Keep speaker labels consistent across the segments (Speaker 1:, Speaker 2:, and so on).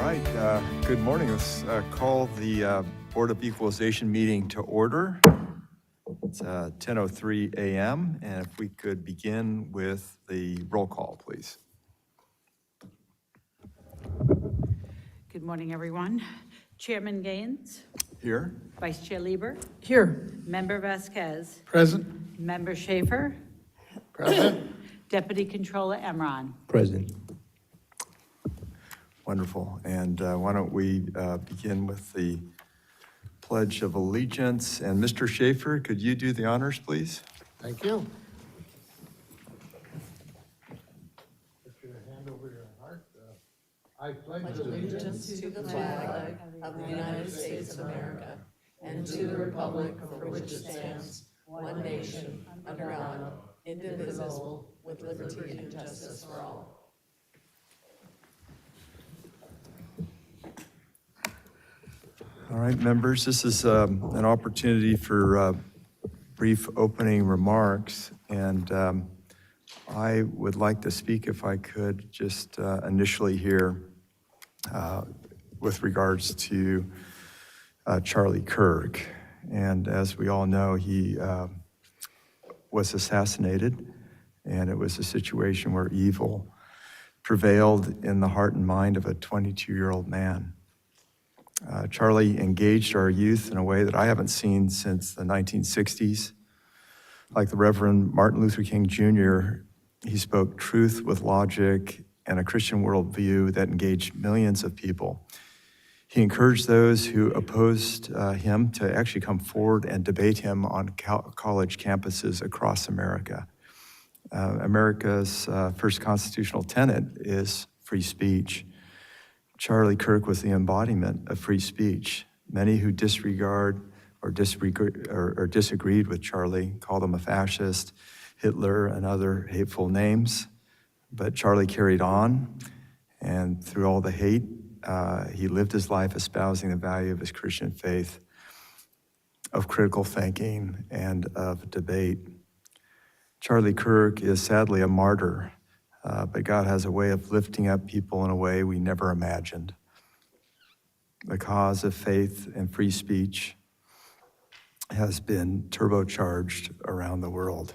Speaker 1: right, good morning. Let's call the Board of Equalization meeting to order. It's 10:03 a.m. and if we could begin with the roll call, please.
Speaker 2: Good morning, everyone. Chairman Gaines.
Speaker 1: Here.
Speaker 2: Vice Chair Lieber.
Speaker 3: Here.
Speaker 2: Member Vasquez.
Speaker 3: Present.
Speaker 2: Member Schaefer.
Speaker 3: Present.
Speaker 2: Deputy Controller Emron.
Speaker 4: Present.
Speaker 1: Wonderful. And why don't we begin with the Pledge of Allegiance. And Mr. Schaefer, could you do the honors, please?
Speaker 3: Thank you. Put your hand over your heart. I pledge
Speaker 5: allegiance to the flag of the United States of America and to the republic for which it stands, one nation, under God, indivisible, with liberty and justice for all.
Speaker 1: All right, members, this is an opportunity for brief opening remarks, and I would like to speak, if I could, just initially here with regards to Charlie Kirk. And as we all know, he was assassinated, and it was a situation where evil prevailed in the heart and mind of a 22-year-old man. Charlie engaged our youth in a way that I haven't seen since the 1960s. Like the Reverend Martin Luther King Jr., he spoke truth with logic and a Christian worldview that engaged millions of people. He encouraged those who opposed him to actually come forward and debate him on college campuses across America. America's first constitutional tenet is free speech. Charlie Kirk was the embodiment of free speech. Many who disregard or disagreed with Charlie called him a fascist, Hitler, and other hateful names. But Charlie carried on, and through all the hate, he lived his life espousing the value of his Christian faith, of critical thinking, and of debate. Charlie Kirk is sadly a martyr. But God has a way of lifting up people in a way we never imagined. The cause of faith and free speech has been turbocharged around the world.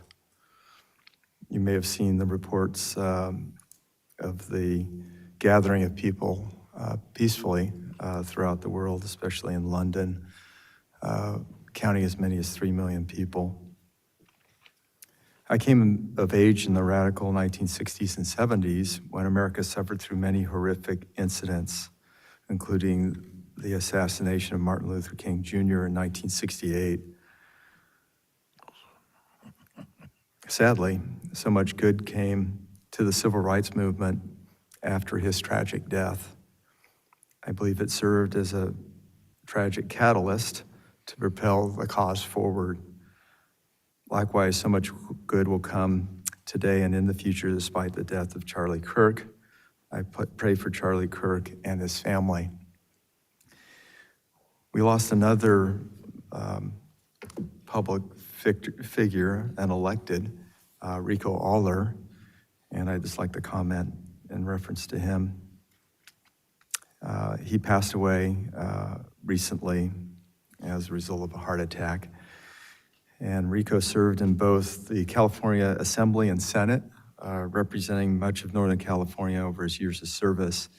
Speaker 1: You may have seen the reports of the gathering of people peacefully throughout the world, especially in London, counting as many as 3 million people. I came of age in the radical 1960s and 70s when America suffered through many horrific incidents, including the assassination of Martin Luther King Jr. in 1968. Sadly, so much good came to the civil rights movement after his tragic death. I believe it served as a tragic catalyst to propel the cause forward. Likewise, so much good will come today and in the future despite the death of Charlie Kirk. I pray for Charlie Kirk and his family. We lost another public figure, an elected, Rico Aller, and I'd just like to comment in reference to him. He passed away recently as a result of a heart attack. And Rico served in both the California Assembly and Senate, representing much of Northern California over his years of service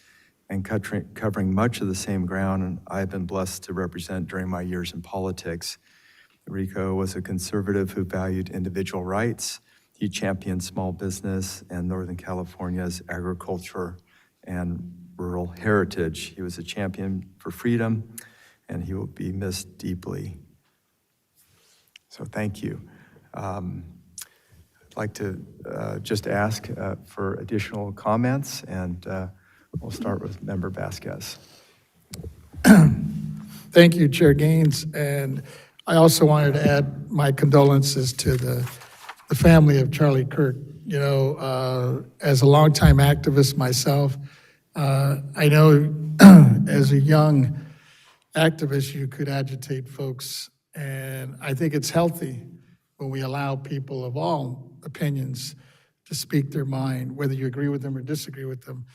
Speaker 1: and covering much of the same ground I've been blessed to represent during my years in politics. Rico was a conservative who valued individual rights. He championed small business and Northern California's agriculture and rural heritage. He was a champion for freedom, and he will be missed deeply. So thank you. I'd like to just ask for additional comments, and we'll start with Member Vasquez.
Speaker 3: Thank you, Chair Gaines. And I also wanted to add my condolences to the family of Charlie Kirk. You know, as a longtime activist myself, I know as a young activist, you could agitate folks. And I think it's healthy when we allow people of all opinions to speak their mind, whether you agree with them or disagree with them.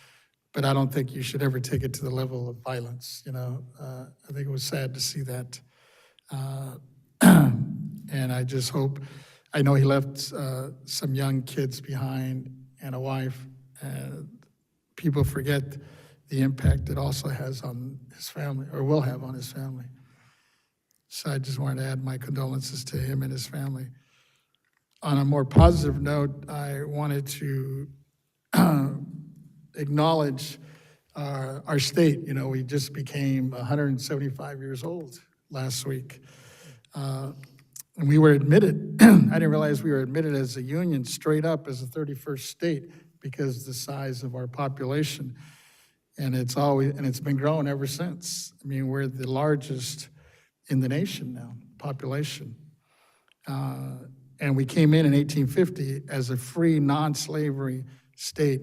Speaker 3: but I don't think you should ever take it to the level of violence, you know. I think it was sad to see that. And I just hope, I know he left some young kids behind and a wife. People forget the impact it also has on his family, or will have on his family. So I just wanted to add my condolences to him and his family. On a more positive note, I wanted to acknowledge our state. You know, we just became 175 years old last week. And we were admitted, I didn't realize we were admitted as a union straight up as the 31st state because of the size of our population. And it's been growing ever since. I mean, we're the largest in the nation now, population. And we came in 1850 as a free, non-slavery state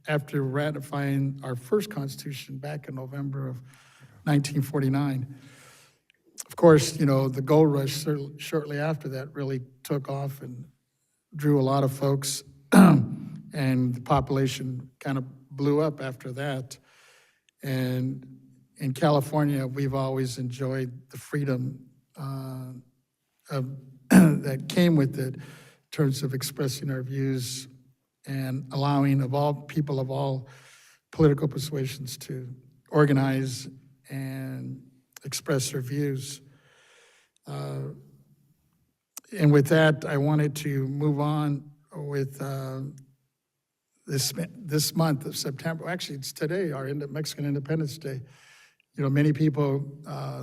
Speaker 3: after ratifying our first constitution back in November of 1949. Of course, you know, the gold rush shortly after that really took off and drew a lot of folks, and the population kind of blew up after that. And in California, we've always enjoyed the freedom that came with it in terms of expressing our views and allowing people of all political persuasions to organize and express their views. And with that, I wanted to move on with this month of September. Actually, it's today, our Mexican Independence Day. You know, many people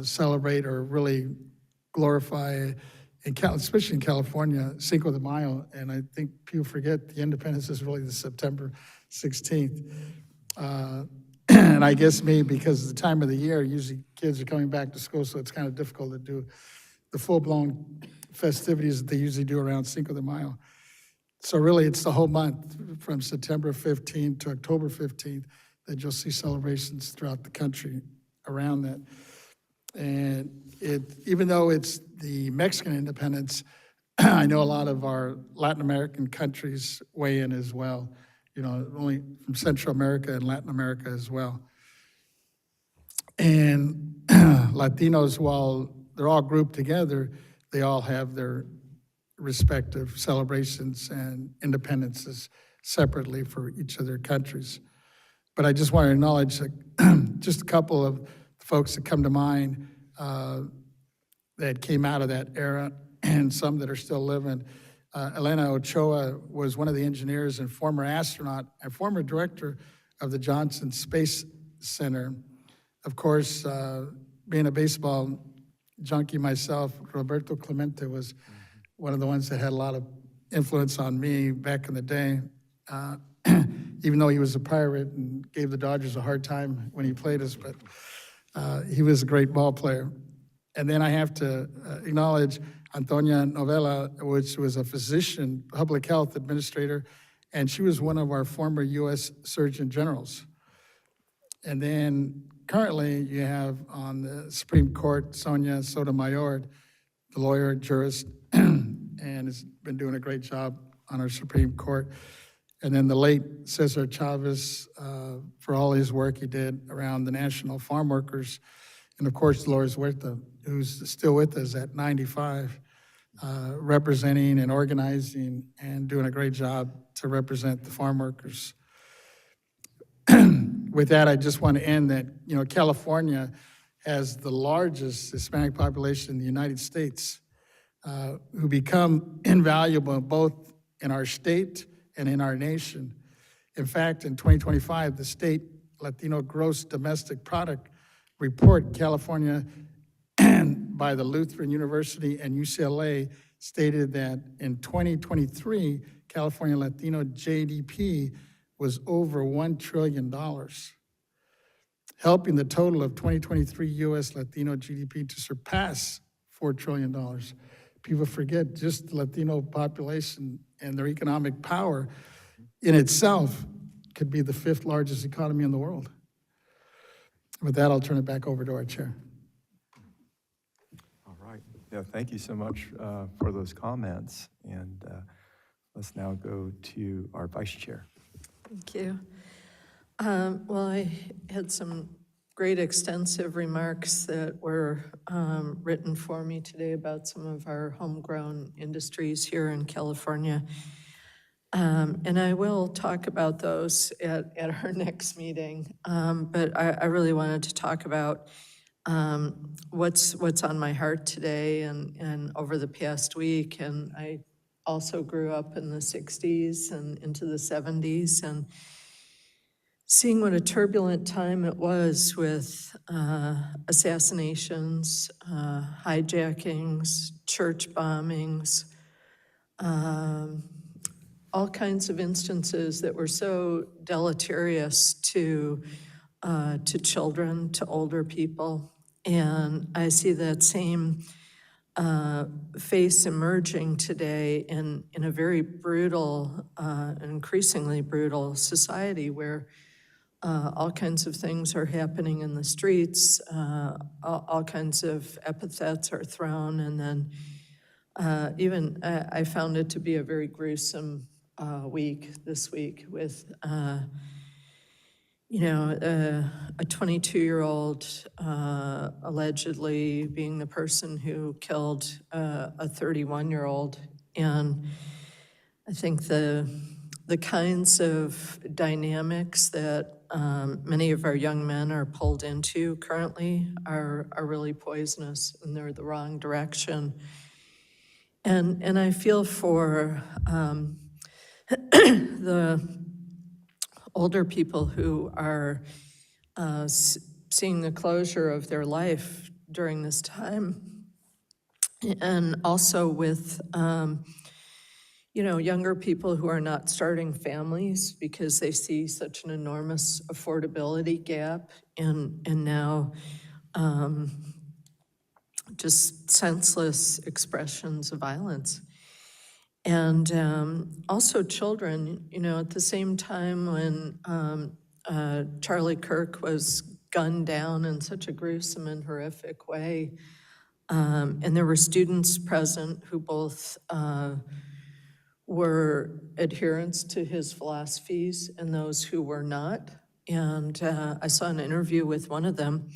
Speaker 3: celebrate or really glorify, especially in California, Cinco de Mayo, and I think people forget the independence is really the September 16th. And I guess maybe because of the time of the year, usually kids are coming back to school, so it's kind of difficult to do the full-blown festivities that they usually do around Cinco de Mayo. So really, it's the whole month, from September 15th to October 15th, that you'll see celebrations throughout the country around that. And even though it's the Mexican independence, I know a lot of our Latin American countries weigh in as well, you know, only from Central America and Latin America as well. And Latinos, while they're all grouped together, they all have their respective celebrations and independences separately for each of their countries. But I just want to acknowledge just a couple of folks that come to mind that came out of that era and some that are still living. Elena Ochoa was one of the engineers and former astronaut and former director of the Johnson Space Center. Of course, being a baseball junkie myself, Roberto Clemente was one of the ones that had a lot of influence on me back in the day. Even though he was a Pirate and gave the Dodgers a hard time when he played us, but he was a great ball player. And then I have to acknowledge Antonia Novella, which was a physician, public health administrator, and she was one of our former U.S. Surgeon Generals. And then currently you have on the Supreme Court, Sonia Sotomayor, the lawyer, jurist, and has been doing a great job on our Supreme Court. And then the late Cesar Chavez, for all his work he did around the National Farm Workers. And of course, Dolores Huerta, who's still with us at 95, representing and organizing and doing a great job to represent the farm workers. With that, I just want to end that, you know, California has the largest Hispanic population in the United States, who become invaluable both in our state and in our nation. In fact, in 2025, the state Latino Gross Domestic Product report, California, and by the Lutheran University and UCLA, stated that in 2023, California Latino GDP was over $1 trillion, helping the total of 2023 U.S. Latino GDP to surpass $4 trillion. People forget just the Latino population and their economic power in itself could be the 5th largest economy in the world. With that, I'll turn it back over to our chair.
Speaker 1: All right. Yeah, thank you so much for those comments. And let's now go to our vice chair.
Speaker 5: Thank you. Well, I had some great extensive remarks that were written for me today about some of our homegrown industries here in California. And I will talk about those at our next meeting. But I really wanted to talk about what's on my heart today and over the past week. And I also grew up in the 60s and into the 70s, and seeing what a turbulent time it was with assassinations, hijackings, church bombings, all kinds of instances that were so deleterious to children, to older people. And I see that same face emerging today in a very brutal, increasingly brutal society where all kinds of things are happening in the streets, all kinds of epithets are thrown, and then even I found it to be a very gruesome week this week with, a 22-year-old allegedly being the person who killed a 31-year-old. And I think the kinds of dynamics that many of our young men are pulled into currently are really poisonous, and they're the wrong direction. And I feel for the older people who are seeing the closure of their life during this time, and also with younger people who are not starting families because they see such an enormous affordability gap, and now just senseless expressions of violence. And also children, at the same time when Charlie Kirk was gunned down in such a gruesome and horrific way, and there were students present who both were adherents to his philosophies and those who were not. And I saw an interview with one of them,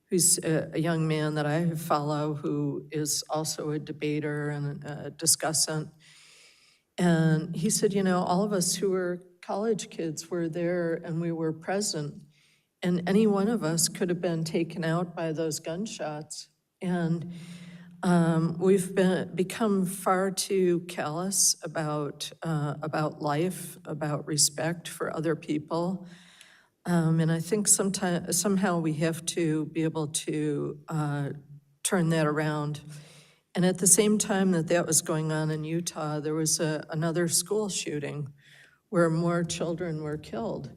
Speaker 5: who's a young man that I follow, who is also a debater and a discussant. And he said, all of us who were college kids were there and we were present, and any one of us could have been taken out by those gunshots. And we've become far too callous about life, about respect for other people. And I think somehow we have to be able to turn that around. And at the same time that was going on in Utah, there was another school shooting where more children were killed.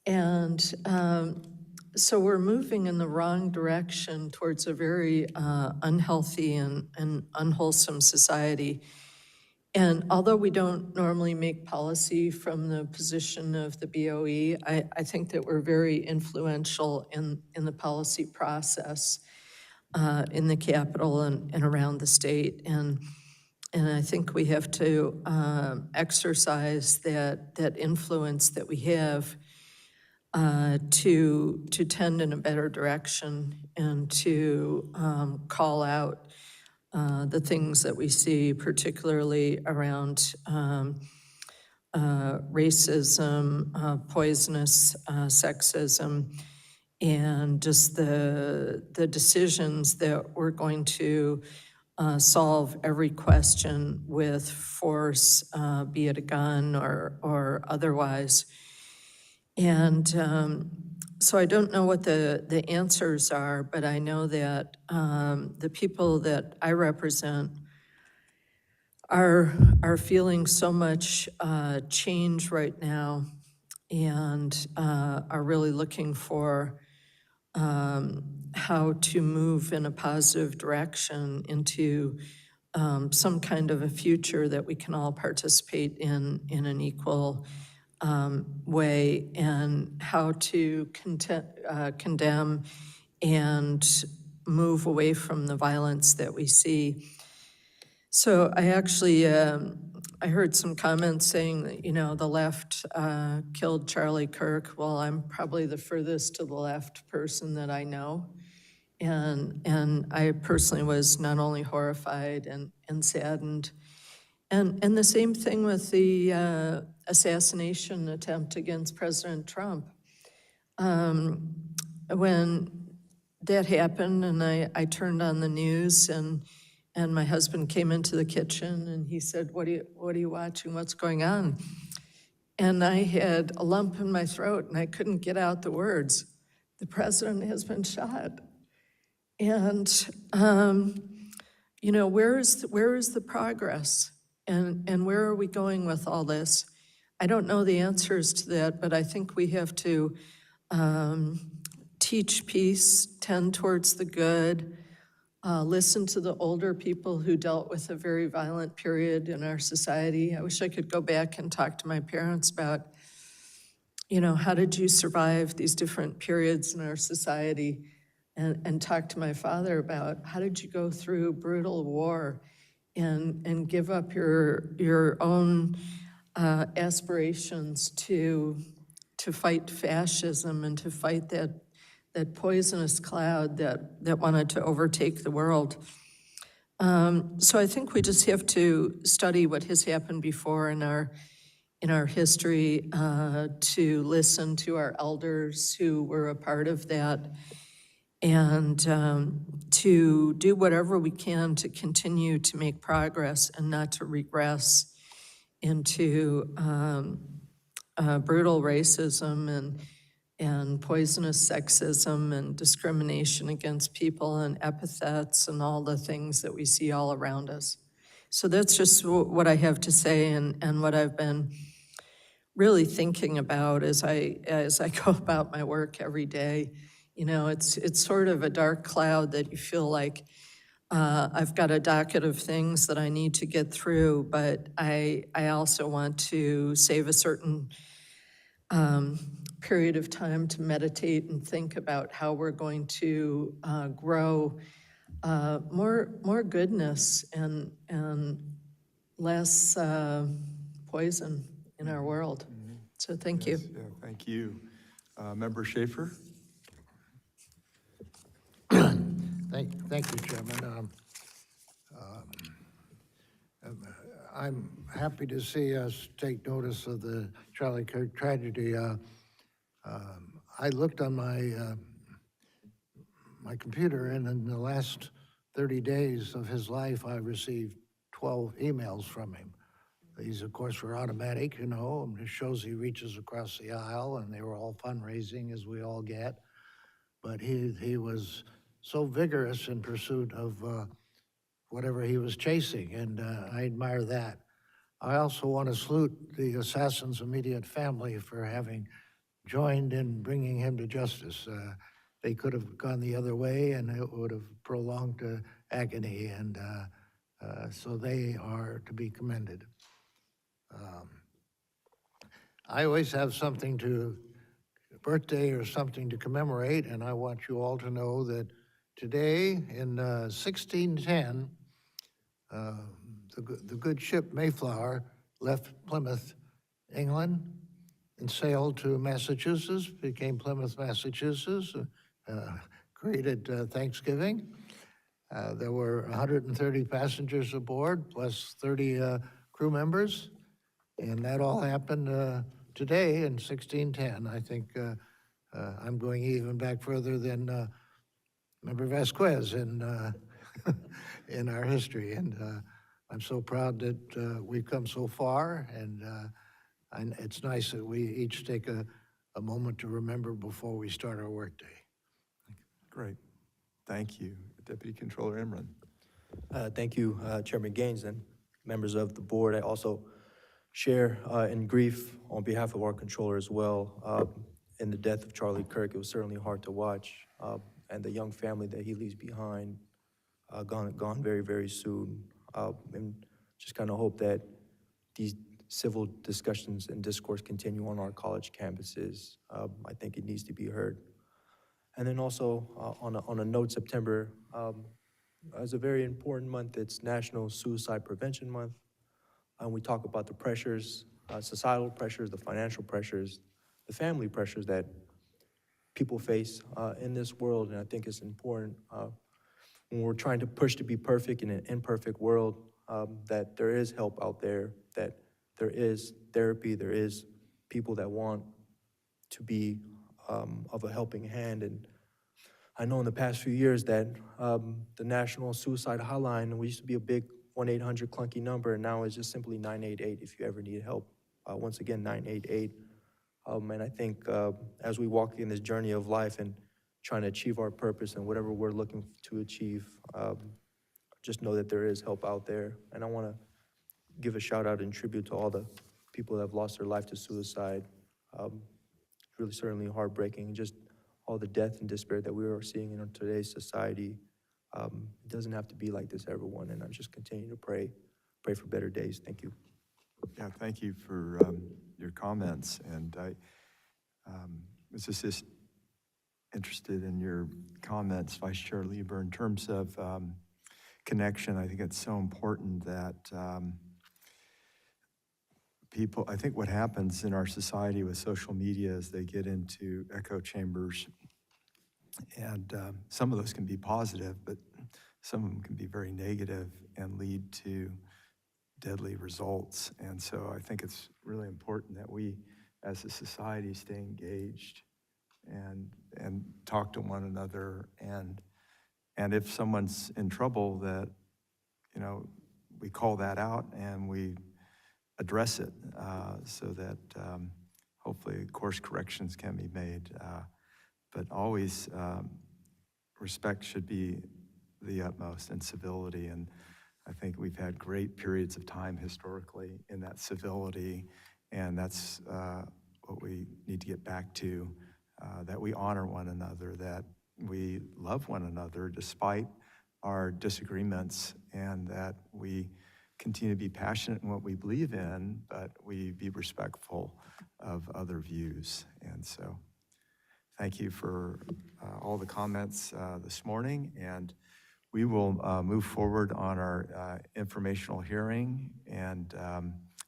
Speaker 5: And so we're moving in the wrong direction towards a very unhealthy and unwholesome society. And although we don't normally make policy from the position of the BOE, I think that we're very influential in the policy process in the Capitol and around the state. And I think we have to exercise that influence that we have to tend in a better direction and to call out the things that we see, particularly around racism, poisonous sexism, and just the decisions that we're going to solve every question with force, be it a gun or otherwise. And so I don't know what the answers are, but I know that the people that I represent are feeling so much change right now, and are really looking for how to move in a positive direction into some kind of a future that we can all participate in an equal way, and how to condemn and move away from the violence that we see. So I actually I heard some comments saying that, the left killed Charlie Kirk. Well, I'm probably the furthest to the left person that I know. And I personally was not only horrified and saddened. And the same thing with the assassination attempt against President Trump. When that happened and I turned on the news and my husband came into the kitchen and he said, what are you watching? What's going on? And I had a lump in my throat and I couldn't get out the words. The president has been shot. And, where is the progress? And where are we going with all this? I don't know the answers to that, but I think we have to teach peace, tend towards the good, listen to the older people who dealt with a very violent period in our society. I wish I could go back and talk to my parents about, how did you survive these different periods in our society? And talk to my father about how did you go through brutal war and give up your own aspirations to fight fascism and to fight that poisonous cloud that wanted to overtake the world. So I think we just have to study what has happened before in our history, to listen to our elders who were a part of that, and to do whatever we can to continue to make progress and not to regress into brutal racism and poisonous sexism and discrimination against people and epithets and all the things that we see all around us. So that's just what I have to say and what I've been really thinking about as I go about my work every day. It's sort of a dark cloud that you feel like I've got a docket of things that I need to get through, but I also want to save a certain period of time to meditate and think about how we're going to grow more goodness and less poison in our world. So thank you.
Speaker 1: Yes, yeah, thank you. Member Schaefer?
Speaker 4: Thank you, Chairman. I'm happy to see us take notice of the Charlie Kirk tragedy. I looked on my computer, and in the last 30 days of his life, I received 12 emails from him. These, of course, were automatic, and it shows he reaches across the aisle, and they were all fundraising, as we all get. But he was so vigorous in pursuit of whatever he was chasing, and I admire that. I also want to salute the assassin's immediate family for having joined in bringing him to justice. They could have gone the other way, and it would have prolonged agony, and so they are to be commended. I always have something a birthday or something to commemorate, and I want you all to know that today in 1610, the good ship Mayflower left Plymouth, England, and sailed to Massachusetts, became Plymouth, Massachusetts, created Thanksgiving. There were 130 passengers aboard, plus 30 crew members, and that all happened today in 1610. I think I'm going even back further than Member Vasquez in in our history, and I'm so proud that we've come so far, and it's nice that we each take a moment to remember before we start our workday.
Speaker 1: Great. Thank you. Deputy Controller Imran.
Speaker 6: Thank you, Chairman Gaines and members of the board. I also share in grief on behalf of our controller as well. In the death of Charlie Kirk, it was certainly hard to watch, and the young family that he leaves behind, gone very, very soon. And just kind of hope that these civil discussions and discourse continue on our college campuses. I think it needs to be heard. And then also, on a note, September is a very important month. It's National Suicide Prevention Month. And we talk about the pressures, societal pressures, the financial pressures, the family pressures that people face in this world. And I think it's important when we're trying to push to be perfect in an imperfect world, that there is help out there, that there is therapy, there is people that want to be of a helping hand. And I know in the past few years that the National Suicide Hotline, we used to be a big 1-800 clunky number, and now it's just simply 988 if you ever need help. Once again, 988. And I think as we walk in this journey of life and trying to achieve our purpose and whatever we're looking to achieve, just know that there is help out there. And I want to give a shout out and tribute to all the people that have lost their life to suicide. Really certainly heartbreaking, just all the death and despair that we are seeing in today's society. It doesn't have to be like this, everyone, and I just continue to pray for better days. Thank you.
Speaker 1: Yeah, thank you for your comments, and I was just interested in your comments, Vice Chair Lieber, in terms of connection. I think it's so important that people, I think what happens in our society with social media is they get into echo chambers, and some of those can be positive, but some of them can be very negative and lead to deadly results. And so I think it's really important that we as a society stay engaged and talk to one another, and if someone's in trouble, that, you know, we call that out and we address it, so that hopefully course corrections can be made. But always respect should be the utmost, and civility. And I think we've had great periods of time historically in that civility, and that's what we need to get back to, that we honor one another, that we love one another despite our disagreements, and that we continue to be passionate in what we believe in, but we be respectful of other views. And so thank you for all the comments this morning, and we will move forward on our informational hearing, and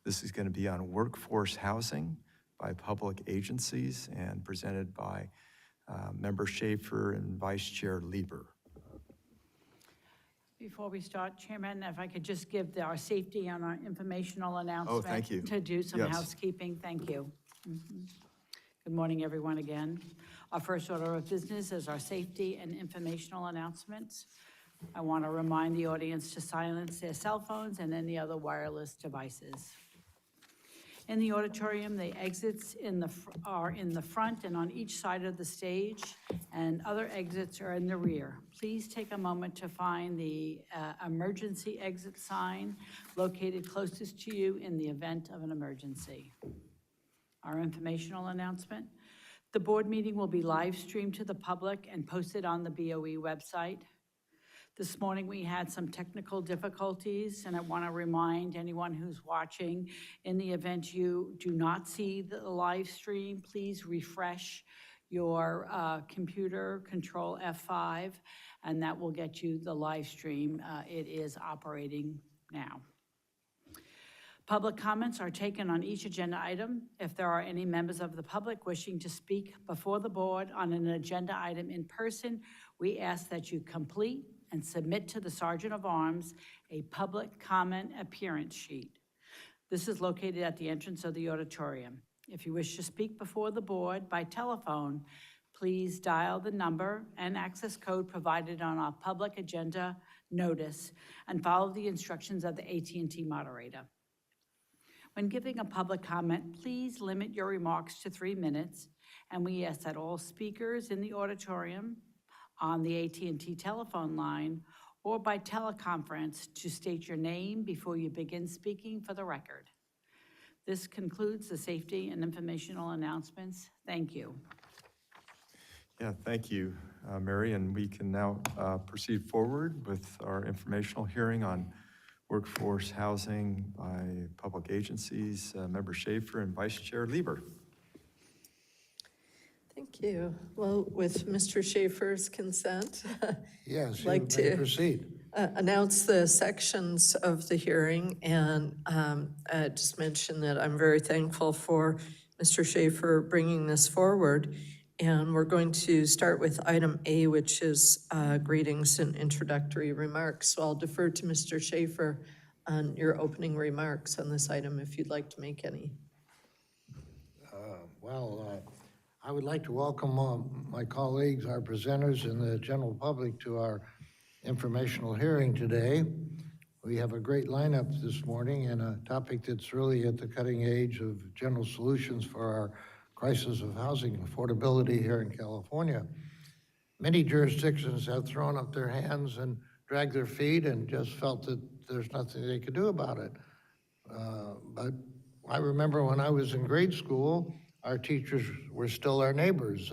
Speaker 1: this is going to be on workforce housing by public agencies and presented by Member Schaefer and Vice Chair Lieber.
Speaker 2: Before we start, Chairman, if I could just give our safety and our informational announcement.
Speaker 1: thank you.
Speaker 2: To do some
Speaker 1: Yes.
Speaker 2: housekeeping. Thank you. Good morning, everyone, again. Our first order of business is our safety and informational announcements. I want to remind the audience to silence their cell phones and any other wireless devices. In the auditorium, the exits are in the front and on each side of the stage, and other exits are in the rear. Please take a moment to find the emergency exit sign located closest to you in the event of an emergency. Our informational announcement. The board meeting will be live streamed to the public and posted on the BOE website. This morning, we had some technical difficulties, and I want to remind anyone who's watching, in the event you do not see the live stream, please refresh your computer, Control F5, and that will get you the live stream. It is operating now. Public comments are taken on each agenda item. If there are any members of the public wishing to speak before the board on an agenda item in person, we ask that you complete and submit to the Sergeant of Arms a public comment appearance sheet. This is located at the entrance of the auditorium. If you wish to speak before the board by telephone, please dial the number and access code provided on our public agenda notice and follow the instructions of the AT&T moderator. When giving a public comment, please limit your remarks to 3 minutes, and we ask that all speakers in the auditorium, on the AT&T telephone line, or by teleconference to state your name before you begin speaking for the record. This concludes the safety and informational announcements. Thank you.
Speaker 1: Yeah, thank you, Mary, and we can now proceed forward with our informational hearing on workforce housing by public agencies. Member Schaefer and Vice Chair Lieber.
Speaker 5: Thank you. Well, with Mr. Schaefer's consent,
Speaker 4: Yes,
Speaker 5: Like
Speaker 4: you may
Speaker 5: to-
Speaker 4: proceed.
Speaker 5: announce the sections of the hearing and just mention that I'm very thankful for Mr. Schaefer bringing this forward. And we're going to start with item A, which is greetings and introductory remarks. So I'll defer to Mr. Schaefer on your opening remarks on this item if you'd like to make any.
Speaker 4: I would like to welcome my colleagues, our presenters, and the general public to our informational hearing today. We have a great lineup this morning and a topic that's really at the cutting edge of general solutions for our crisis of housing affordability here in California. Many jurisdictions have thrown up their hands and dragged their feet and just felt that there's nothing they could do about it. But I remember when I was in grade school, our teachers were still our neighbors.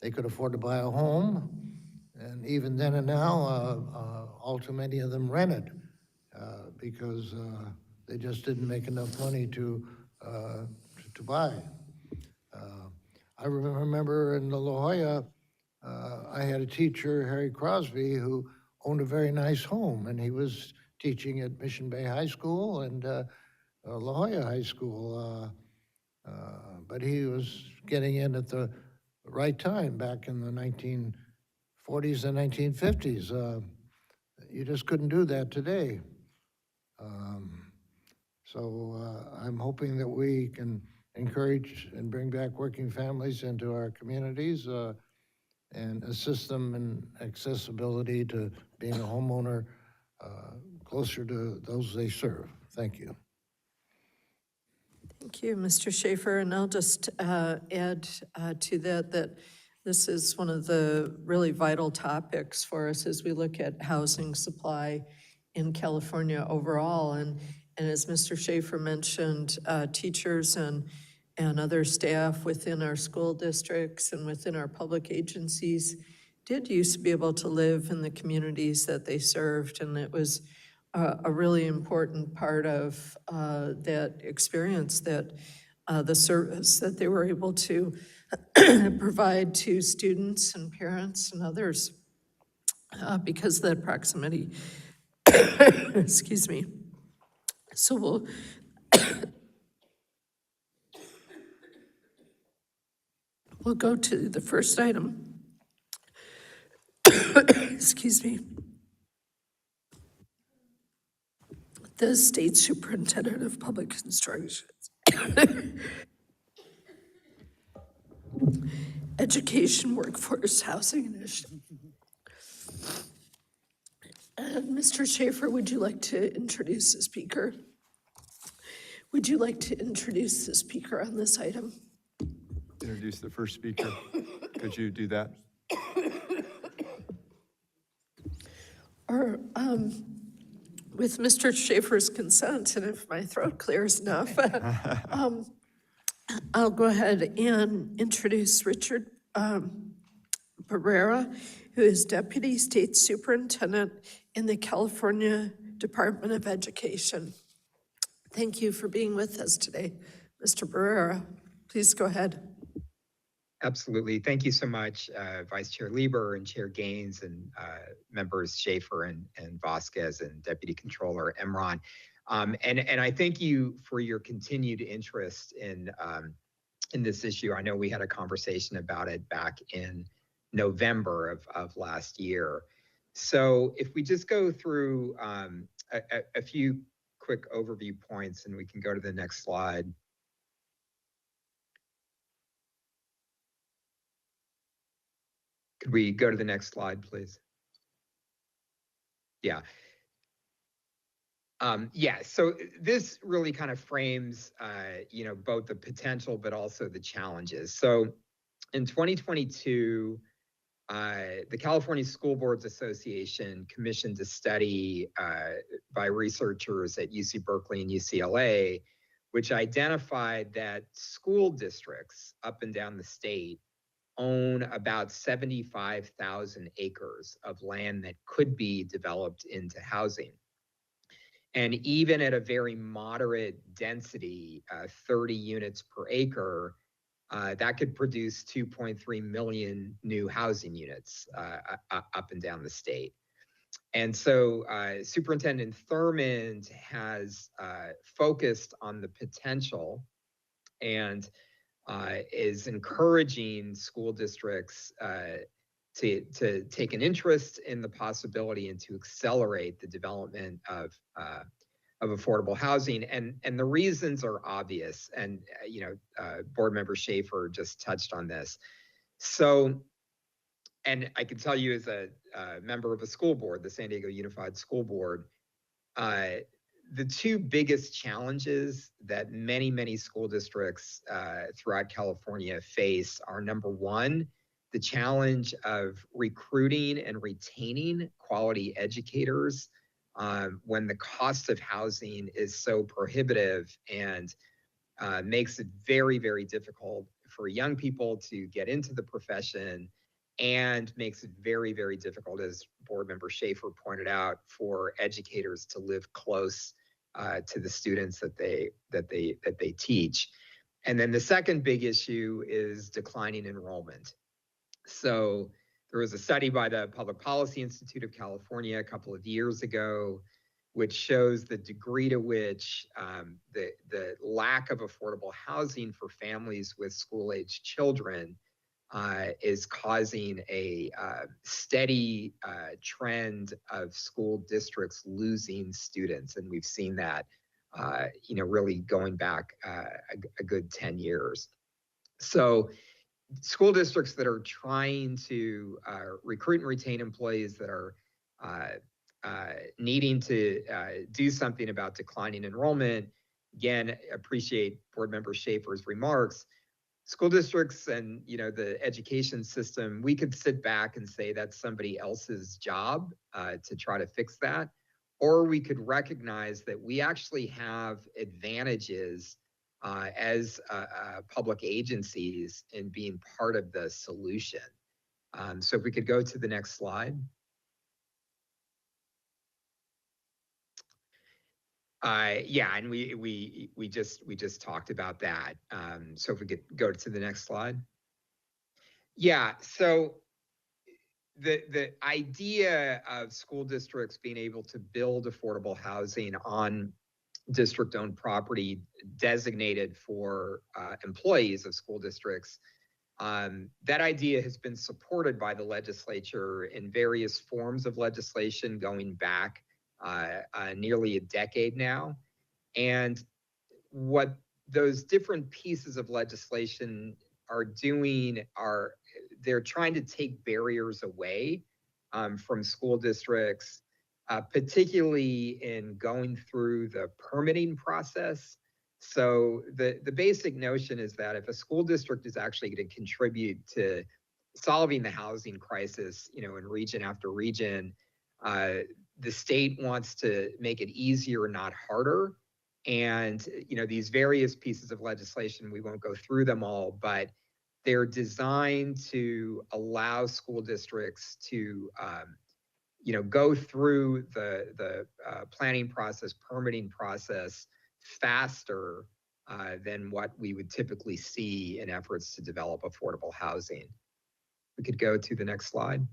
Speaker 4: They could afford to buy a home, and even then and now, all too many of them rented because they just didn't make enough money to buy. I remember in the La Jolla, I had a teacher, Harry Crosby, who owned a very nice home, and he was teaching at Mission Bay High School and La Jolla High School, but he was getting in at the right time back in the 1940s and 1950s. You just couldn't do that today. I'm hoping that we can encourage and bring back working families into our communities and assist them in accessibility to being a homeowner closer to those they serve. Thank you.
Speaker 5: Thank you, Mr. Schaefer. And I'll just add to that this is one of the really vital topics for us as we look at housing supply in California overall. And as Mr. Schaefer mentioned, teachers and other staff within our school districts and within our public agencies did used to be able to live in the communities that they served. And it was a really important part of that experience, that the service that they were able to provide to students and parents and others because of that proximity. Excuse me. So we'll go to the first item. Excuse me. The State Superintendent of Public Instruction. Education Workforce Housing Initiative. And Mr. Schaefer, would you like to introduce the speaker? Would you like to introduce the speaker on this item?
Speaker 1: Introduce the first speaker. Could you do that?
Speaker 5: Or with Mr. Schaefer's consent, and if my throat clears enough, I'll go ahead and introduce Richard Barrera, who is Deputy State Superintendent in the California Department of Education. Thank you for being with us today, Mr. Barrera. Please go ahead.
Speaker 7: Absolutely. Thank you so much, Vice Chair Lieber and Chair Gaines and members Schaefer and Vasquez and Deputy Controller Emron. And I thank you for your continued interest in this issue. I know we had a conversation about it back in November of last year. So if we just go through a few quick overview points, and we can go to the next slide. Could we go to the next slide, please? Yeah. So this really kind of frames, both the potential, but also the challenges. So in 2022, the California School Boards Association commissioned a study by researchers at UC Berkeley and UCLA, which identified that school districts up and down the state own about 75,000 acres of land that could be developed into housing. And even at a very moderate density, 30 units per acre, that could produce 2.3 million new housing units up and down the state. And so Superintendent Thurmond has focused on the potential and is encouraging school districts to take an interest in the possibility and to accelerate the development of affordable housing. And the reasons are obvious. And, Board Member Schaefer just touched on this. So, and I can tell you as a member of a school board, the San Diego Unified School Board, the two biggest challenges that many school districts throughout California face are, number one, the challenge of recruiting and retaining quality educators when the cost of housing is so prohibitive and makes it very difficult for young people to get into the profession, and makes it very difficult, as Board Member Schaefer pointed out, for educators to live close to the students that they teach. And then the second big issue is declining enrollment. So there was a study by the Public Policy Institute of California a couple of years ago, which shows the degree to which the lack of affordable housing for families with school-aged children is causing a steady trend of school districts losing students. And we've seen that, really going back a good 10 years. So school districts that are trying to recruit and retain employees, that are needing to do something about declining enrollment, again, appreciate Board Member Schaefer's remarks. School districts and the education system, we could sit back and say that's somebody else's job to try to fix that, or we could recognize that we actually have advantages as public agencies in being part of the solution. So if we could go to the next slide. Yeah, and we just talked about that. So if we could go to the next slide. Yeah, so the idea of school districts being able to build affordable housing on district-owned property designated for employees of school districts, that idea has been supported by the legislature in various forms of legislation going back nearly a decade now. And what those different pieces of legislation are doing are they're trying to take barriers away from school districts, particularly in going through the permitting process. So the basic notion is that if a school district is actually going to contribute to solving the housing crisis, in region after region, the state wants to make it easier, not harder. And these various pieces of legislation, we won't go through them all, but they're designed to allow school districts to go through the planning process, permitting process faster than what we would typically see in efforts to develop affordable housing. We could go to the next slide.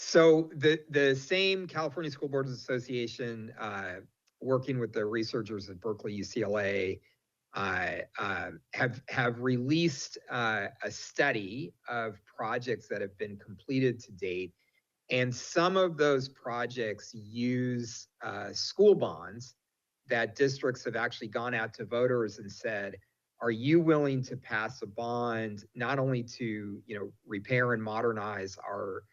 Speaker 7: So the same California School Boards Association, working with the researchers at Berkeley, UCLA, have released a study of projects that have been completed to date. And some of those projects use school bonds that districts have actually gone out to voters and said, are you willing to pass a bond not only to repair and modernize our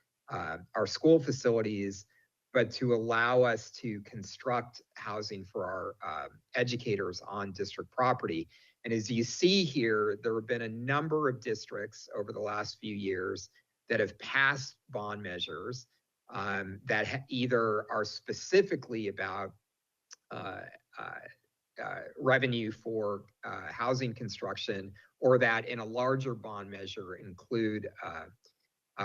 Speaker 7: school facilities, but to allow us to construct housing for our educators on district property? And as you see here, there have been a number of districts over the last few years that have passed bond measures that either are specifically about revenue for housing construction, or that in a larger bond measure include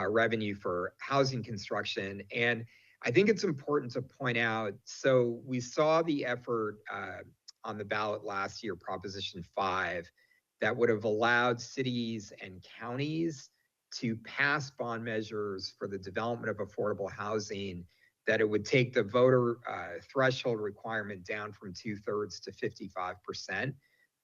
Speaker 7: revenue for housing construction. And I think it's important to point out, so we saw the effort on the ballot last year, Proposition 5, that would have allowed cities and counties to pass bond measures for the development of affordable housing, that it would take the voter threshold requirement down from 2/3 to 55%.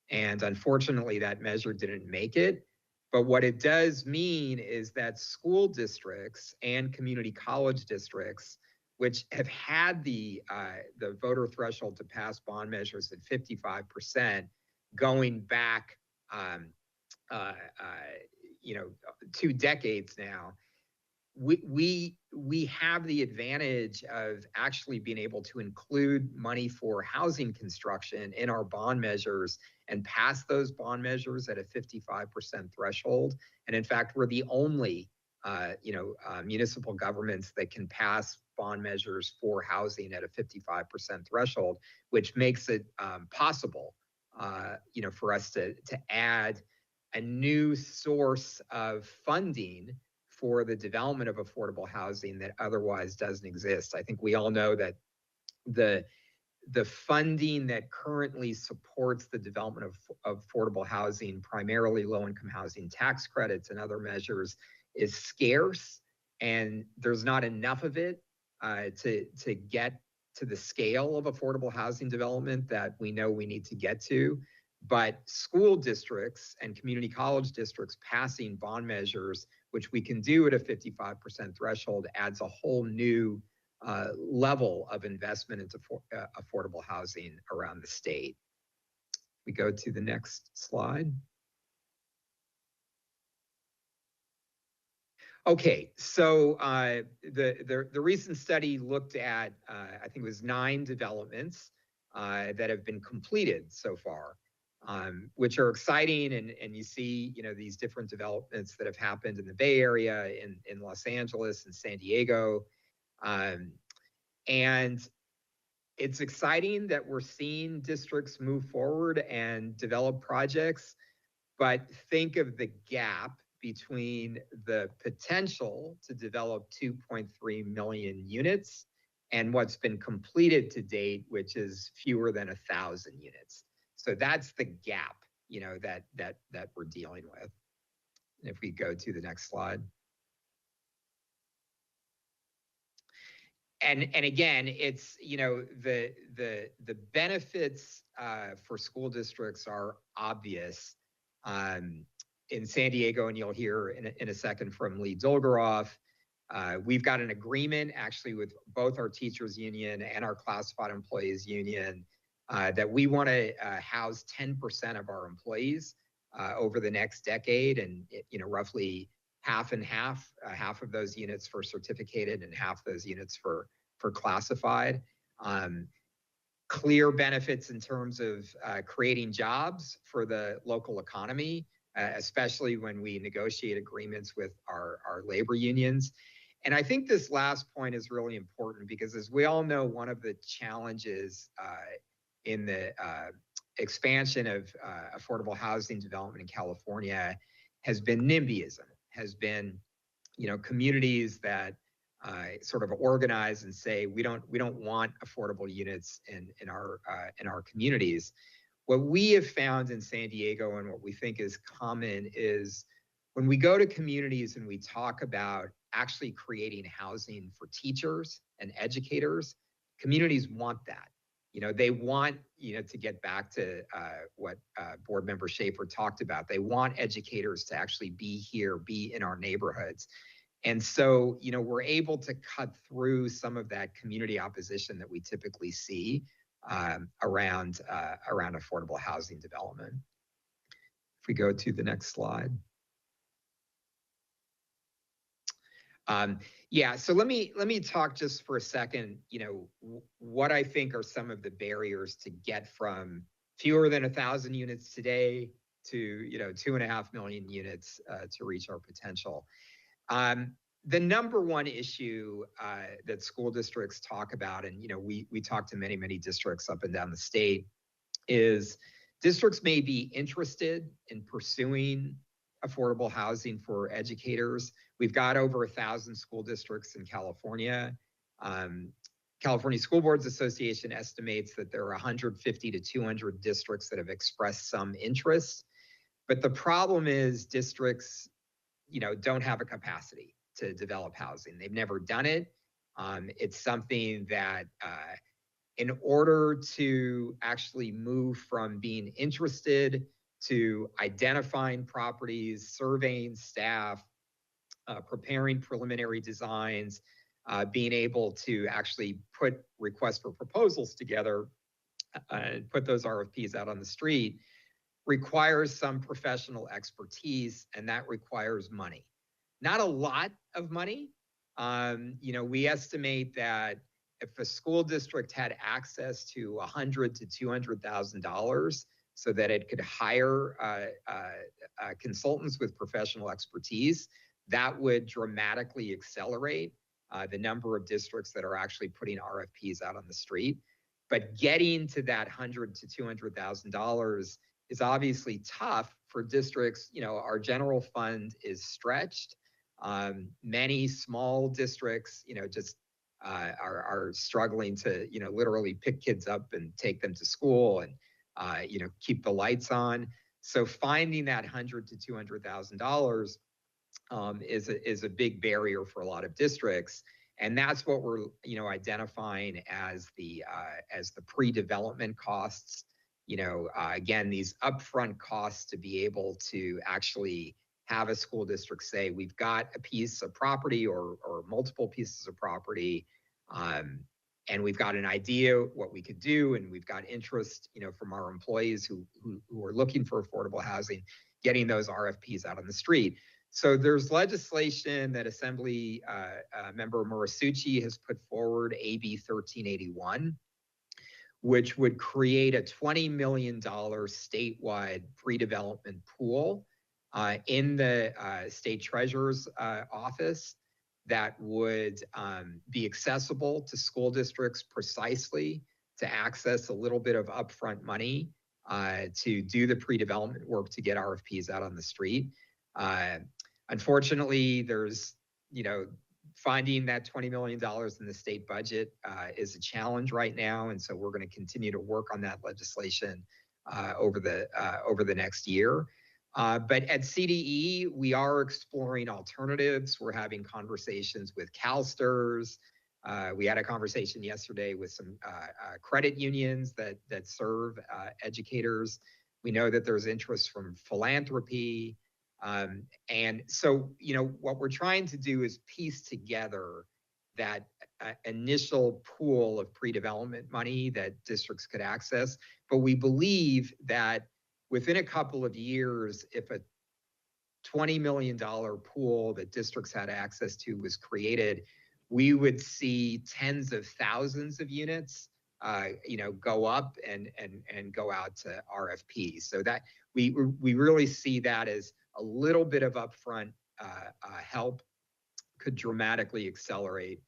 Speaker 7: And unfortunately, that measure didn't make it. But what it does mean is that school districts and community college districts, which have had the voter threshold to pass bond measures at 55%, going back, uh, uh, 2 decades now, we have the advantage of actually being able to include money for housing construction in our bond measures and pass those bond measures at a 55% threshold. And in fact, we're the only municipal governments that can pass bond measures for housing at a 55% threshold, which makes it possible for us to add a new source of funding for the development of affordable housing that otherwise doesn't exist. I think we all know that the funding that currently supports the development of affordable housing, primarily low-income housing tax credits and other measures, is scarce, and there's not enough of it to get to the scale of affordable housing development that we know we need to get to. But school districts and community college districts passing bond measures, which we can do at a 55% threshold, adds a whole new level of investment into affordable housing around the state. We go to the next slide. Okay, so the recent study looked at, I think it was 9 developments that have been completed so far, which are exciting. And you see, these different developments that have happened in the Bay Area, in Los Angeles and San Diego. And it's exciting that we're seeing districts move forward and develop projects, but think of the gap between the potential to develop 2.3 million units and what's been completed to date, which is fewer than 1,000 units. So that's the gap, that we're dealing with. And if we go to the next slide. And again, it's, the benefits for school districts are obvious. In San Diego, and you'll hear in a second from Lee Dolgoroff, we've got an agreement actually with both our teachers union and our classified employees union that we want to house 10% of our employees over the next decade, and roughly half and half of those units for certificated and half those units for classified. Clear benefits in terms of creating jobs for the local economy, especially when we negotiate agreements with our labor unions. And I think this last point is really important because, as we all know, one of the challenges in the expansion of affordable housing development in California has been NIMBYism, has been, communities that sort of organize and say, we don't want affordable units in our communities. What we have found in San Diego, and what we think is common, is when we go to communities and we talk about actually creating housing for teachers and educators, communities want that. They want, to get back to what board member Schaefer talked about. They want educators to actually be here, be in our neighborhoods. And so, we're able to cut through some of that community opposition that we typically see around affordable housing development. If we go to the next slide. So let me talk just for a second, what I think are some of the barriers to get from fewer than 1,000 units today to, 2.5 million units to reach our potential. The number one issue that school districts talk about, and we talk to many districts up and down the state, is districts may be interested in pursuing affordable housing for educators. We've got over 1,000 school districts in California. California School Boards Association estimates that there are 150 to 200 districts that have expressed some interest. But the problem is districts don't have a capacity to develop housing. They've never done it. It's something that in order to actually move from being interested to identifying properties, surveying staff, preparing preliminary designs, being able to actually put requests for proposals together and put those RFPs out on the street requires some professional expertise, and that requires money. Not a lot of money. We estimate that if a school district had access to $100,000 to $200,000 so that it could hire consultants with professional expertise, that would dramatically accelerate the number of districts that are actually putting RFPs out on the street. But getting to that $100,000 to $200,000 is obviously tough for districts. Our general fund is stretched. Many small districts, just are struggling to, literally pick kids up and take them to school and, keep the lights on. So finding that $100,000 to $200,000 is a big barrier for a lot of districts. And that's what we're, identifying as the pre-development costs. Again, these upfront costs to be able to actually have a school district say, we've got a piece of property or multiple pieces of property, and we've got an idea what we could do, and we've got interest, from our employees who are looking for affordable housing, getting those RFPs out on the street. So there's legislation that Assembly Member Morisucci has put forward, AB 1381, which would create a $20 million statewide pre-development pool in the state treasurer's office that would be accessible to school districts precisely to access a little bit of upfront money to do the pre-development work to get RFPs out on the street. Unfortunately, there's, finding that $20 million in the state budget is a challenge right now. And so we're going to continue to work on that legislation over the next year. But at CDE, we are exploring alternatives. We're having conversations with CalSTRS. We had a conversation yesterday with some credit unions that serve educators. We know that there's interest from philanthropy. And so, what we're trying to do is piece together that initial pool of pre-development money that districts could access. But we believe that within a couple of years, if a $20 million pool that districts had access to was created, we would see tens of thousands of units go up and go out to RFPs. So that we really see that as a little bit of upfront help could dramatically accelerate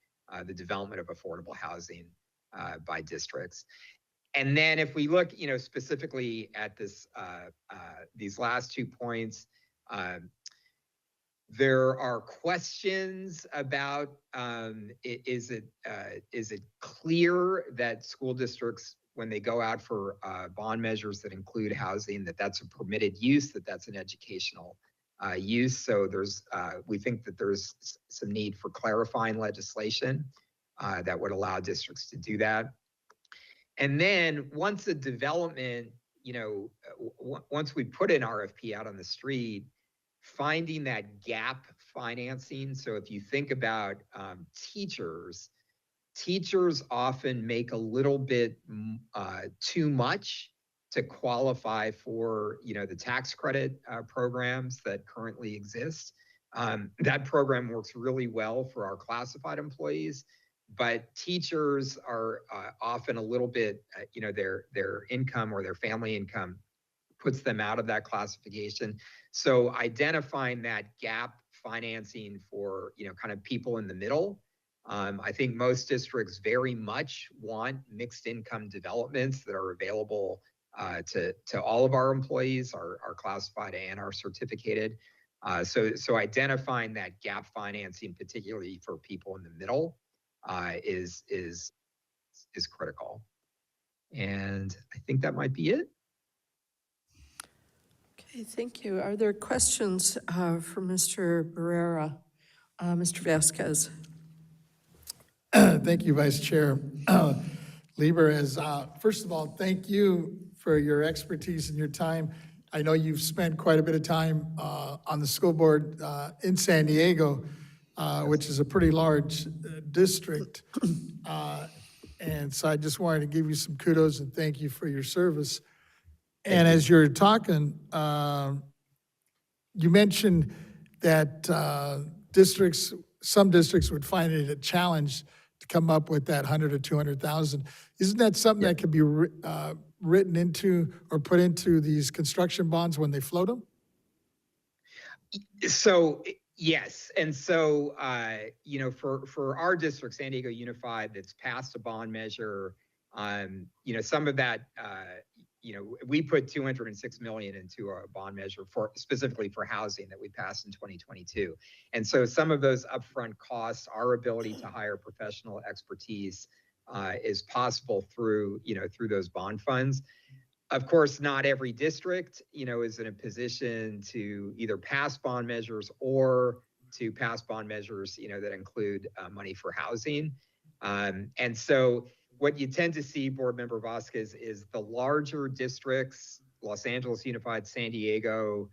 Speaker 7: the development of affordable housing by districts. And then if we look, specifically at this, these last 2 points, there are questions about is it clear that school districts, when they go out for bond measures that include housing, that's a permitted use, that's an educational use. So we think that there's some need for clarifying legislation that would allow districts to do that. And then once a development, once we put an RFP out on the street, finding that gap financing. So if you think about teachers often make a little bit too much to qualify for, the tax credit programs that currently exist. That program works really well for our classified employees, but teachers are often a little bit, their income or their family income puts them out of that classification. So identifying that gap financing for, kind of people in the middle. I think most districts very much want mixed income developments that are available to all of our employees, our classified and our certificated. So identifying that gap financing, particularly for people in the middle, is critical. And I think that might be it.
Speaker 5: Okay, thank you. Are there questions for Mr. Barrera? Mr. Vasquez?
Speaker 3: Thank you, Vice Chair. Lieber, first of all, thank you for your expertise and your time. I know you've spent quite a bit of time on the school board in San Diego, which is a pretty large district. And so I just wanted to give you some kudos and thank you for your service. And as you're talking, you mentioned that some districts would find it a challenge to come up with that 100 or 200,000. Isn't that something that could be written into or put into these construction bonds when they float them?
Speaker 7: So yes, and so for our district, San Diego Unified, that's passed a bond measure. Some of that, we put 206 million into a bond measure specifically for housing that we passed in 2022, and so some of those upfront costs, our ability to hire professional expertise, is possible through those bond funds. Of course, not every district, is in a position to either pass bond measures or to pass bond measures, that include money for housing. And so what you tend to see, Board Member Vasquez, is the larger districts, Los Angeles Unified, San Diego,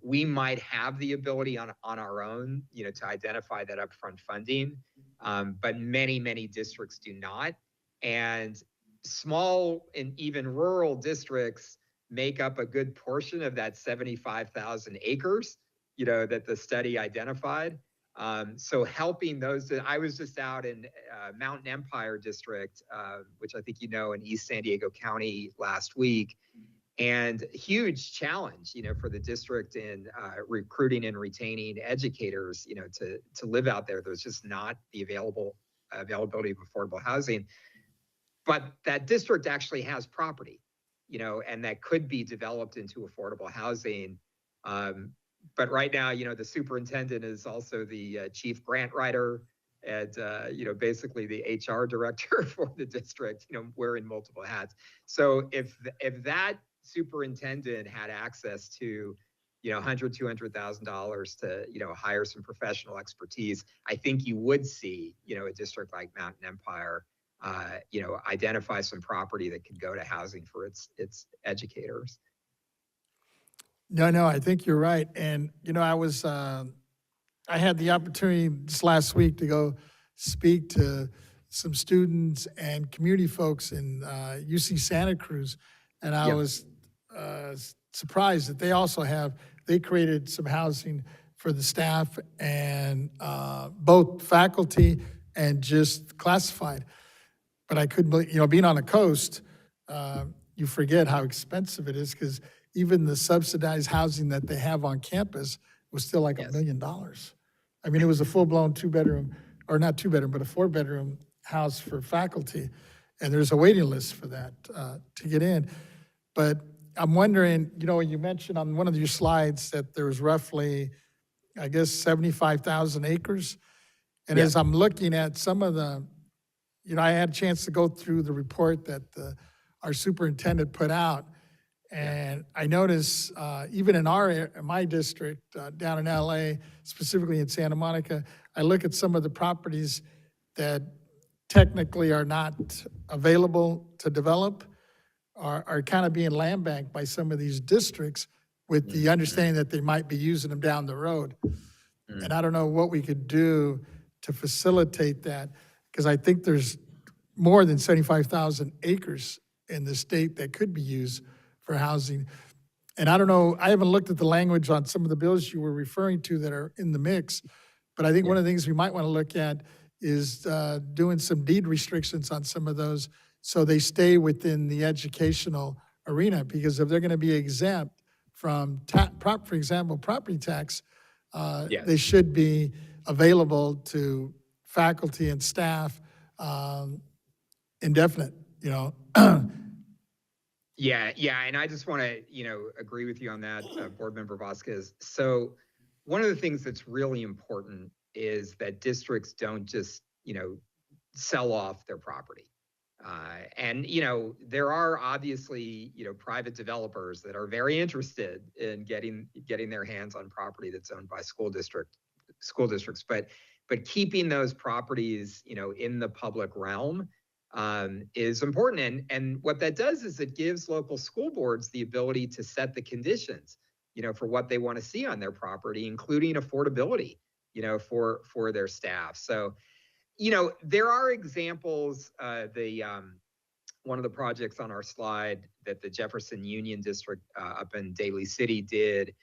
Speaker 7: we might have the ability on our own, to identify that upfront funding, but many, many districts do not. And small and even rural districts make up a good portion of that 75,000 acres, that the study identified. So helping those, I was just out in Mountain Empire District, which I think in East San Diego County last week, and huge challenge, for the district in recruiting and retaining educators, to live out there. There's just not the availability of affordable housing. But that district actually has property, and that could be developed into affordable housing. But right now, the superintendent is also the chief grant writer and, basically the HR director for the district, wearing multiple hats. So if that superintendent had access to, $100,000, $200,000 to, hire some professional expertise, I think you would see, a district like Mountain Empire, identify some property that could go to housing for its educators.
Speaker 3: No, I think you're right. And, I had the opportunity this last week to go speak to some students and community folks in UC Santa Cruz. And I was surprised that they created some housing for the staff and both faculty and just classified. But I couldn't believe, being on the coast, you forget how expensive it is because even the subsidized housing that they have on campus was still like $1 million. I mean, it was a full-blown two-bedroom, or not two-bedroom, but a four-bedroom house for faculty. And there's a waiting list for that to get in. But I'm wondering, you mentioned on one of your slides that there was roughly, I guess, 75,000 acres. And as I'm looking at some of the, I had a chance to go through the report that our superintendent put out. And I noticed, even in my district down in LA, specifically in Santa Monica, I look at some of the properties that technically are not available to develop, are kind of being land banked by some of these districts with the understanding that they might be using them down the road. And I don't know what we could do to facilitate that, because I think there's more than 75,000 acres in the state that could be used for housing. And I don't know, I haven't looked at the language on some of the bills you were referring to that are in the mix, but I think one of the things we might want to look at is doing some deed restrictions on some of those so they stay within the educational arena, because if they're going to be exempt from, for example, property tax, they should be available to faculty and staff indefinite,
Speaker 7: Yeah, and I just want to, agree with you on that, Board Member Vasquez. So one of the things that's really important is that districts don't just, sell off their property. And, there are obviously, private developers that are very interested in getting their hands on property that's owned by school districts, but keeping those properties, in the public realm, is important. And what that does is it gives local school boards the ability to set the conditions, for what they want to see on their property, including affordability, for their staff. So, there are examples. One of the projects on our slide that the Jefferson Union District up in Daly City did,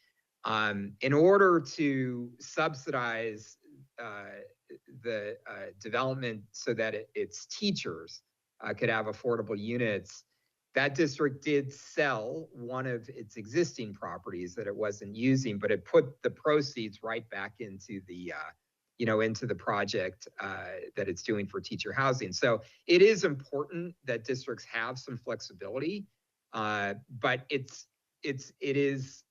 Speaker 7: in order to subsidize the development so that its teachers could have affordable units. That district did sell one of its existing properties that it wasn't using, but it put the proceeds right back into the into the project that it's doing for teacher housing. So it is important that districts have some flexibility, but it is,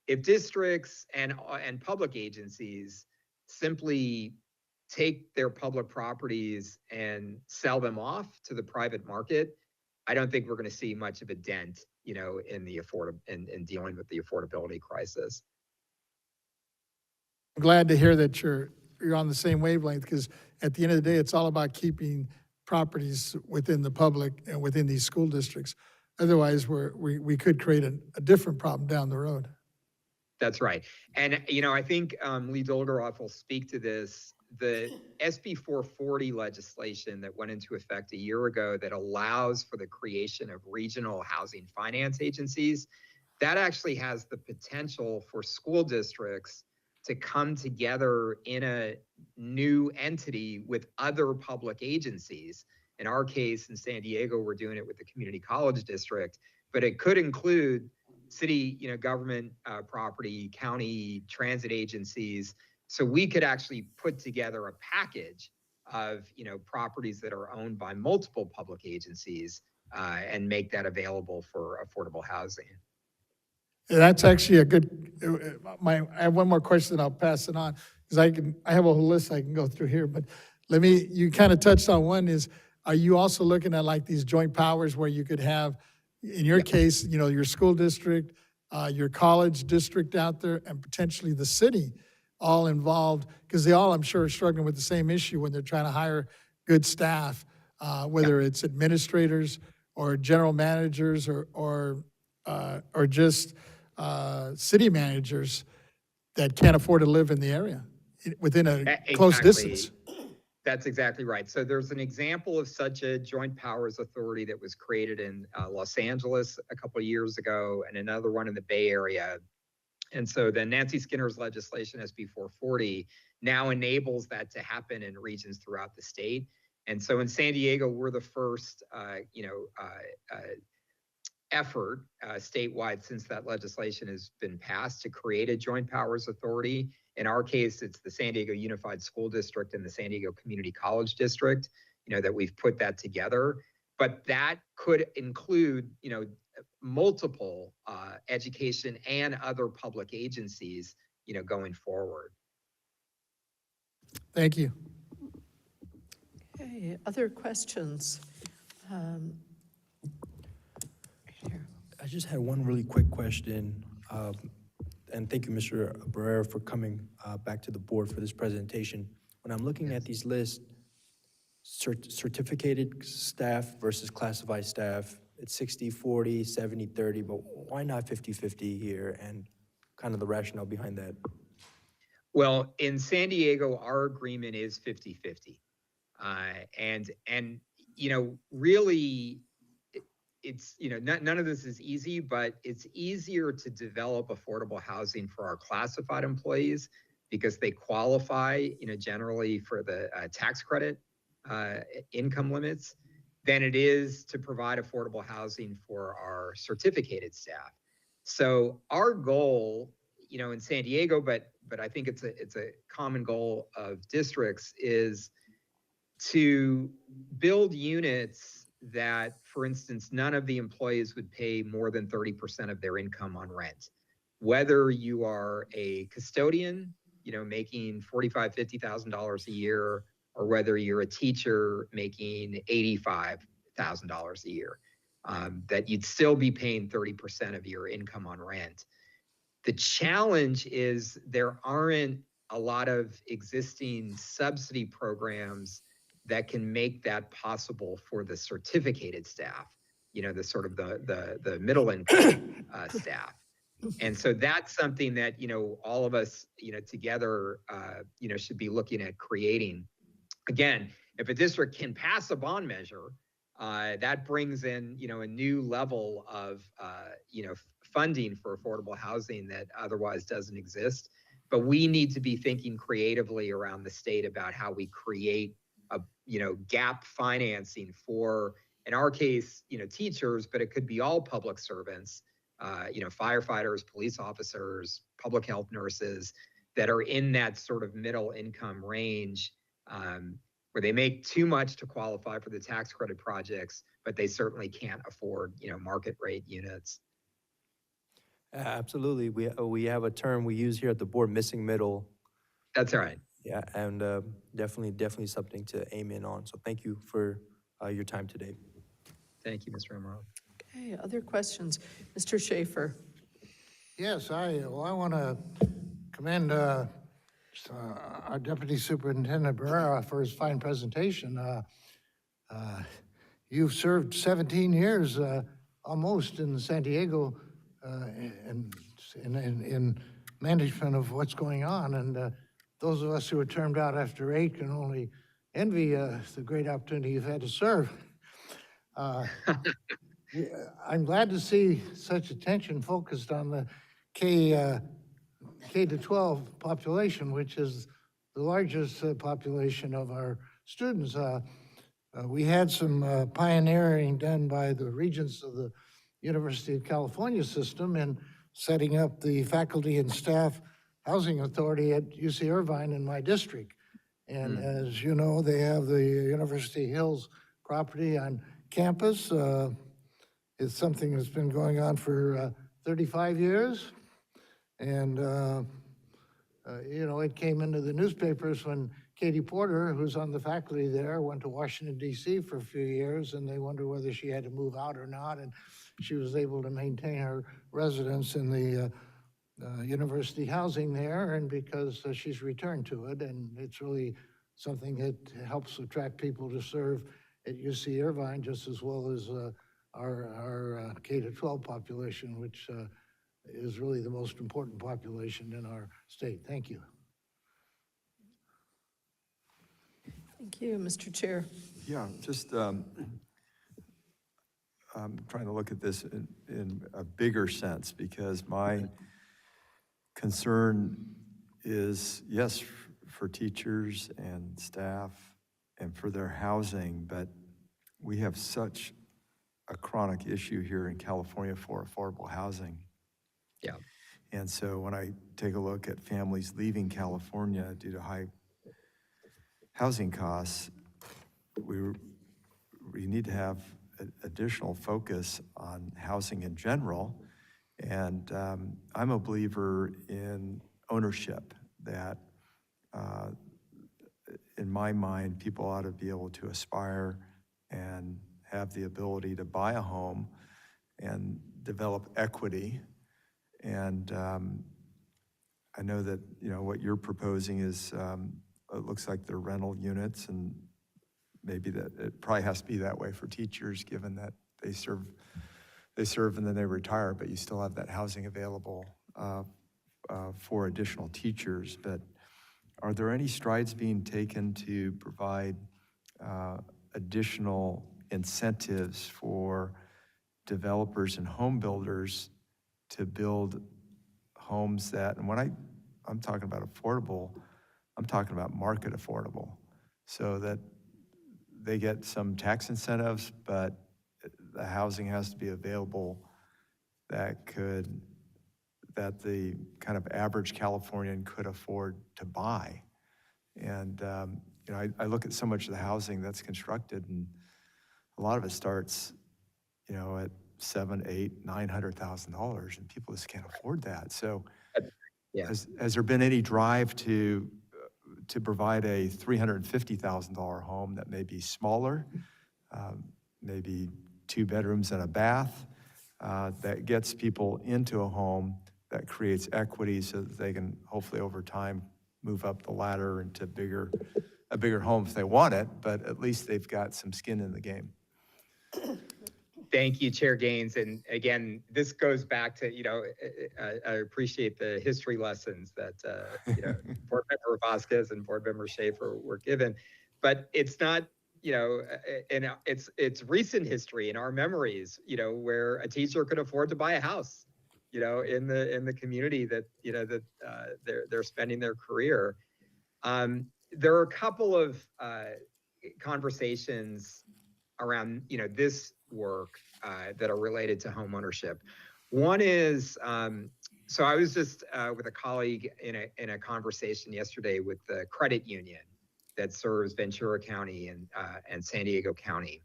Speaker 7: if districts and public agencies simply take their public properties and sell them off to the private market, I don't think we're going to see much of a dent, in the in dealing with the affordability crisis.
Speaker 3: I'm glad to hear that you're on the same wavelength, because at the end of the day, it's all about keeping properties within the public and within these school districts. Otherwise, we could create a different problem down the road.
Speaker 7: That's right. And, I think Lee Dolgeroff will speak to this. The SB 440 legislation that went into effect a year ago that allows for the creation of regional housing finance agencies, that actually has the potential for school districts to come together in a new entity with other public agencies. In our case, in San Diego, we're doing it with the Community College District, but it could include city, government property, county transit agencies. So we could actually put together a package of, properties that are owned by multiple public agencies and make that available for affordable housing.
Speaker 3: That's actually a good, I have one more question, I'll pass it on, because I have a whole list I can go through here, but you kind of touched on one is, are you also looking at like these joint powers where you could have, in your case, your school district, your college district out there, and potentially the city all involved, because they all, I'm sure, are struggling with the same issue when they're trying to hire good staff, whether it's administrators or general managers or just city managers that can't afford to live in the area within a close distance.
Speaker 7: That's exactly right. So there's an example of such a joint powers authority that was created in Los Angeles a couple of years ago, and another one in the Bay Area. And so the Nancy Skinner's legislation, SB 440, now enables that to happen in regions throughout the state. And so in San Diego, we're the first, effort statewide since that legislation has been passed to create a joint powers authority. In our case, it's the San Diego Unified School District and the San Diego Community College District, that we've put that together. But that could include, multiple education and other public agencies, going forward.
Speaker 3: Thank you.
Speaker 5: Okay, other questions?
Speaker 6: I just had one really quick question, and thank you, Mr. Barrera, for coming back to the board for this presentation. When I'm looking at these lists, certificated staff versus classified staff, it's 60-40, 70-30, but why not 50-50 here, and kind of the rationale behind that?
Speaker 7: Well, in San Diego, our agreement is 50-50. And really, it's, none of this is easy, but it's easier to develop affordable housing for our classified employees because they qualify, generally for the tax credit income limits than it is to provide affordable housing for our certificated staff. So our goal, in San Diego, but I think it's a common goal of districts, is to build units that, for instance, none of the employees would pay more than 30% of their income on rent. Whether you are a custodian, making $45,000, $50,000 a year, or whether you're a teacher making $85,000 a year, that you'd still be paying 30% of your income on rent. The challenge is there aren't a lot of existing subsidy programs that can make that possible for the certificated staff, the sort of the middle income staff. And so that's something that, all of us, together, should be looking at creating. Again, if a district can pass a bond measure, that brings in, a new level of, funding for affordable housing that otherwise doesn't exist. But we need to be thinking creatively around the state about how we create a, gap financing for, in our case, teachers, but it could be all public servants, firefighters, police officers, public health nurses that are in that sort of middle income range, where they make too much to qualify for the tax credit projects, but they certainly can't afford, market rate units.
Speaker 6: Absolutely. We have a term we use here at the board, missing middle.
Speaker 7: That's all right.
Speaker 6: Yeah, and definitely something to aim in on. So thank you for your time today.
Speaker 7: Thank you, Mr. Amaral.
Speaker 5: Okay, other questions? Mr. Schaefer.
Speaker 4: Yes, I want to commend our Deputy Superintendent Barrera for his fine presentation. You've served 17 years almost in San Diego in management of what's going on, and those of us who were termed out after 8 can only envy the great opportunity you've had to serve. I'm glad to see such attention focused on the K-12 population, which is the largest population of our students. We had some pioneering done by the regents of the University of California system in setting up the faculty and staff housing authority at UC Irvine in my district. And as you know, they have the University Hills property on campus. It's something that's been going on for 35 years. And, it came into the newspapers when Katie Porter, who's on the faculty there, went to Washington, D.C. for a few years, and they wondered whether she had to move out or not. And she was able to maintain her residence in the university housing there, and because she's returned to it, and it's really something that helps attract people to serve at UC Irvine just as well as our K-12 population, which is really the most important population in our state. Thank you.
Speaker 5: Thank you, Mr. Chair.
Speaker 1: Yeah, just I'm trying to look at this in a bigger sense, because my concern is, yes, for teachers and staff and for their housing, but we have such a chronic issue here in California for affordable housing.
Speaker 7: Yeah.
Speaker 1: And so when I take a look at families leaving California due to high housing costs, we need to have additional focus on housing in general. And I'm a believer in ownership, that in my mind, people ought to be able to aspire and have the ability to buy a home and develop equity. And I know that, what you're proposing is, it looks like they're rental units, and maybe that it probably has to be that way for teachers, given that they serve and then they retire, but you still have that housing available for additional teachers. But are there any strides being taken to provide additional incentives for developers and home builders to build homes that, and when I'm talking about affordable, I'm talking about market affordable, so that they get some tax incentives, but the housing has to be available that the kind of average Californian could afford to buy. And I look at so much of the housing that's constructed, and a lot of it starts, at $700,000, $800,000, $900,000, and people just can't afford that. So,
Speaker 7: Yeah.
Speaker 1: has there been any drive to to provide a $350,000 home that may be smaller, maybe 2 bedrooms and a bath, that gets people into a home that creates equity so that they can hopefully over time move up the ladder into a bigger home if they want it, but at least they've got some skin in the game.
Speaker 7: Thank you, Chair Gaines. And again, this goes back to, I appreciate the history lessons that, Board Member Vasquez and Board Member Schaefer were given. But it's not, and it's recent history in our memories, where a teacher could afford to buy a house, in the community that, they're spending their career. There are a couple of conversations around, this work that are related to homeownership. One is, so I was just with a colleague in a conversation yesterday with the credit union that serves Ventura County and San Diego County.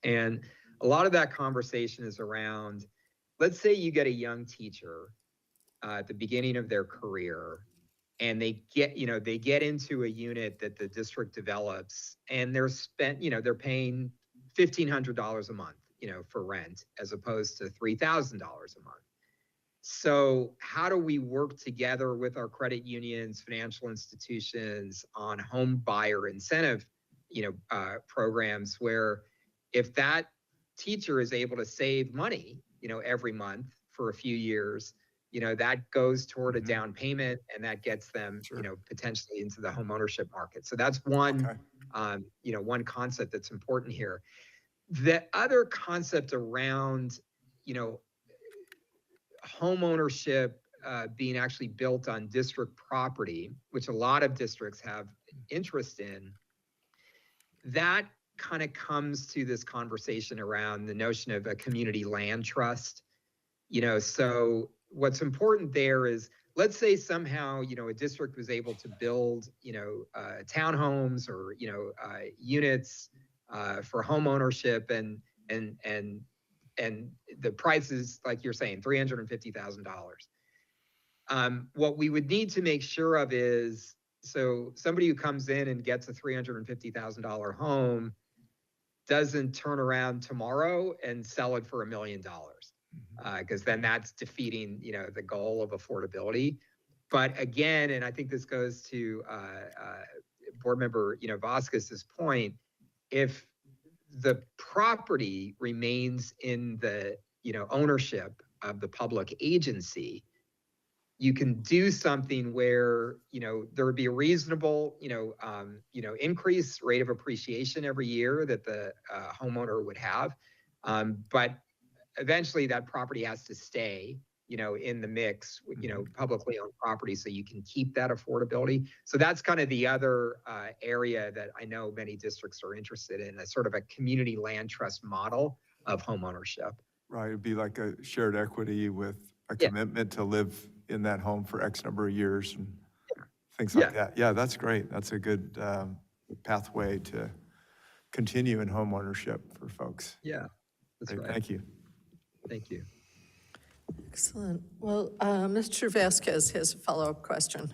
Speaker 7: And a lot of that conversation is around, let's say you get a young teacher at the beginning of their career, and they get into a unit that the district develops, and they're paying $1,500 a month, for rent, as opposed to $3,000 a month. So how do we work together with our credit unions, financial institutions on home buyer incentive, programs where if that teacher is able to save money, every month for a few years, that goes toward a down payment, and that gets them, potentially into the home ownership market. So that's one, one concept that's important here. The other concept around, home ownership being actually built on district property, which a lot of districts have interest in, that kind of comes to this conversation around the notion of a community land trust. So what's important there is, let's say somehow, a district was able to build, townhomes or, units for home ownership, and the price is, like you're saying, $350,000. What we would need to make sure of is, so somebody who comes in and gets a $350,000 home doesn't turn around tomorrow and sell it for $1 million, because then that's defeating, the goal of affordability. But again, and I think this goes to Board Member, Vasquez's point, if the property remains in the, ownership of the public agency, you can do something where, there would be a reasonable, increase rate of appreciation every year that the homeowner would have. But eventually that property has to stay, in the mix, publicly owned property, so you can keep that affordability. So that's kind of the other area that I know many districts are interested in, a sort of a community land trust model of home ownership.
Speaker 1: Right, it'd be like a shared equity with a commitment to live in that home for X number of years and things like that. Yeah, that's great. That's a good pathway to continue in home ownership for folks.
Speaker 7: Yeah, that's
Speaker 1: Great,
Speaker 7: right.
Speaker 1: thank you.
Speaker 7: Thank you.
Speaker 5: Excellent. Well, Mr. Vasquez has a follow-up question.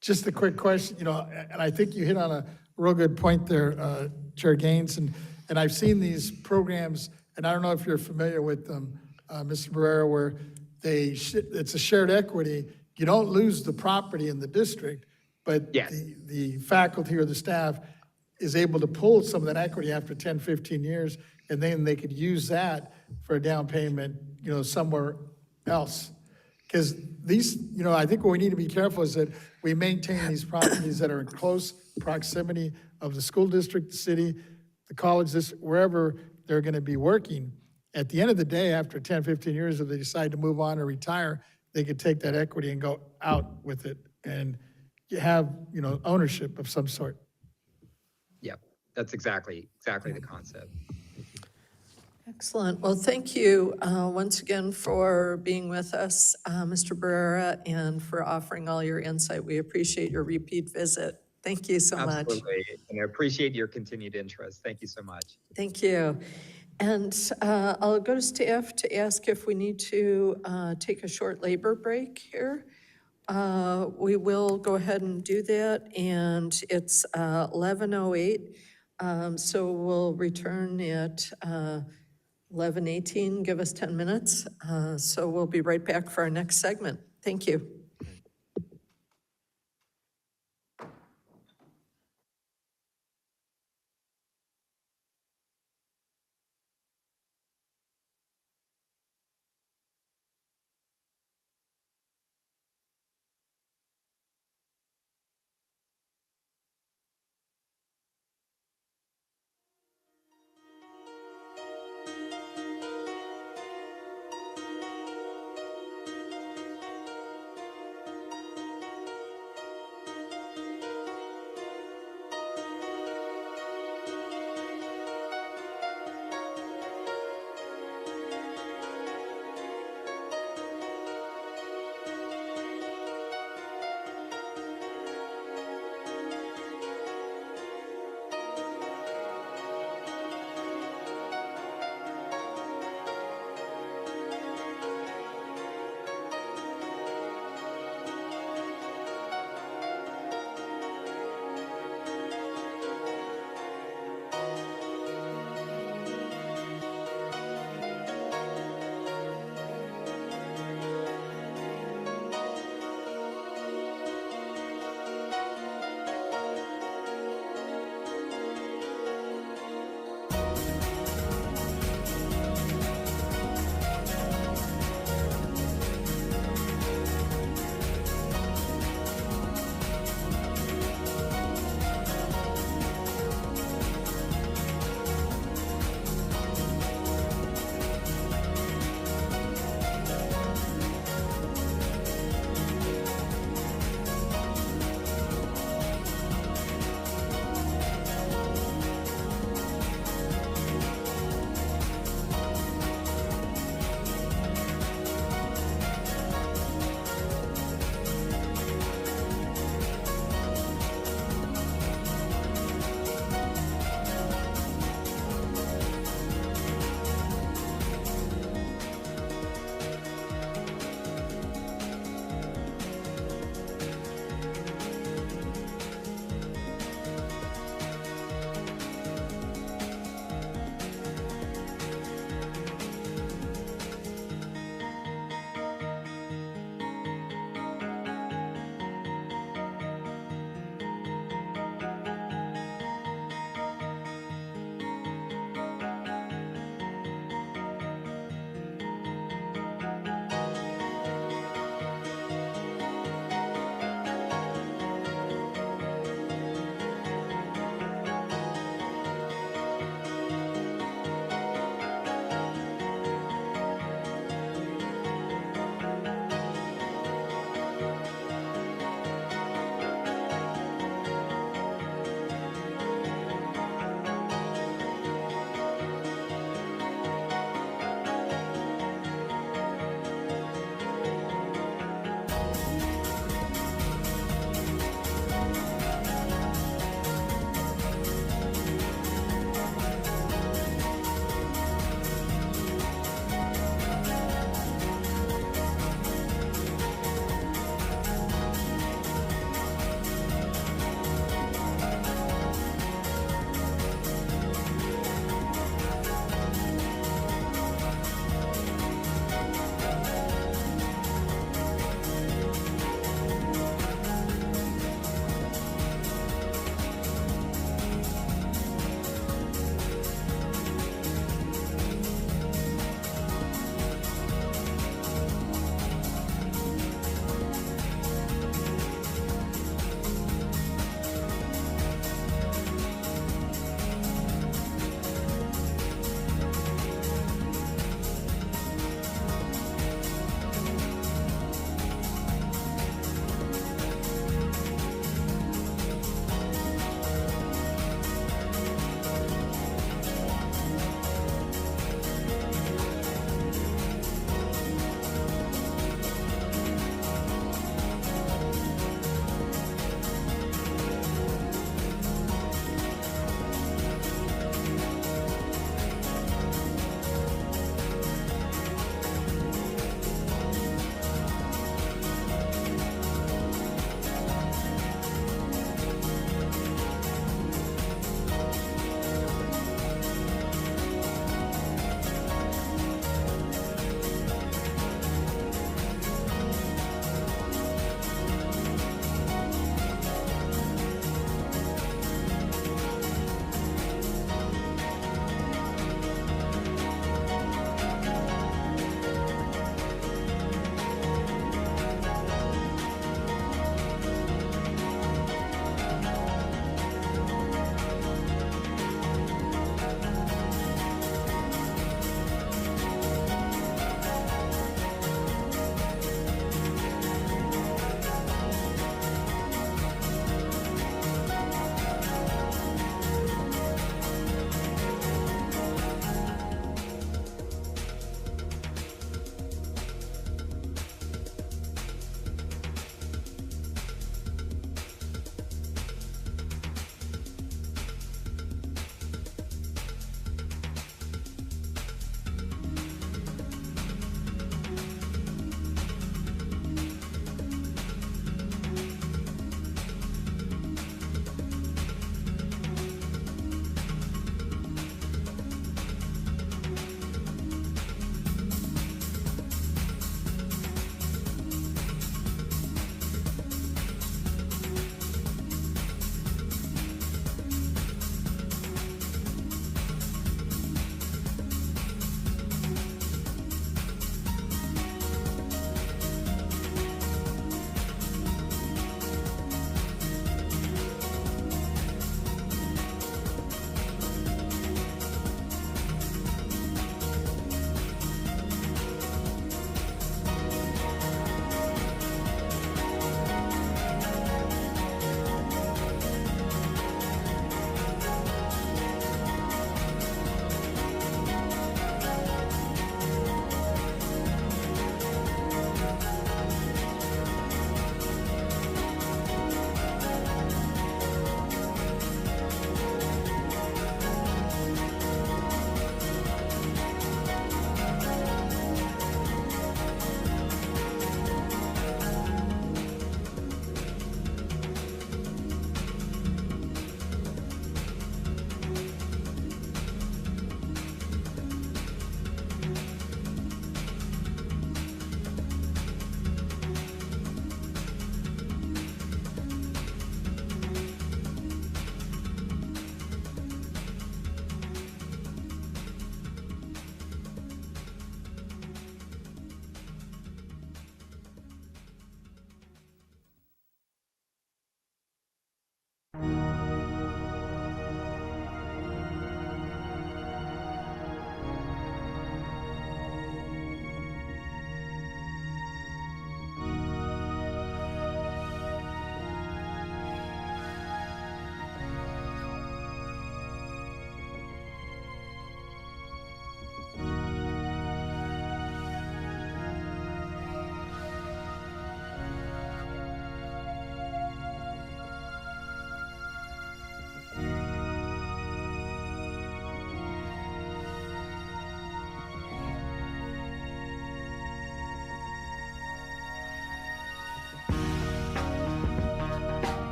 Speaker 3: Just a quick question, and I think you hit on a real good point there, Chair Gaines, and I've seen these programs, and I don't know if you're familiar with them, Mr. Barrera, where it's a shared equity. You don't lose the property in the district, but the faculty or the staff is able to pull some of that equity after 10, 15 years, and then they could use that for a down payment, somewhere else. Because these, I think what we need to be careful is that we maintain these properties that are in close proximity of the school district, the city, the college, wherever they're going to be working. At the end of the day, after 10, 15 years, if they decide to move on or retire, they could take that equity and go out with it and have, ownership of some sort.
Speaker 7: Yep, that's exactly the concept.
Speaker 5: Excellent. Well, thank you once again for being with us, Mr. Barrera, and for offering all your insight. We appreciate your repeat visit. Thank you so much.
Speaker 7: Absolutely, and I appreciate your continued interest. Thank you so much.
Speaker 5: Thank you. And I'll go to staff to ask if we need to take a short labor break here. We will go ahead and do that, and it's 11:08. So we'll return at 11:18, give us 10 minutes. So we'll be right back for our next segment. Thank you.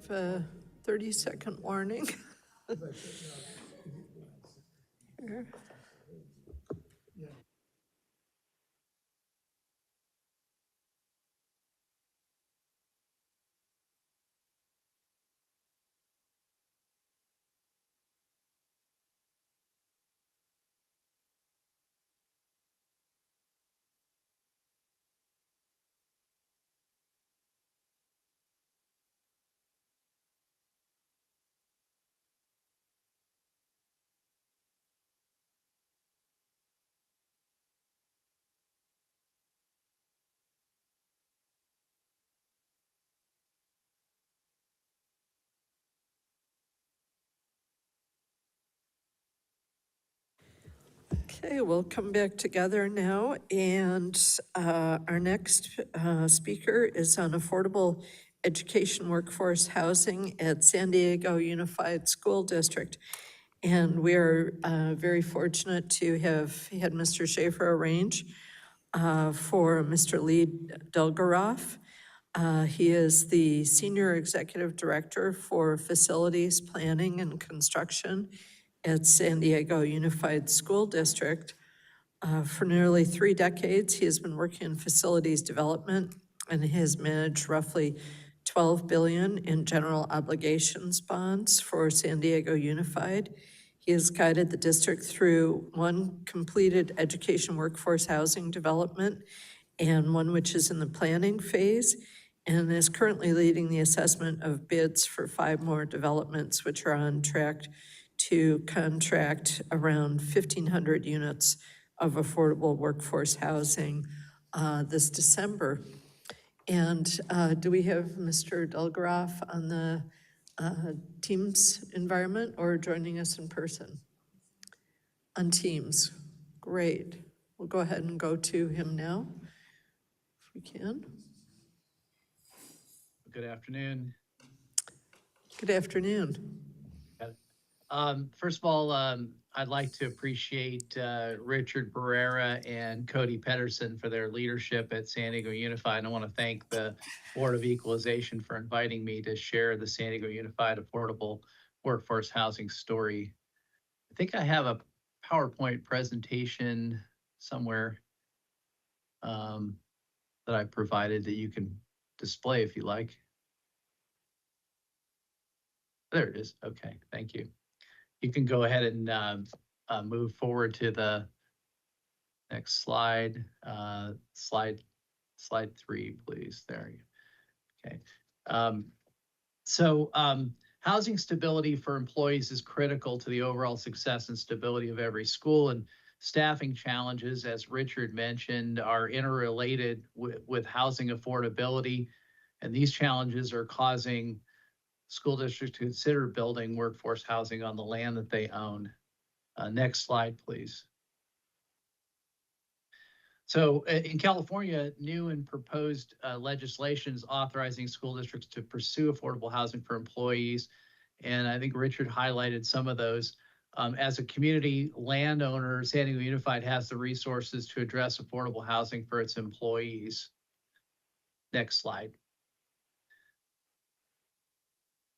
Speaker 5: give a 30-second warning. Here. Okay, we'll come back together now, and our next speaker is on affordable education workforce housing at San Diego Unified School District. And we are very fortunate to have had Mr. Schaefer arrange for Mr. Lee Dulgaroff. He is the Senior Executive Director for Facilities Planning and Construction at San Diego Unified School District. For nearly 3 decades, he has been working in facilities development and has managed roughly $12 billion in general obligations bonds for San Diego Unified. He has guided the district through 1 completed education workforce housing development and 1 which is in the planning phase, and is currently leading the assessment of bids for 5 more developments, which are on track to contract around 1,500 units of affordable workforce housing this December. And do we have Mr. Dulgaroff on the Teams environment or joining us in person? On Teams. Great. We'll go ahead and go to him now, if we can.
Speaker 8: Good afternoon.
Speaker 5: Good afternoon.
Speaker 8: First of all, I'd like to appreciate Richard Barrera and Cody Pedersen for their leadership at San Diego Unified. And I want to thank the Board of Equalization for inviting me to share the San Diego Unified affordable workforce housing story. I think I have a PowerPoint presentation somewhere that I provided that you can display if you like. There it is. Okay, thank you. You can go ahead and move forward to the next slide. Slide 3, please. There you go. Okay. Housing stability for employees is critical to the overall success and stability of every school, and staffing challenges, as Richard mentioned, are interrelated with housing affordability, and these challenges are causing school districts to consider building workforce housing on the land that they own. Next slide, please. So in California, new and proposed legislation is authorizing school districts to pursue affordable housing for employees. And I think Richard highlighted some of those. As a community landowner, San Diego Unified has the resources to address affordable housing for its employees. Next slide.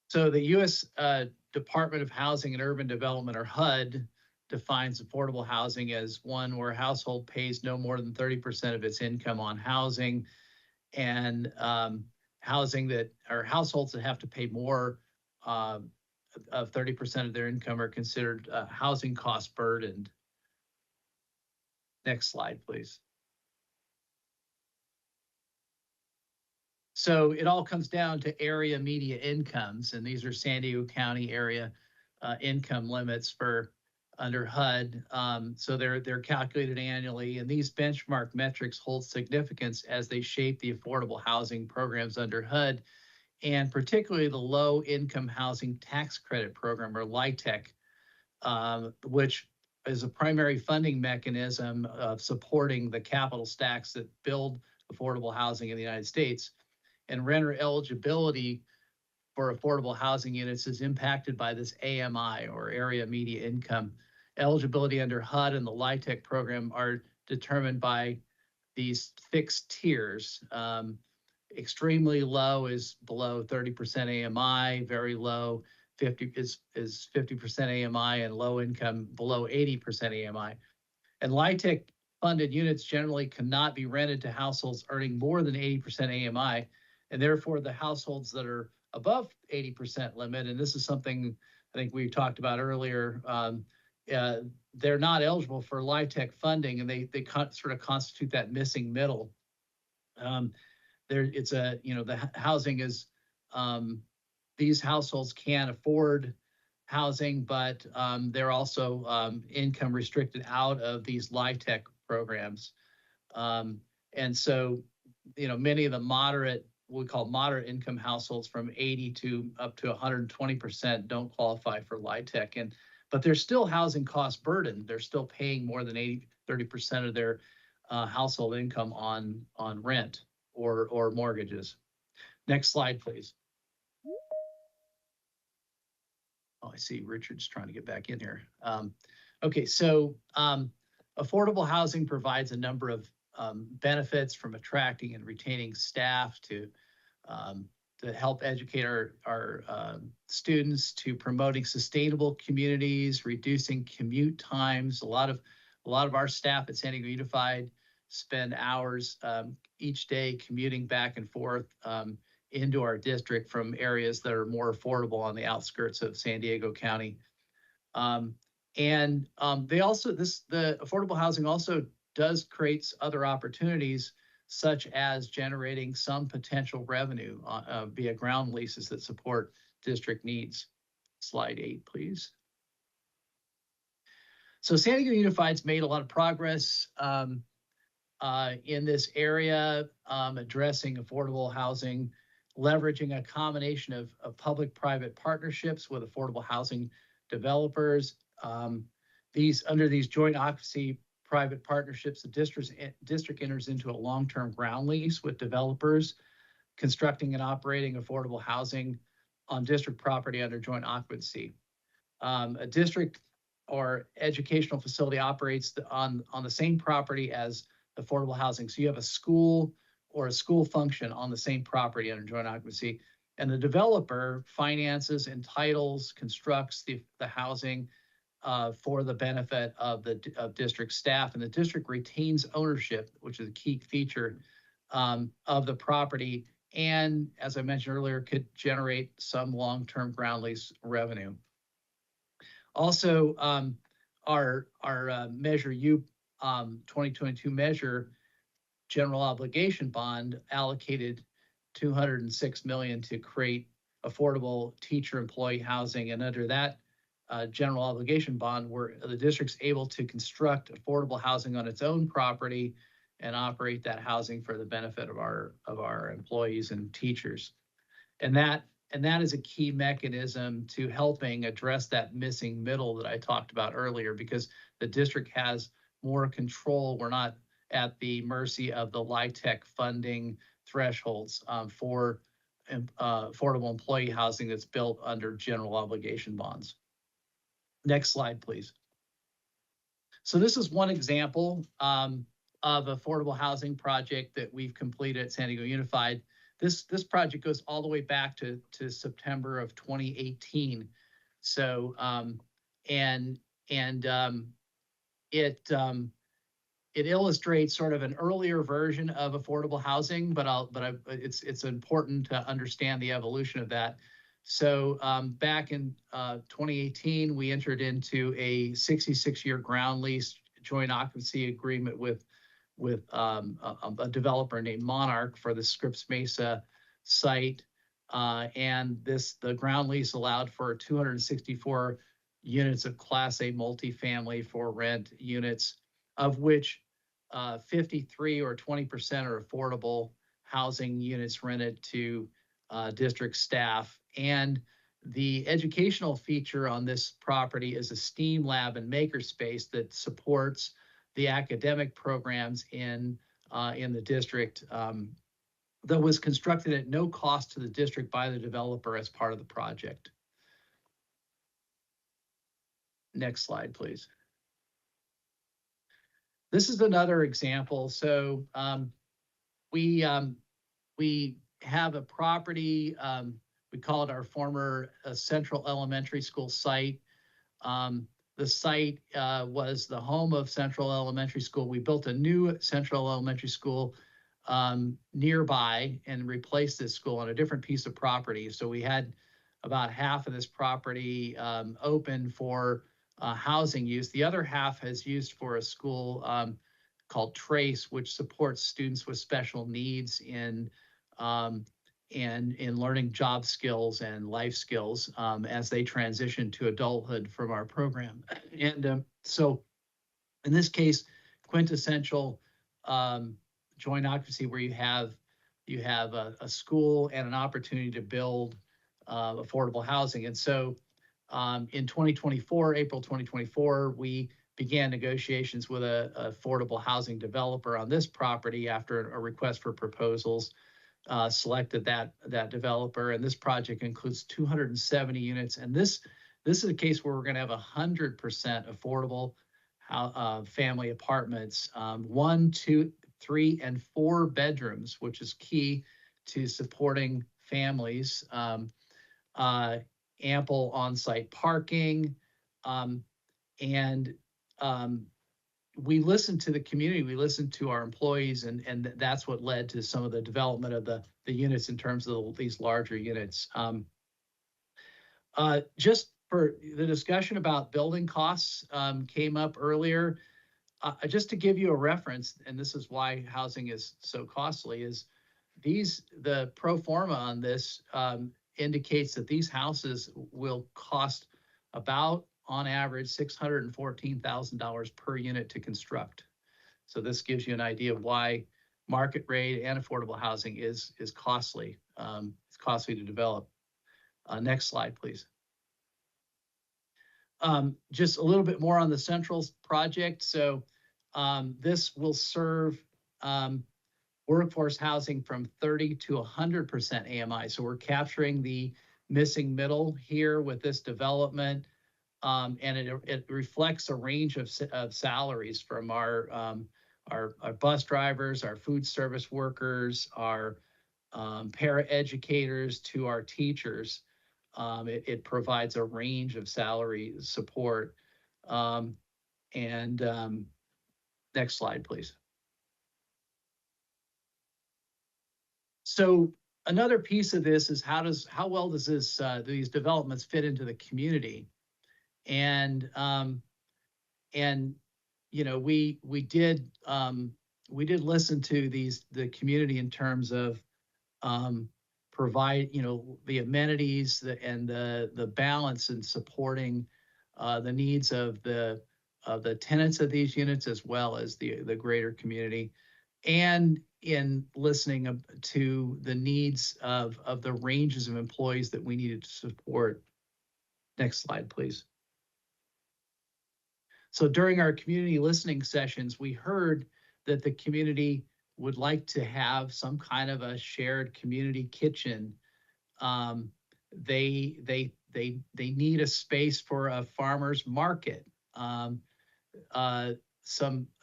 Speaker 8: So the U.S. Department of Housing and Urban Development, or HUD, defines affordable housing as one where a household pays no more than 30% of its income on housing, and housing that, or households that have to pay more of 30% of their income are considered housing cost burdened. Next slide, please. So it all comes down to area median incomes, and these are San Diego County area income limits for under HUD. So they're calculated annually, and these benchmark metrics hold significance as they shape the affordable housing programs under HUD, and particularly the Low Income Housing Tax Credit Program, or LIHTC, which is a primary funding mechanism of supporting the capital stacks that build affordable housing in the United States. And renter eligibility for affordable housing units is impacted by this AMI, or area median income. Eligibility under HUD and the LIHTC program are determined by these fixed tiers. Extremely low is below 30% AMI, very low 50% AMI, and low income below 80% AMI. And LIHTC funded units generally cannot be rented to households earning more than 80% AMI. And therefore, the households that are above 80% limit, and this is something I think we talked about earlier, they're not eligible for LIHTC funding, and they sort of constitute that missing middle. The housing is, these households can't afford housing, but they're also income restricted out of these LIHTC programs. And so, many of the moderate, we call moderate income households from 80 to up to 120% don't qualify for LIHTC. But they're still housing cost burden. They're still paying more than 30% of their household income on rent or mortgages. Next slide, please. Oh, I see Richard's trying to get back in here. Okay, so affordable housing provides a number of benefits, from attracting and retaining staff to help educate our students, to promoting sustainable communities, reducing commute times. A lot of our staff at San Diego Unified spend hours each day commuting back and forth into our district from areas that are more affordable on the outskirts of San Diego County. The affordable housing also does create other opportunities, such as generating some potential revenue via ground leases that support district needs. Slide 8, please. So San Diego Unified's made a lot of progress in this area, addressing affordable housing, leveraging a combination of public-private partnerships with affordable housing developers. Under these joint occupancy private partnerships, the district enters into a long-term ground lease with developers constructing and operating affordable housing on district property under joint occupancy. A district or educational facility operates on the same property as affordable housing. So you have a school or a school function on the same property under joint occupancy, and the developer finances, entitles, constructs the housing for the benefit of district staff, and the district retains ownership, which is a key feature of the property, and as I mentioned earlier, could generate some long-term ground lease revenue. Also, our Measure U 2022 measure general obligation bond allocated $206 million to create affordable teacher employee housing, and under that general obligation bond, where the district's able to construct affordable housing on its own property and operate that housing for the benefit of our employees and teachers. And that is a key mechanism to helping address that missing middle that I talked about earlier, because the district has more control. We're not at the mercy of the LIHTC funding thresholds for affordable employee housing that's built under general obligation bonds. Next slide, please. So this is one example of affordable housing project that we've completed at San Diego Unified. This project goes all the way back to September of 2018. So it illustrates sort of an earlier version of affordable housing, but it's important to understand the evolution of that. So back in 2018, we entered into a 66-year ground lease joint occupancy agreement with a developer named Monarch for the Scripps Mesa site. And the ground lease allowed for 264 units of Class A multifamily for rent units, of which 53 or 20% are affordable housing units rented to district staff. And the educational feature on this property is a STEAM lab and makerspace that supports the academic programs in the district, that was constructed at no cost to the district by the developer as part of the project. Next slide, please. This is another example. So we have a property, we call it our former Central Elementary School site. The site was the home of Central Elementary School. We built a new Central Elementary School nearby and replaced this school on a different piece of property. So we had about half of this property open for housing use. The other half is used for a school called Trace, which supports students with special needs and in learning job skills and life skills as they transition to adulthood from our program. And so in this case, quintessential joint occupancy where you have a school and an opportunity to build affordable housing. And so in 2024, April 2024, we began negotiations with a affordable housing developer on this property after a request for proposals. Selected that developer, and this project includes 270 units. And this is a case where we're going to have 100% affordable family apartments, 1, 2, 3, and 4 bedrooms, which is key to supporting families. Ample on-site parking, and we listened to the community, we listened to our employees, and that's what led to some of the development of the units in terms of these larger units. Just for the discussion about building costs came up earlier. Just to give you a reference, and this is why housing is so costly, is the pro forma on this indicates that these houses will cost about, on average, $614,000 per unit to construct. So this gives you an idea of why market rate and affordable housing is costly. It's costly to develop. Next slide, please. Just a little bit more on the Central project. So this will serve workforce housing from 30 to 100% AMI. So we're capturing the missing middle here with this development. And it reflects a range of salaries from our bus drivers, our food service workers, our para-educators to our teachers. It provides a range of salary support. Next slide, please. So another piece of this is how well does these developments fit into the community? And you know, we did listen to the community in terms of provide, you know, the amenities and the balance in supporting the needs of the tenants of these units as well as the greater community, and in listening to the needs of the ranges of employees that we needed to support. Next slide, please. So during our community listening sessions, we heard that the community would like to have some kind of a shared community kitchen. They need a space for a farmer's market, a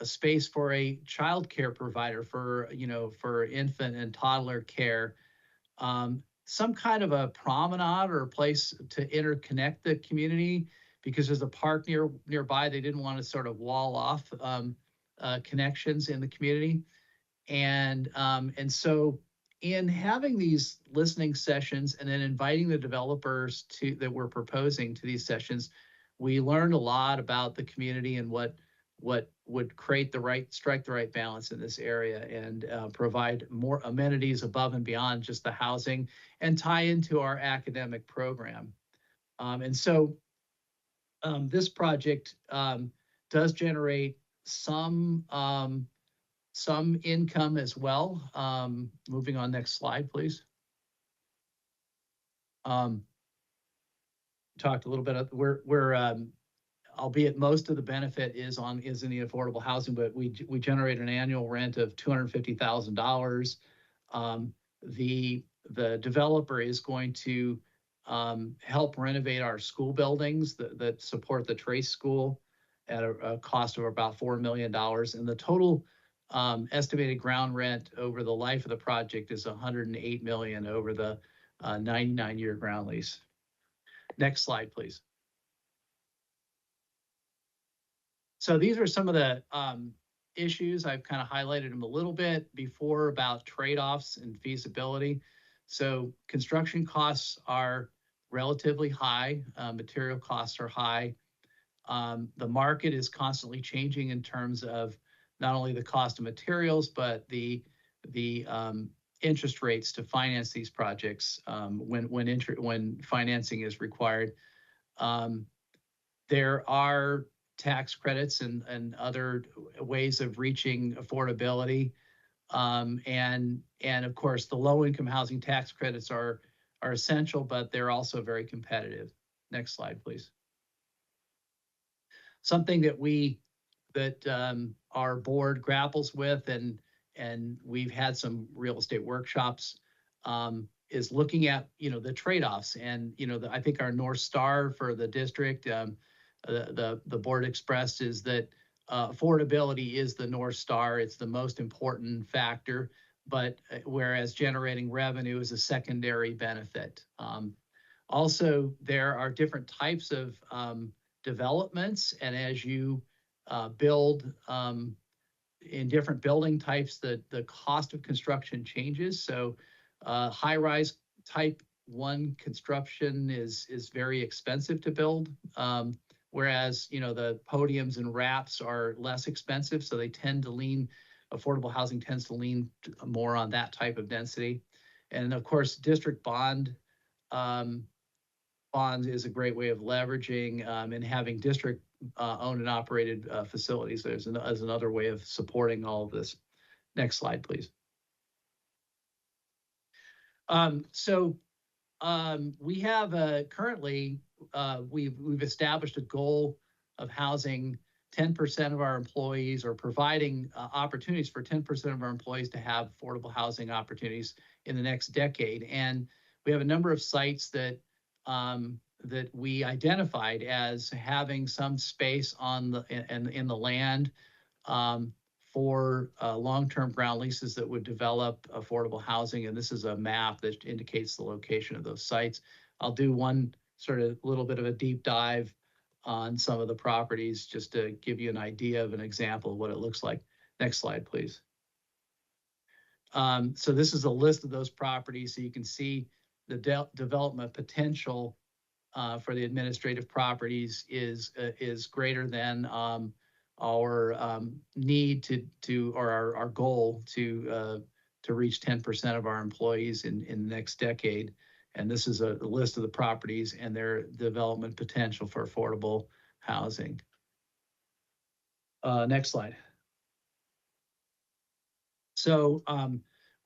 Speaker 8: space for a childcare provider for infant and toddler care, some kind of a promenade or a place to interconnect the community, because there's a park nearby. They didn't want to sort of wall off connections in the community. And so in having these listening sessions and then inviting the developers that we're proposing to these sessions, we learned a lot about the community and what would strike the right balance in this area and provide more amenities above and beyond just the housing and tie into our academic program. And so this project does generate some income as well. Moving on, next slide, please. Talked a little bit. We're albeit most of the benefit is in the affordable housing, but we generate an annual rent of $250,000. The developer is going to help renovate our school buildings that support the Trace School at a cost of about $4 million. And the total Estimated ground rent over the life of the project is $108 million over the 99-year ground lease. Next slide, please. So these are some of the issues. I've kind of highlighted them a little bit before about trade-offs and feasibility. So construction costs are relatively high. Material costs are high. The market is constantly changing in terms of not only the cost of materials, but the interest rates to finance these projects when financing is required. There are tax credits and other ways of reaching affordability. And of course, the low-income housing tax credits are essential, but they're also very competitive. Next slide, please. Something that our board grapples with, and we've had some real estate workshops, is looking at the trade-offs. And I think our North Star for the district, the board expressed, is that affordability is the North Star. It's the most important factor, but whereas generating revenue is a secondary benefit. Also, there are different types of developments, and as you build in different building types, the cost of construction changes. So high-rise type 1 construction is very expensive to build, whereas the podiums and wraps are less expensive, so they tend to lean, affordable housing tends to lean more on that type of density. And of course, district bonds is a great way of leveraging and having district owned and operated facilities. There's another way of supporting all of this. Next slide, please. We have currently, we've established a goal of housing 10% of our employees, or providing opportunities for 10% of our employees to have affordable housing opportunities in the next decade. And we have a number of sites that we identified as having some space in the land for long-term ground leases that would develop affordable housing. And this is a map that indicates the location of those sites. I'll do one sort of little bit of a deep dive on some of the properties just to give you an idea of an example of what it looks like. Next slide, please. So this is a list of those properties, so you can see the development potential for the administrative properties is greater than our need or our goal to reach 10% of our employees in the next decade. And this is a list of the properties and their development potential for affordable housing. Next slide. So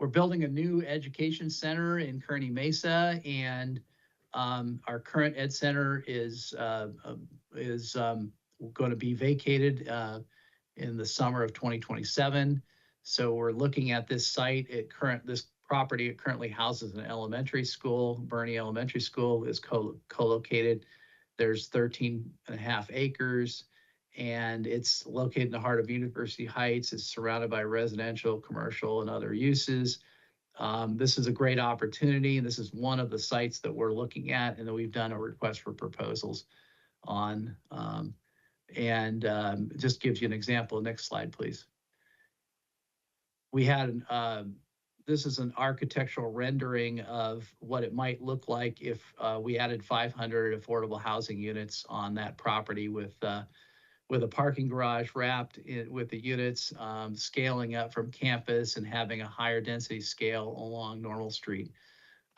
Speaker 8: we're building a new education center in Kearney Mesa, and our current ed center is going to be vacated in the summer of 2027. So we're looking at this site. This property currently houses an elementary school. Bernie Elementary School is co-located. There's 13.5 acres, and it's located in the heart of University Heights. It's surrounded by residential, commercial, and other uses. This is a great opportunity, and this is one of the sites that we're looking at and that we've done a request for proposals on. Just gives you an example. Next slide, please. We had this is an architectural rendering of what it might look like if we added 500 affordable housing units on that property with a parking garage wrapped with the units, scaling up from campus and having a higher density scale along Normal Street.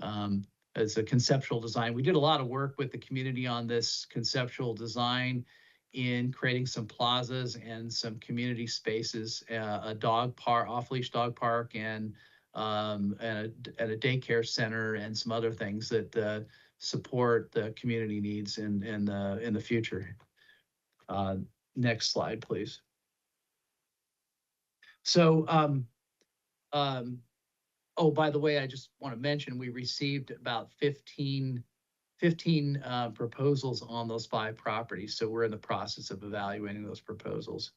Speaker 8: As a conceptual design, we did a lot of work with the community on this conceptual design in creating some plazas and some community spaces, a dog park, off-leash dog park, and a daycare center, and some other things that support the community needs in the future. Next slide, please. So, oh, by the way, I just want to mention we received about 15 proposals on those 5 properties. So we're in the process of evaluating those proposals.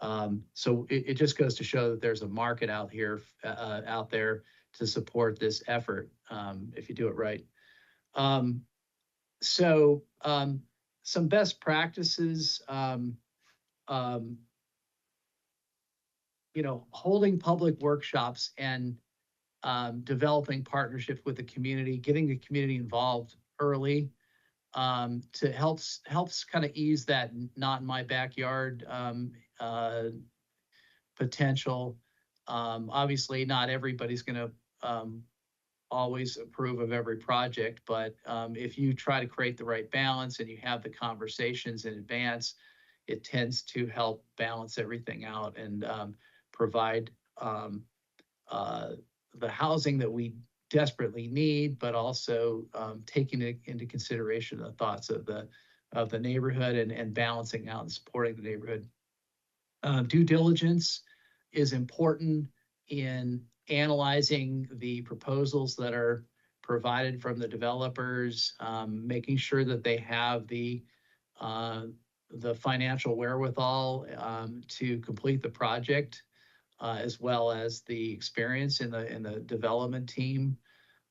Speaker 8: So it just goes to show that there's a market out here, out there to support this effort, if you do it right. So some best practices, holding public workshops and developing partnerships with the community, getting the community involved early, to helps kind of ease that not in my backyard potential. Obviously, not everybody's going to always approve of every project, but if you try to create the right balance and you have the conversations in advance, it tends to help balance everything out and provide the housing that we desperately need, but also taking into consideration the thoughts of the neighborhood and balancing out and supporting the neighborhood. Due diligence is important in analyzing the proposals that are provided from the developers, making sure that they have the financial wherewithal to complete the project, as well as the experience in the development team,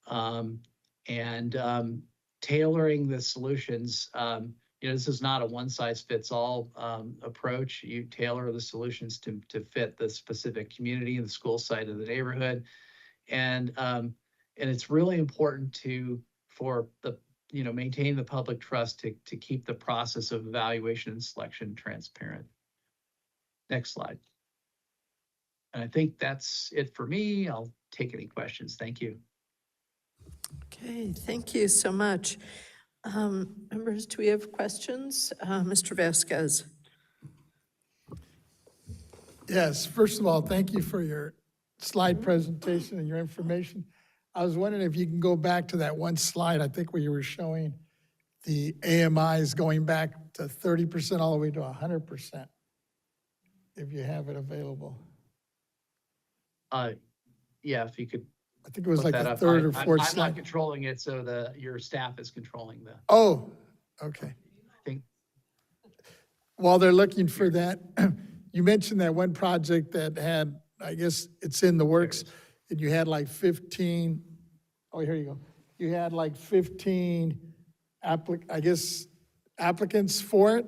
Speaker 8: and tailoring the solutions. This is not a one-size-fits-all approach. You tailor the solutions to fit the specific community and the school site of the neighborhood, and it's really important for the maintain the public trust to keep the process of evaluation and selection transparent. Next slide. And I think that's it for me. I'll take any questions. Thank you.
Speaker 5: Okay, thank you so much. Members, do we have questions? Mr. Vasquez.
Speaker 3: Yes, first of all, thank you for your slide presentation and your information. I was wondering if you can go back to that one slide, I think where you were showing the AMIs going back to 30% all the way to 100%, if you have it available.
Speaker 8: Yeah, if you could.
Speaker 3: I think it was
Speaker 8: put
Speaker 3: like
Speaker 8: that
Speaker 3: the
Speaker 8: up.
Speaker 3: third or fourth
Speaker 8: I'm
Speaker 3: slide.
Speaker 8: not controlling it, so your staff is controlling the,
Speaker 3: Oh, okay.
Speaker 8: I think.
Speaker 3: While they're looking for that, you mentioned that one project that had, I guess it's in the works, and you had like 15, oh, here you go. You had like 15 applicants for it.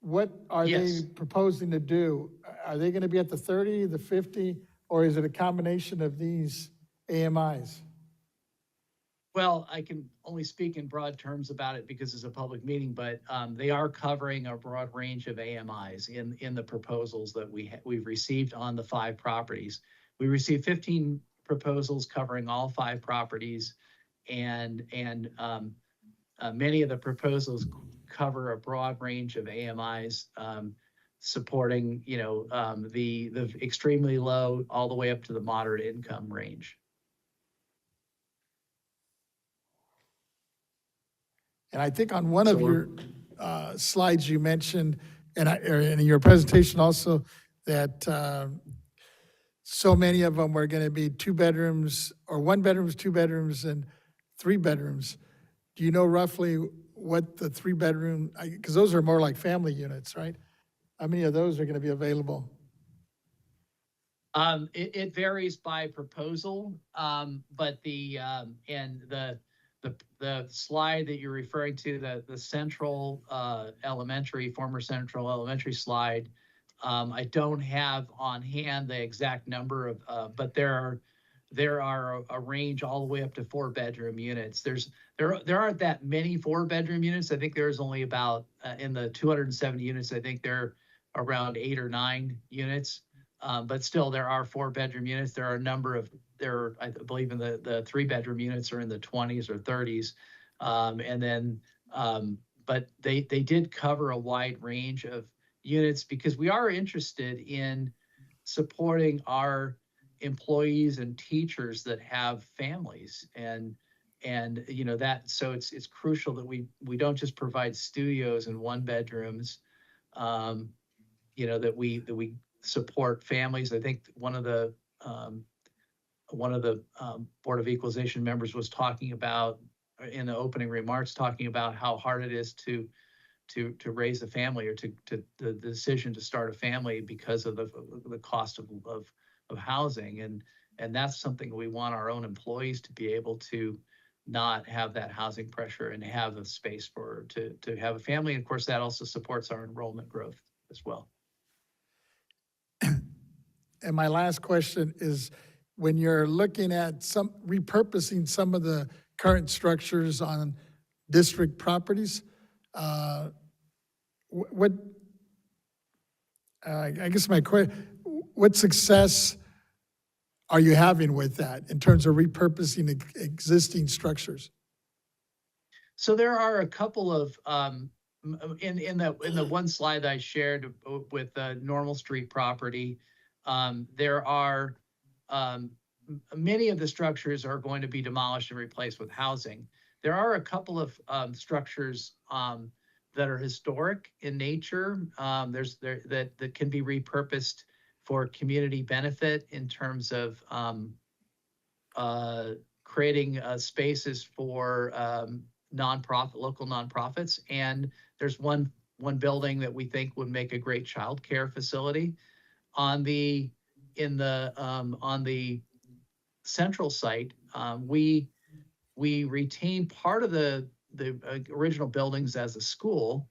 Speaker 3: What are
Speaker 8: Yes.
Speaker 3: they proposing to do? Are they gonna be at the 30, the 50, or is it a combination of these AMIs?
Speaker 8: Well, I can only speak in broad terms about it because it's a public meeting, but they are covering a broad range of AMIs in the proposals that we've received on the 5 properties. We received 15 proposals covering all 5 properties, and many of the proposals cover a broad range of AMIs, supporting the extremely low all the way up to the moderate income range.
Speaker 3: And I think on one
Speaker 8: So
Speaker 3: of your slides, you mentioned, and in your presentation also, that so many of them were going to be 2 bedrooms, or 1 bedrooms, 2 bedrooms, and 3 bedrooms. Do you know roughly what the 3 bedroom, because those are more like family units, right? How many of those are going to be available?
Speaker 8: It varies by proposal, but the slide that you're referring to, the central elementary, former central elementary slide, I don't have on hand the exact number of, but there are a range all the way up to 4-bedroom units. There aren't that many 4-bedroom units. I think there's only about in the 270 units. I think there are around 8 or 9 units. But still, there are 4-bedroom units. There are a number of, I believe in the 3-bedroom units are in the 20s or 30s. And then, but they did cover a wide range of units because we are interested in supporting our employees and teachers that have families, and that, so it's crucial that we don't just provide studios and 1-bedrooms, that we support families. I think one of the Board of Equalization members was talking about in the opening remarks, talking about how hard it is to to raise a family or to the decision to start a family because of the cost of housing. And that's something we want our own employees to be able to not have that housing pressure and have a space to have a family. And of course, that also supports our enrollment growth as well.
Speaker 3: And my last question is, when you're looking at repurposing some of the current structures on district properties, what, I guess my question, what success are you having with that in terms of repurposing existing structures?
Speaker 8: So there are a couple of in the one slide I shared with the Normal Street property, there are many of the structures are going to be demolished and replaced with housing. There are a couple of structures that are historic in nature. That can be repurposed for community benefit in terms of creating spaces for local nonprofits. And there's one building that we think would make a great childcare facility. On the central site, we retain part of the original buildings as a school,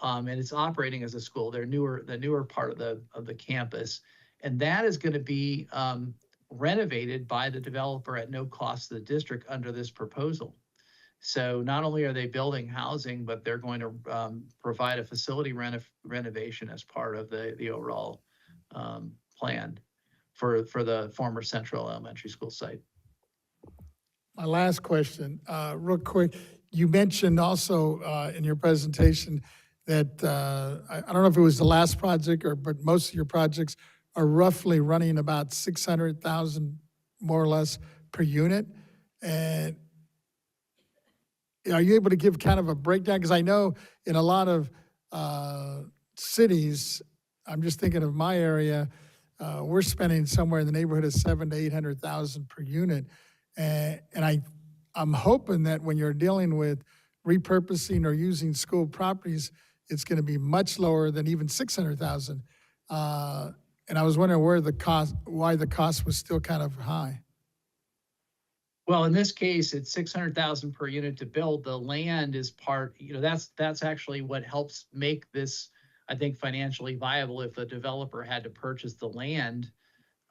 Speaker 8: and it's operating as a school. They're the newer part of the campus, and that is going to be renovated by the developer at no cost to the district under this proposal. So not only are they building housing, but they're going to provide a facility renovation as part of the overall plan for the former Central Elementary School site.
Speaker 3: My last question, real quick, you mentioned also in your presentation that, I don't know if it was the last project but most of your projects are roughly running about 600,000 more or less per unit. And are you able to give kind of a breakdown? Because I know in a lot of cities, I'm just thinking of my area, we're spending somewhere in the neighborhood of 700,000 to 800,000 per unit. And I'm hoping that when you're dealing with repurposing or using school properties, it's going to be much lower than even 600,000. And I was wondering why the cost was still kind of high.
Speaker 8: Well, in this case, it's 600,000 per unit to build. The land is part, that's actually what helps make this, I think, financially viable. If the developer had to purchase the land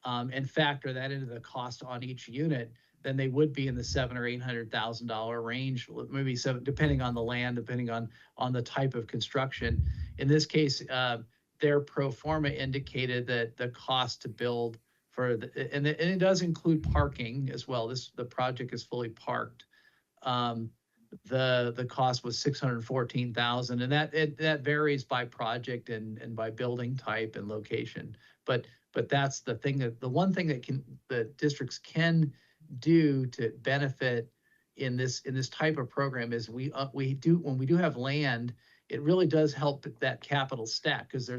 Speaker 8: and factor that into the cost on each unit, then they would be in the $700,000 or $800,000 range, maybe seven, depending on the land, depending on the type of construction. In this case, their pro forma indicated that the cost to build and it does include parking as well. The project is fully parked. The cost was $614,000, and that varies by project and by building type and location. But that's the one thing that the districts can do to benefit in this type of program is when we do have land, it really does help that capital stack, because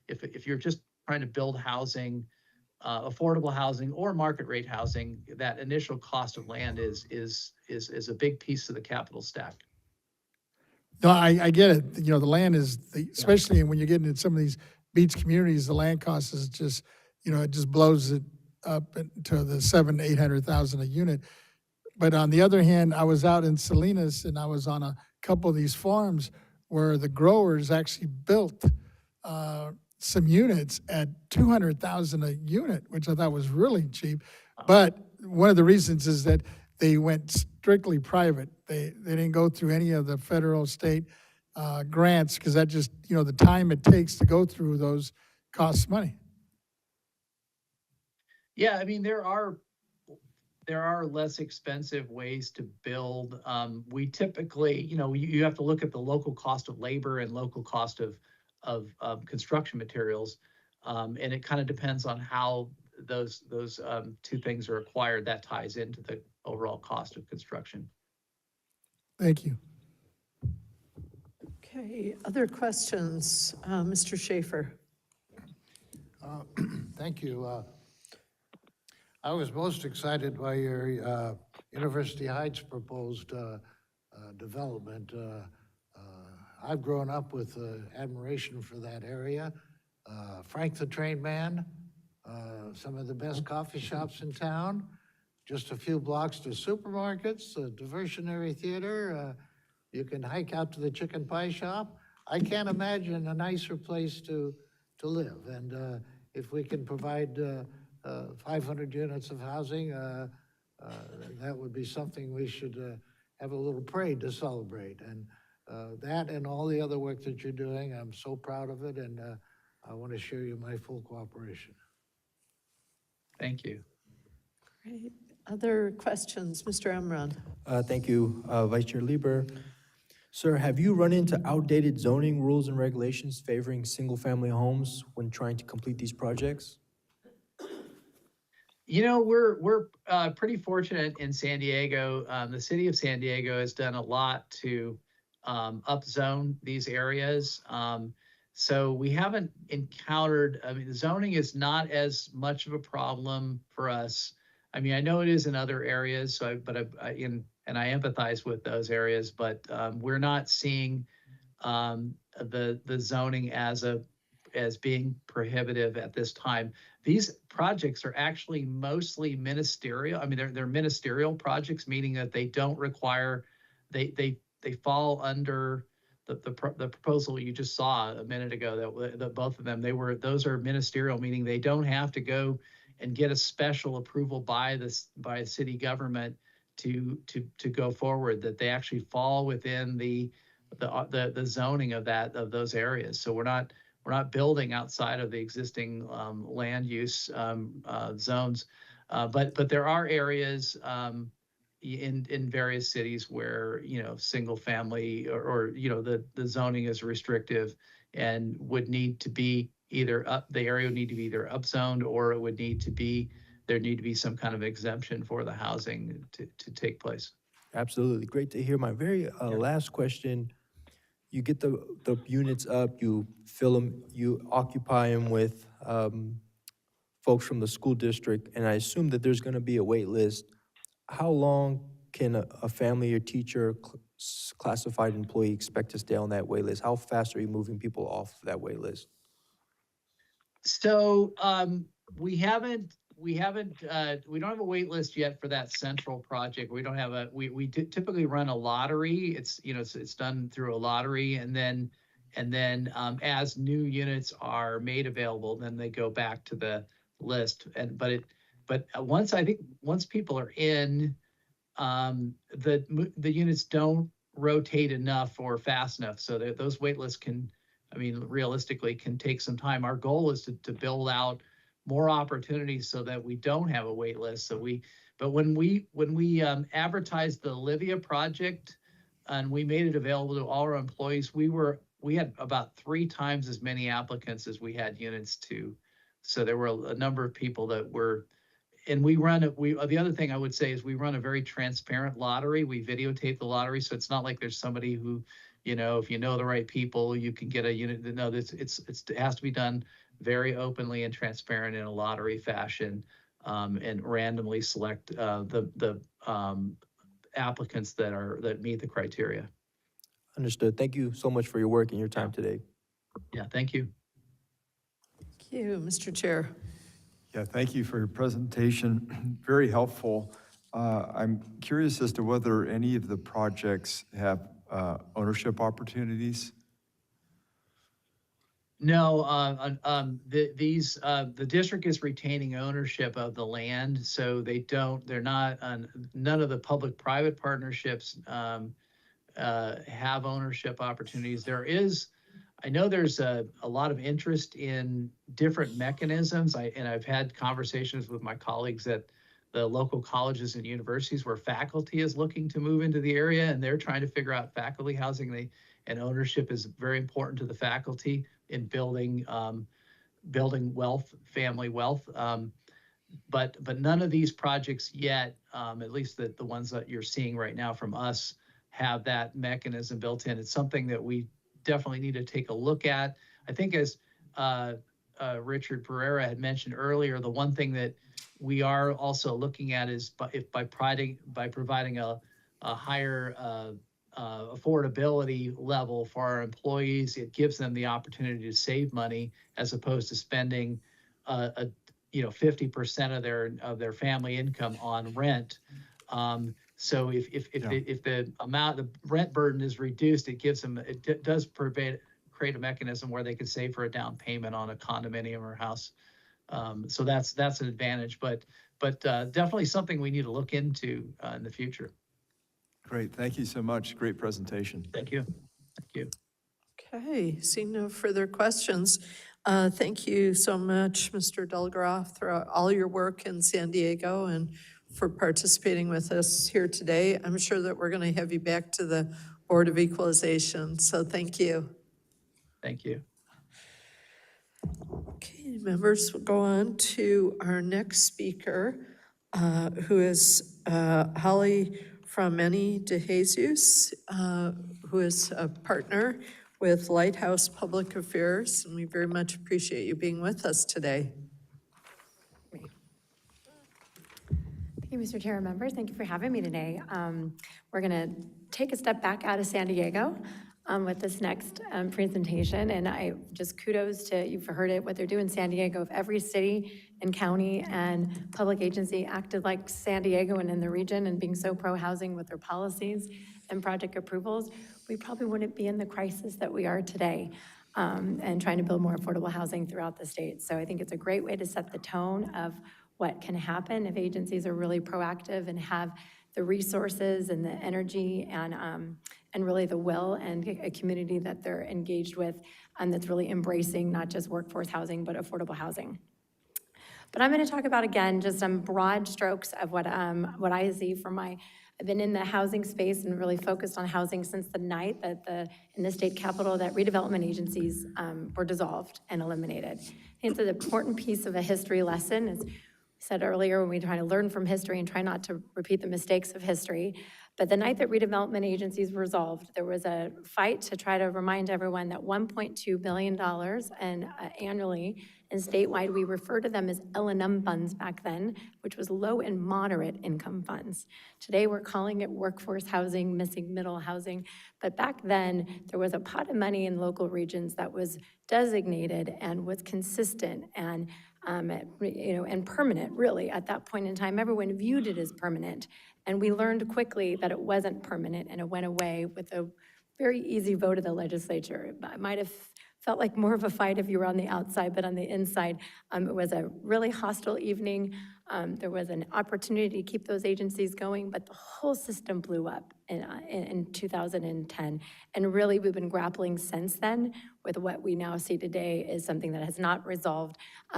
Speaker 8: if you're just trying to build housing, affordable housing or market rate housing, that initial cost of land is a big piece of the capital stack.
Speaker 3: No, I get it. The land is, especially when you're getting in some of these beach communities, the land cost is just, it just blows it up to the 700,000 to 800,000 a unit. But on the other hand, I was out in Salinas and I was on a couple of these farms where the growers actually built some units at 200,000 a unit, which I thought was really cheap. But one of the reasons is that they went strictly private. They didn't go through any of the federal, state grants, because that just, the time it takes to go through those costs money.
Speaker 8: Yeah, I mean, there are less expensive ways to build. We typically, you have to look at the local cost of labor and local cost of construction materials, and it kind of depends on how those two things are acquired. That ties into the overall cost of construction.
Speaker 3: Thank you.
Speaker 5: Okay, other questions? Mr. Schaefer.
Speaker 4: Thank you. I was most excited by your University Heights proposed development. I've grown up with admiration for that area. Frank the Train Man, some of the best coffee shops in town, just a few blocks to supermarkets, a diversionary theater. You can hike out to the chicken pie shop. I can't imagine a nicer place to live. And if we can provide 500 units of housing, that would be something we should have a little parade to celebrate. And that and all the other work that you're doing, I'm so proud of it, and I want to share you my full cooperation.
Speaker 8: Thank you.
Speaker 5: Great. Other questions, Mr. Emron?
Speaker 6: Thank you, Vice Chair Lieber. Sir, have you run into outdated zoning rules and regulations favoring single-family homes when trying to complete these projects?
Speaker 8: You know, we're pretty fortunate in San Diego. The city of San Diego has done a lot to upzone these areas. So we haven't encountered, I mean, the zoning is not as much of a problem for us. I mean, I know it is in other areas, so I empathize with those areas, but we're not seeing the zoning as being prohibitive at this time. These projects are actually mostly ministerial. I mean, they're ministerial projects, meaning that they don't require, they fall under the proposal you just saw a minute ago, that both of them, those are ministerial, meaning they don't have to go and get a special approval by a city government to go forward, that they actually fall within the zoning of those areas. So we're not building outside of the existing land use zones, but there are areas in various cities where, you know, single family or you know, the zoning is restrictive and would need to be the area would need to be either upzoned, or it would need to be, there'd need to be some kind of exemption for the housing to take place.
Speaker 6: Absolutely. Great to hear. My very last question, you get the units up, you fill them, you occupy them with folks from the school district, and I assume that there's going to be a wait list. How long can a family or teacher, classified employee expect to stay on that wait list? How fast are you moving people off that wait list?
Speaker 8: So we don't have a wait list yet for that central project. We don't have we typically run a lottery. It's, you know, it's done through a lottery, and then as new units are made available, then they go back to the list. But once people are in, the units don't rotate enough or fast enough, so that those wait lists can, I mean, realistically can take some time. Our goal is to build out more opportunities so that we don't have a wait list. But when we advertised the Olivia project and we made it available to all our employees, we had about 3 times as many applicants as we had units to. So there were a number of people that were, and the other thing I would say is we run a very transparent lottery. We videotape the lottery, so it's not like there's somebody who, you know, if you know the right people, you can get a unit. No, it has to be done very openly and transparent in a lottery fashion, and randomly select the applicants that meet the criteria.
Speaker 6: Understood. Thank you so much for your work and your time today.
Speaker 8: Yeah, thank you.
Speaker 5: Thank you, Mr. Chair.
Speaker 1: Yeah, thank you for your presentation. Very helpful. I'm curious as to whether any of the projects have ownership opportunities.
Speaker 8: No, the district is retaining ownership of the land, so they're not, none of the public-private partnerships have ownership opportunities. I know there's a lot of interest in different mechanisms. I've had conversations with my colleagues at the local colleges and universities where faculty is looking to move into the area, and they're trying to figure out faculty housing. And ownership is very important to the faculty in building wealth, family wealth. But none of these projects yet, at least the ones that you're seeing right now from us, have that mechanism built in. It's something that we definitely need to take a look at. I think as Richard Pereira had mentioned earlier, the one thing that we are also looking at is by providing a higher affordability level for our employees. It gives them the opportunity to save money as opposed to spending 50% of their family income on rent. So if the amount, the rent burden is reduced, it gives them, does create a mechanism where they can save for a down payment on a condominium or house. So that's an advantage, but definitely something we need to look into in the future.
Speaker 1: Great, thank you so much. Great presentation.
Speaker 8: Thank you. Thank you.
Speaker 5: Okay, seeing no further questions. Thank you so much, Mr. Delgroff, for all your work in San Diego and for participating with us here today. I'm sure that we're going to have you back to the Board of Equalization, so thank you.
Speaker 8: Thank you.
Speaker 5: Okay, members, we'll go on to our next speaker, who is Holly Fromeni de Jesus, who is a partner with Lighthouse Public Affairs, and we very much appreciate you being with us today.
Speaker 9: Thank you, Mr. Chair and members. Thank you for having me today. We're going to take a step back out of San Diego with this next presentation. And I just kudos to, you've heard it, what they're doing in San Diego. If every city and county and public agency acted like San Diego and in the region and being so pro-housing with their policies and project approvals, we probably wouldn't be in the crisis that we are today and trying to build more affordable housing throughout the state. So I think it's a great way to set the tone of what can happen if agencies are really proactive and have the resources and the energy and really the will and a community that they're engaged with that's really embracing not just workforce housing, but affordable housing. But I'm going to talk about, again, just some broad strokes of what I see from I've been in the housing space and really focused on housing since the night that in the state capitol that redevelopment agencies were dissolved and eliminated. It's an important piece of a history lesson. As we said earlier, when we try to learn from history and try not to repeat the mistakes of history. But the night that redevelopment agencies were resolved, there was a fight to try to remind everyone that $1.2 billion annually and statewide, we refer to them as L&M funds back then, which was low and moderate income funds. Today, we're calling it workforce housing, missing middle housing. But back then, there was a pot of money in local regions that was designated and was consistent and and permanent, really. At that point in time, everyone viewed it as permanent. And we learned quickly that it wasn't permanent, and it went away with a very easy vote of the legislature. It might have felt like more of a fight if you were on the outside, but on the inside, it was a really hostile evening. There was an opportunity to keep those agencies going, but the whole system blew up in 2010. And really, we've been grappling since then with what we now see today is something that has not resolved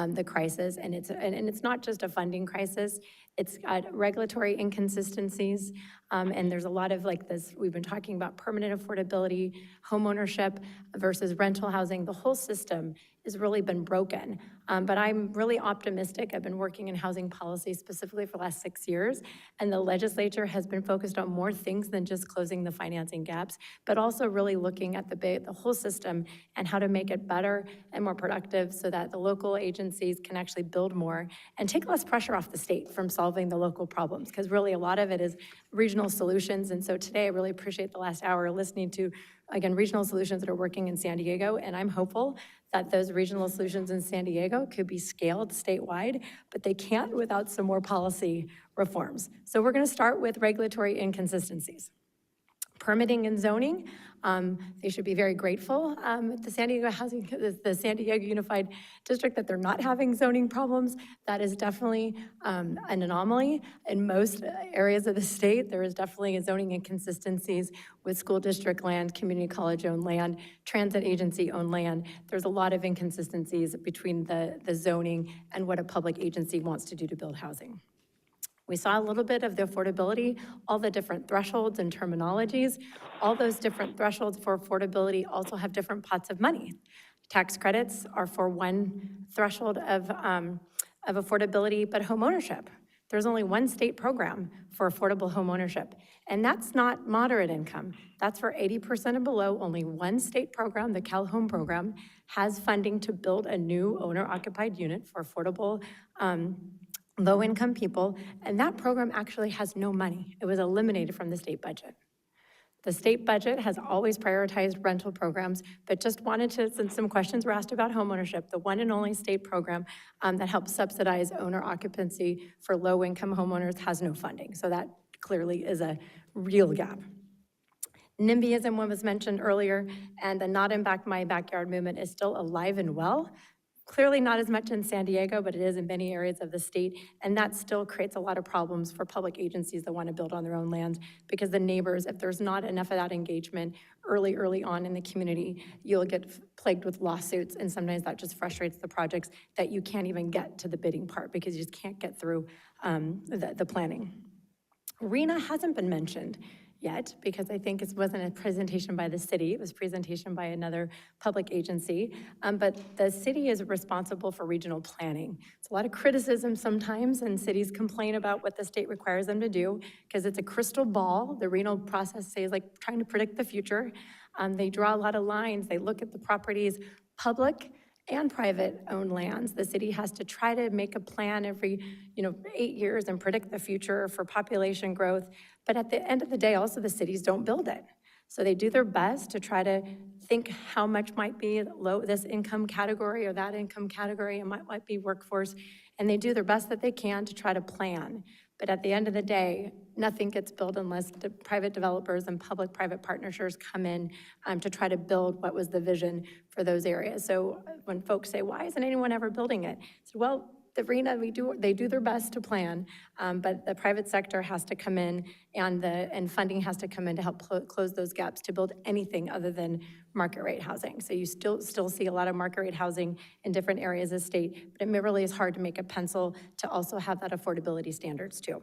Speaker 9: the crisis. And it's not just a funding crisis. It's got regulatory inconsistencies, and there's a lot of like this, we've been talking about permanent affordability, homeownership versus rental housing. The whole system has really been broken. But I'm really optimistic. I've been working in housing policy specifically for the last 6 years, and the legislature has been focused on more things than just closing the financing gaps, but also really looking at the whole system and how to make it better and more productive so that the local agencies can actually build more and take less pressure off the state from solving the local problems, because really a lot of it is regional solutions. And so today I really appreciate the last hour listening to, again, regional solutions that are working in San Diego, and I'm hopeful that those regional solutions in San Diego could be scaled statewide, but they can't without some more policy reforms. So we're going to start with regulatory inconsistencies. Permitting and zoning, they should be very grateful the San Diego the San Diego Unified District that they're not having zoning problems. That is definitely an anomaly. In most areas of the state, there is definitely zoning inconsistencies with school district land, community college owned land, transit agency owned land. There's a lot of inconsistencies between the zoning and what a public agency wants to do to build housing. We saw a little bit of the affordability, all the different thresholds and terminologies. All those different thresholds for affordability also have different pots of money. Tax credits are for one threshold of affordability, but homeownership, there's only one state program for affordable homeownership, and that's not moderate income. That's for 80% and below. Only one state program, the Cal Home program, has funding to build a new owner-occupied unit for affordable low-income people, and that program actually has no money. It was eliminated from the state budget. The state budget has always prioritized rental programs, but just wanted to, since some questions were asked about homeownership, the one and only state program that helps subsidize owner occupancy for low-income homeowners has no funding. So that clearly is a real gap. NIMBYism was mentioned earlier, and the Not in Back My Backyard movement is still alive and well. Clearly not as much in San Diego, but it is in many areas of the state, and that still creates a lot of problems for public agencies that want to build on their own lands, because the neighbors, if there's not enough of that engagement early on in the community, you'll get plagued with lawsuits, and sometimes that just frustrates the projects that you can't even get to the bidding part because you just can't get through the planning. RENA hasn't been mentioned yet, because I think it wasn't a presentation by the city, it was a presentation by another public agency, but the city is responsible for regional planning. It's a lot of criticism sometimes, and cities complain about what the state requires them to do, because it's a crystal ball. The renal process is like trying to predict the future. They draw a lot of lines, they look at the properties, public and private owned lands. The city has to try to make a plan every 8 years and predict the future for population growth. But at the end of the day, also the cities don't build it. So they do their best to try to think how much might be low, this income category or that income category, and might be workforce. And they do their best that they can to try to plan. But at the end of the day, nothing gets built unless the private developers and public-private partnerships come in to try to build what was the vision for those areas. So when folks say, why isn't anyone ever building it? So, well, the RENA, they do their best to plan, but the private sector has to come in, and funding has to come in to help close those gaps to build anything other than market rate housing. So you still see a lot of market rate housing in different areas of the state, but it really is hard to make a pencil to also have that affordability standards too.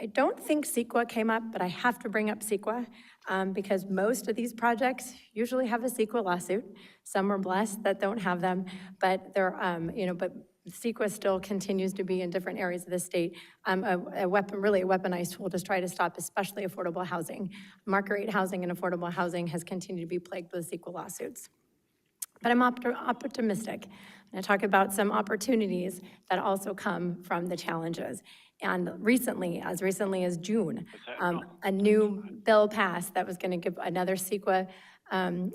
Speaker 9: I don't think CEQA came up, but I have to bring up CEQA because most of these projects usually have a CEQA lawsuit. Some are blessed that don't have them, but they're, but CEQA still continues to be in different areas of the state really a weaponized tool to try to stop, especially affordable housing. Market rate housing and affordable housing has continued to be plagued with CEQA lawsuits. But I'm optimistic. And I talk about some opportunities that also come from the challenges. And as recently as June, a new bill passed that was going to give another CEQA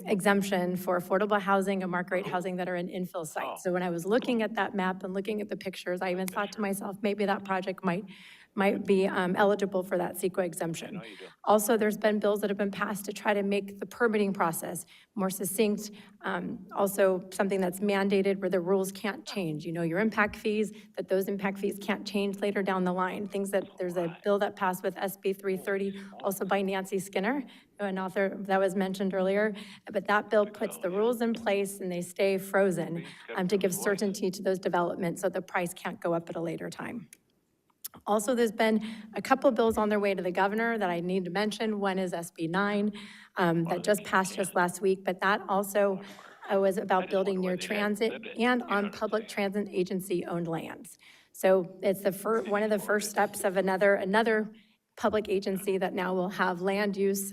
Speaker 9: exemption for affordable housing and market rate housing that are in infill sites. So when I was looking at that map and looking at the pictures, I even thought to myself, maybe that project might be eligible for that CEQA exemption. Also, there's been bills that have been passed to try to make the permitting process more succinct, also something that's mandated where the rules can't change. Your impact fees, that those impact fees can't change later down the line. There's a bill that passed with SB 330, also by Nancy Skinner, an author that was mentioned earlier, but that bill puts the rules in place and they stay frozen to give certainty to those developments so the price can't go up at a later time. Also, there's been a couple of bills on their way to the governor that I need to mention. One is SB 9 that just passed just last week, but that also was about building near transit and on public transit agency-owned lands. So it's one of the first steps of another public agency that now will have land use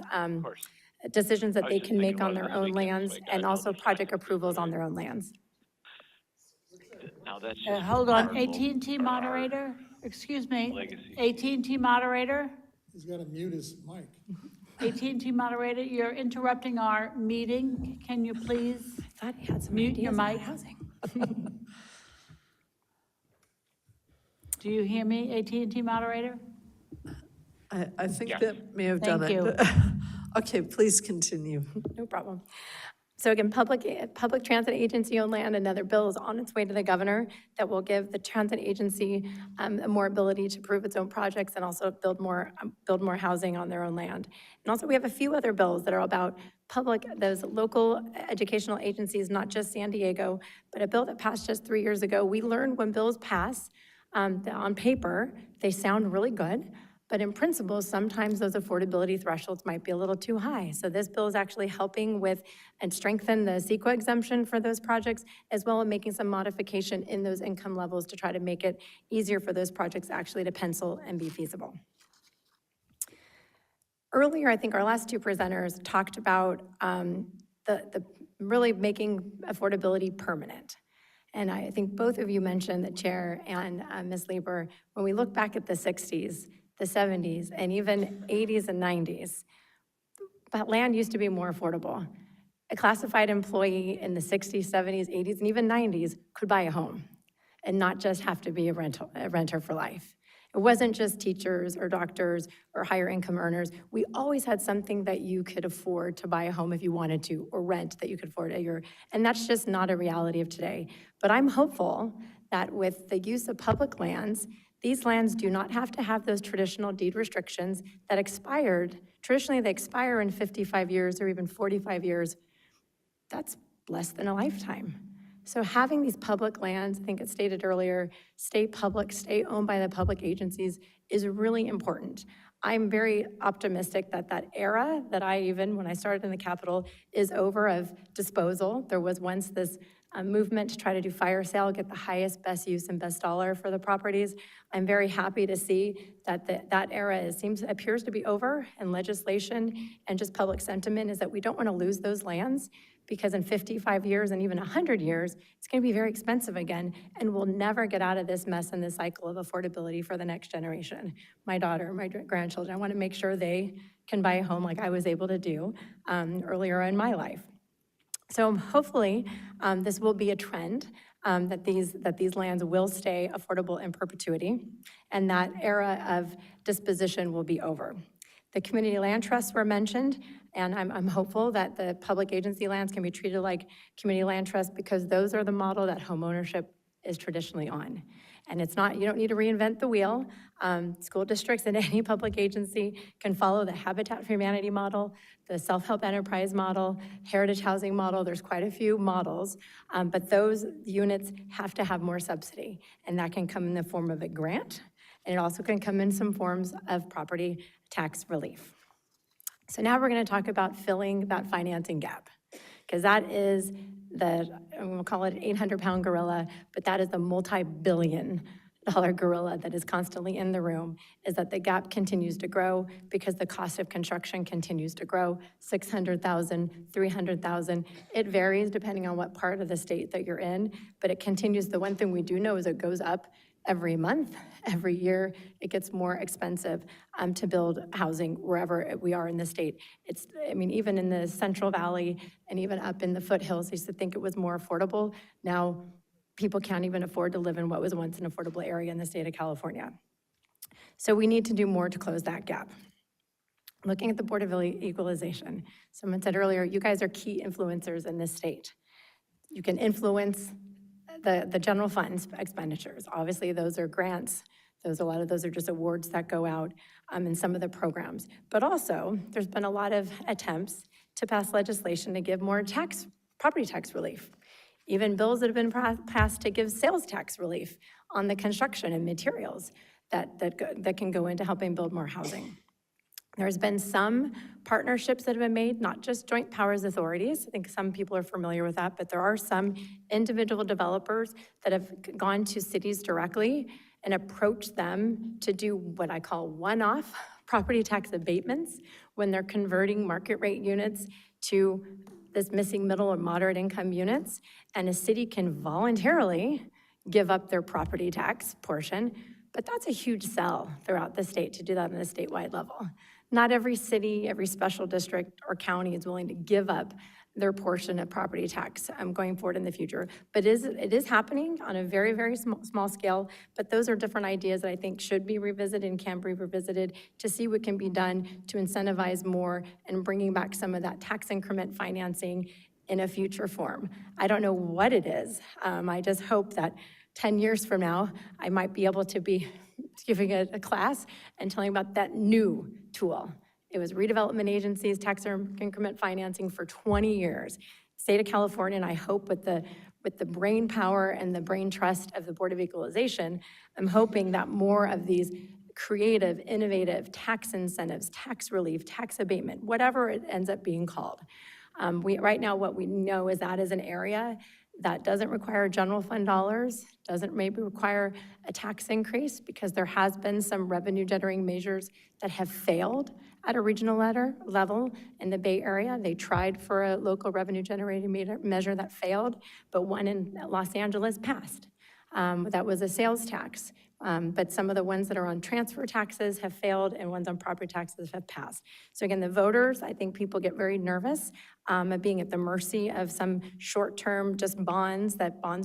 Speaker 9: decisions that they can make on their own lands and also project approvals on their own lands.
Speaker 10: Now that's
Speaker 2: Hold on, AT&T moderator, excuse me, AT&T moderator,
Speaker 3: He's got to mute his mic.
Speaker 2: AT&T moderator, you're interrupting our meeting. Can you please
Speaker 9: I thought he had some
Speaker 2: mute your
Speaker 9: ideas about
Speaker 2: mic?
Speaker 9: housing.
Speaker 2: Do you hear me, AT&T moderator?
Speaker 5: I think that may have done
Speaker 2: Thank
Speaker 5: it.
Speaker 2: you.
Speaker 5: Okay, please continue.
Speaker 9: No problem. So again, public transit agency-owned land, another bill is on its way to the governor that will give the transit agency more ability to approve its own projects and also build more housing on their own land. And also we have a few other bills that are about those local educational agencies, not just San Diego, but a bill that passed just 3 years ago. We learned when bills pass, on paper, they sound really good. But in principle, sometimes those affordability thresholds might be a little too high. So this bill is actually helping with and strengthen the CEQA exemption for those projects, as well as making some modification in those income levels to try to make it easier for those projects actually to pencil and be feasible. Earlier, I think our last two presenters talked about the really making affordability permanent. And I think both of you mentioned, the chair and Ms. Lieber, when we look back at the 60s, the 70s, and even 80s and 90s, But land used to be more affordable. A classified employee in the 60s, 70s, 80s, and even 90s could buy a home and not just have to be a renter for life. It wasn't just teachers or doctors or higher income earners. We always had something that you could afford to buy a home if you wanted to, or rent that you could afford and that's just not a reality of today. But I'm hopeful that with the use of public lands, these lands do not have to have those traditional deed restrictions that expired. Traditionally, they expire in 55 years or even 45 years. That's less than a lifetime. So having these public lands, I think it's stated earlier, stay public, stay owned by the public agencies is really important. I'm very optimistic that that era that when I started in the Capitol, is over of disposal. There was once this movement to try to do fire sale, get the highest, best use and best dollar for the properties. I'm very happy to see that that era appears to be over, and legislation and just public sentiment is that we don't want to lose those lands, because in 55 years and even 100 years, it's going to be very expensive again, and we'll never get out of this mess and this cycle of affordability for the next generation. My daughter, my grandchildren, I want to make sure they can buy a home like I was able to do earlier in my life. So hopefully, this will be a trend, that these lands will stay affordable in perpetuity, and that era of disposition will be over. The community land trusts were mentioned, and I'm hopeful that the public agency lands can be treated like community land trusts, because those are the model that homeownership is traditionally on. And it's not, you don't need to reinvent the wheel. School districts and any public agency can follow the Habitat for Humanity model, the self-help enterprise model, heritage housing model. There's quite a few models, but those units have to have more subsidy, and that can come in the form of a grant, and it also can come in some forms of property tax relief. So now we're going to talk about filling that financing gap, because that is we'll call it an 800-pound gorilla, but that is the multi-billion-dollar gorilla that is constantly in the room, is that the gap continues to grow because the cost of construction continues to grow. 600,000, 300,000. It varies depending on what part of the state that you're in, but it continues. The one thing we do know is it goes up every month, every year. It gets more expensive to build housing wherever we are in the state. Even in the Central Valley and even up in the foothills, I used to think it was more affordable. Now, people can't even afford to live in what was once an affordable area in the state of California. So we need to do more to close that gap. Looking at the Board of Equalization, someone said earlier, you guys are key influencers in this state. You can influence the general fund expenditures. Obviously, those are grants. A lot of those are just awards that go out in some of the programs. But also, there's been a lot of attempts to pass legislation to give more property tax relief. Even bills that have been passed to give sales tax relief on the construction and materials that can go into helping build more housing. There's been some partnerships that have been made, not just joint powers authorities. I think some people are familiar with that, but there are some individual developers that have gone to cities directly and approached them to do what I call one-off property tax abatements when they're converting market rate units to this missing middle or moderate income units, and a city can voluntarily give up their property tax portion, but that's a huge sell throughout the state to do that on a statewide level. Not every city, every special district or county is willing to give up their portion of property tax going forward in the future. But it is happening on a very, very small scale, but those are different ideas that I think should be revisited and can be revisited to see what can be done to incentivize more and bringing back some of that tax increment financing in a future form. I don't know what it is. I just hope that 10 years from now, I might be able to be giving a class and telling about that new tool. It was redevelopment agencies, tax increment financing for 20 years. State of California, and I hope with the brain power and the brain trust of the Board of Equalization, I'm hoping that more of these creative, innovative tax incentives, tax relief, tax abatement, whatever it ends up being called. Right now, what we know is that is an area that doesn't require general fund dollars, doesn't maybe require a tax increase, because there has been some revenue generating measures that have failed at a regional level in the Bay Area. They tried for a local revenue generating measure that failed, but one in Los Angeles passed. That was a sales tax. But some of the ones that are on transfer taxes have failed, and ones on property taxes have passed. So again, the voters, I think people get very nervous of being at the mercy of some short-term just bonds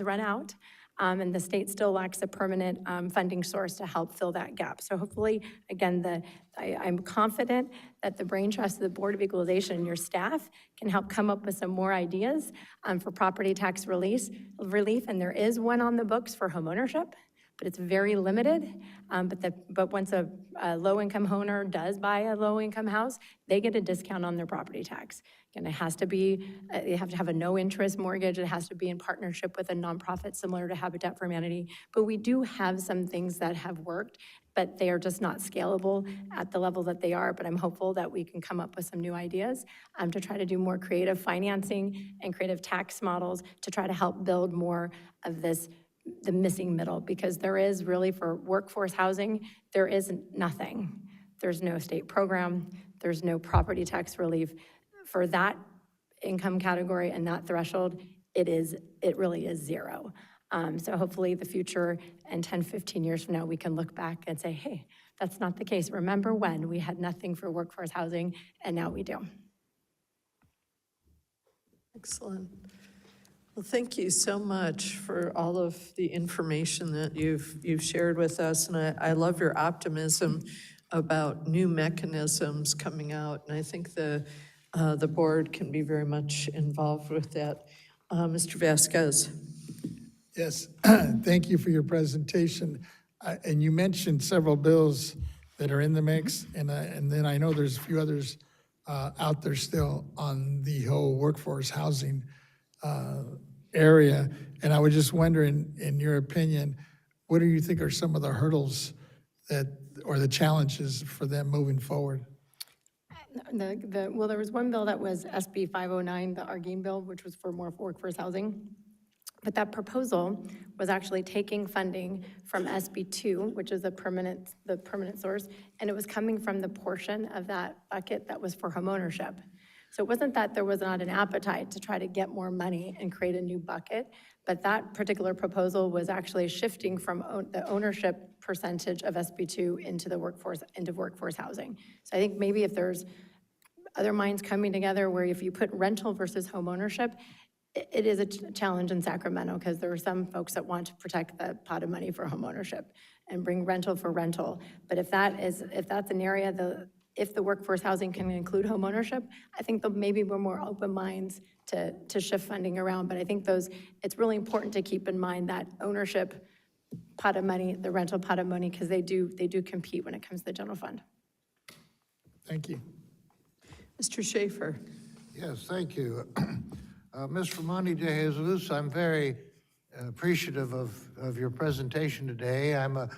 Speaker 9: run out. And the state still lacks a permanent funding source to help fill that gap. So hopefully, again, I'm confident that the brain trust of the Board of Equalization and your staff can help come up with some more ideas for property tax relief. And there is one on the books for homeownership, but it's very limited. But once a low-income owner does buy a low-income house, they get a discount on their property tax. And it has to be, they have to have a no-interest mortgage. It has to be in partnership with a nonprofit similar to Habitat for Humanity. But we do have some things that have worked, but they are just not scalable at the level that they are. But I'm hopeful that we can come up with some new ideas to try to do more creative financing and creative tax models to try to help build more of this, the missing middle, because there is really, for workforce housing, there is nothing. There's no state program, there's no property tax relief. For that income category and that threshold, it really is zero. So hopefully the future, and 10, 15 years from now, we can look back and say, hey, that's not the case. Remember when we had nothing for workforce housing, and now we do.
Speaker 5: Excellent. Well, thank you so much for all of the information that you've shared with us, and I love your optimism about new mechanisms coming out, and I think the board can be very much involved with that. Mr. Vasquez.
Speaker 3: Yes, thank you for your presentation. And you mentioned several bills that are in the mix, and then I know there's a few others out there still on the whole workforce housing area. And I was just wondering, in your opinion, what do you think are some of the hurdles or the challenges for them moving forward?
Speaker 9: Well, there was one bill that was SB 509, the Arguin bill, which was for more workforce housing. But that proposal was actually taking funding from SB 2, which is the permanent source, and it was coming from the portion of that bucket that was for homeownership. So it wasn't that there was not an appetite to try to get more money and create a new bucket, but that particular proposal was actually shifting from the ownership percentage of SB 2 into workforce housing. So I think maybe if there's other minds coming together where if you put rental versus home ownership, it is a challenge in Sacramento because there are some folks that want to protect the pot of money for home ownership and bring rental for rental. But if that's an area, if the workforce housing can include home ownership, I think there'll maybe be more open minds to shift funding around. But I think it's really important to keep in mind that ownership pot of money, the rental pot of money, because they do compete when it comes to the general fund.
Speaker 3: Thank you.
Speaker 5: Mr. Schaefer.
Speaker 4: Yes, thank you. Ms. Romani de Jesus, I'm very appreciative of your presentation today. I'm a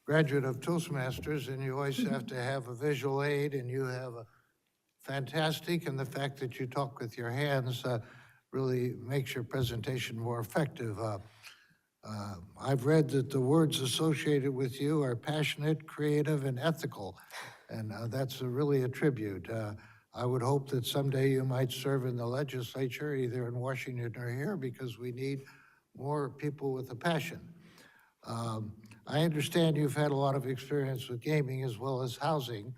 Speaker 4: graduate of Toastmasters, and you always have to have a visual aid, and you have a fantastic, and the fact that you talk with your hands really makes your presentation more effective. I've read that the words associated with you are passionate, creative, and ethical, and that's really a tribute. I would hope that someday you might serve in the legislature, either in Washington or here, because we need more people with a passion. I understand you've had a lot of experience with gaming as well as housing.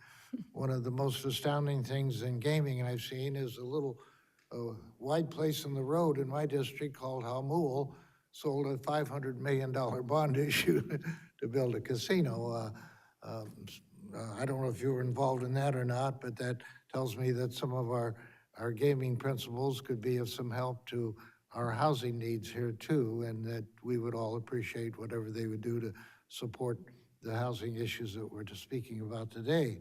Speaker 4: One of the most astounding things in gaming I've seen is a little wide place in the road in my district called Halmul sold a $500 million bond issue to build a casino. I don't know if you were involved in that or not, but that tells me that some of our gaming principles could be of some help to our housing needs here too, and that we would all appreciate whatever they would do to support the housing issues that we're just speaking about today.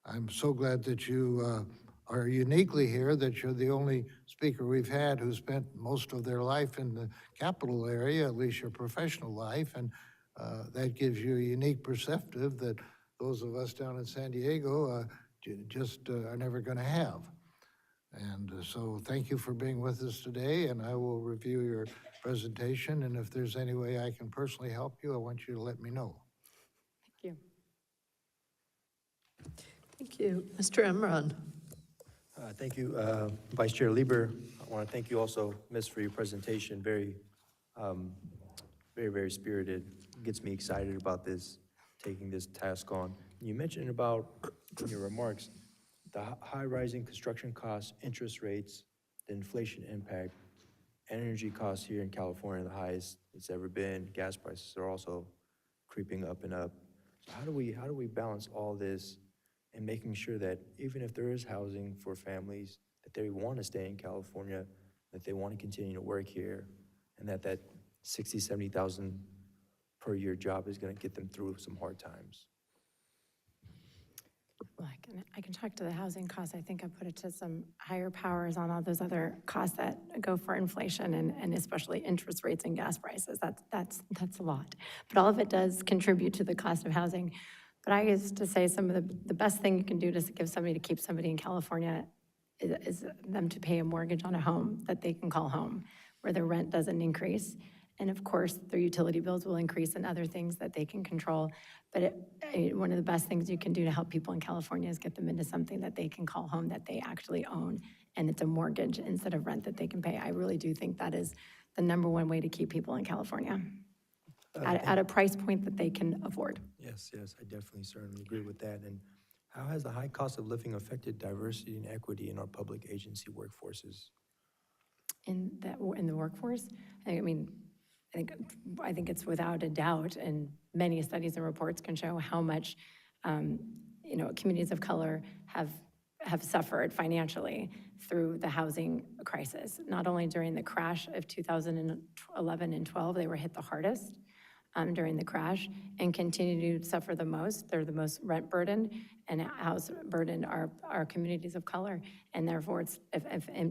Speaker 4: I'm so glad that you are uniquely here, that you're the only speaker we've had who spent most of their life in the capital area, at least your professional life, and that gives you a unique perspective that those of us down in San Diego just are never going to have. And so thank you for being with us today, and I will review your presentation, and if there's any way I can personally help you, I want you to let me know.
Speaker 9: Thank you.
Speaker 5: Thank you. Mr. Emron.
Speaker 6: Thank you, Vice Chair Lieber. I want to thank you also, Ms., for your presentation. Very very, very spirited. Gets me excited about this, taking this task on. You mentioned about, in your remarks, the high rising construction costs, interest rates, the inflation impact, energy costs here in California, the highest it's ever been. Gas prices are also creeping up and up. So how do we balance all this and making sure that even if there is housing for families, that they want to stay in California, that they want to continue to work here, and that 60, 70,000 per year job is going to get them through some hard times?
Speaker 9: Well, I can talk to the housing costs. I think I put it to some higher powers on all those other costs that go for inflation and especially interest rates and gas prices. That's a lot. But all of it does contribute to the cost of housing. But I used to say some of the best thing you can do to give somebody, to keep somebody in California is them to pay a mortgage on a home that they can call home, where their rent doesn't increase. And of course, their utility bills will increase and other things that they can control. But one of the best things you can do to help people in California is get them into something that they can call home, that they actually own, and it's a mortgage instead of rent that they can pay. I really do think that is the number one way to keep people in California at a price point that they can afford.
Speaker 6: Yes, I definitely certainly agree with that. And how has the high cost of living affected diversity and equity in our public agency workforces?
Speaker 9: In the workforce, I think it's without a doubt, and many studies and reports can show how much, communities of color have suffered financially through the housing crisis. Not only during the crash of 2011 and 12, they were hit the hardest during the crash and continue to suffer the most. They're the most rent burdened, and house burdened are communities of color, and therefore it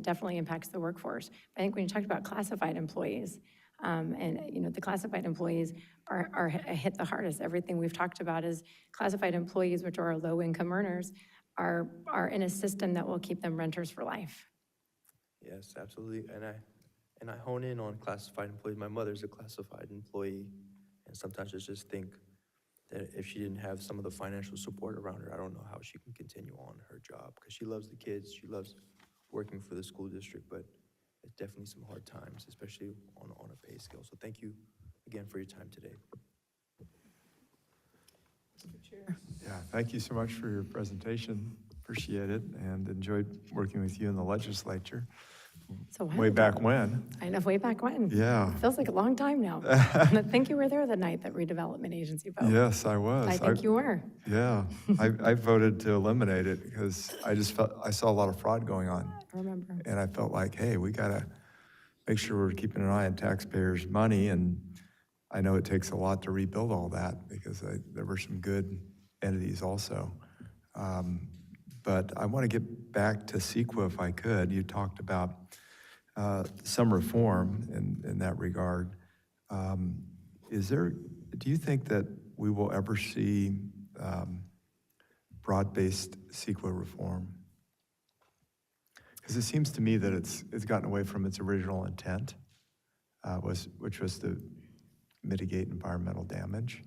Speaker 9: definitely impacts the workforce. I think when you talked about classified employees, the classified employees are hit the hardest. Everything we've talked about is classified employees, which are low-income earners, are in a system that will keep them renters for life.
Speaker 6: Yes, absolutely. And I hone in on classified employees. My mother's a classified employee, and sometimes I just think that if she didn't have some of the financial support around her, I don't know how she can continue on her job, because she loves the kids, she loves working for the school district, but it's definitely some hard times, especially on a pay scale. So thank you again for your time today.
Speaker 1: Yeah, thank you so much for your presentation. Appreciate it, and enjoyed working with you in the legislature.
Speaker 9: So
Speaker 1: Way back when.
Speaker 9: I know, way back when.
Speaker 1: Yeah.
Speaker 9: Feels like a long time now. I think you were there the night that redevelopment agency voted.
Speaker 1: Yes, I was.
Speaker 9: I think you were.
Speaker 1: Yeah, I voted to eliminate it because I just felt, I saw a lot of fraud going on.
Speaker 9: I remember.
Speaker 1: And I felt like, hey, we gotta make sure we're keeping an eye on taxpayers' money, and I know it takes a lot to rebuild all that because there were some good entities also. But I want to get back to CEQA if I could. You talked about some reform in that regard. Do you think that we will ever see broad-based CEQA reform? Because it seems to me that it's gotten away from its original intent, which was to mitigate environmental damage.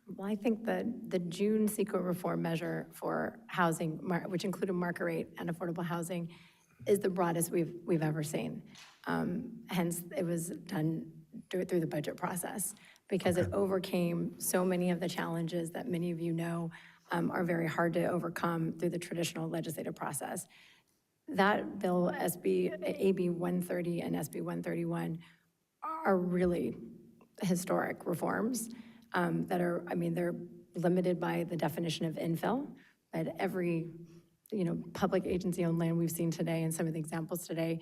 Speaker 9: Well, I think the June CEQA reform measure for housing, which included market rate and affordable housing, is the broadest we've ever seen. Hence, it was done through the budget process because it overcame so many of the challenges that many of you know are very hard to overcome through the traditional legislative process. That bill, AB 130 and SB 131, are really historic reforms that are, they're limited by the definition of infill, but every, public agency-owned land we've seen today and some of the examples today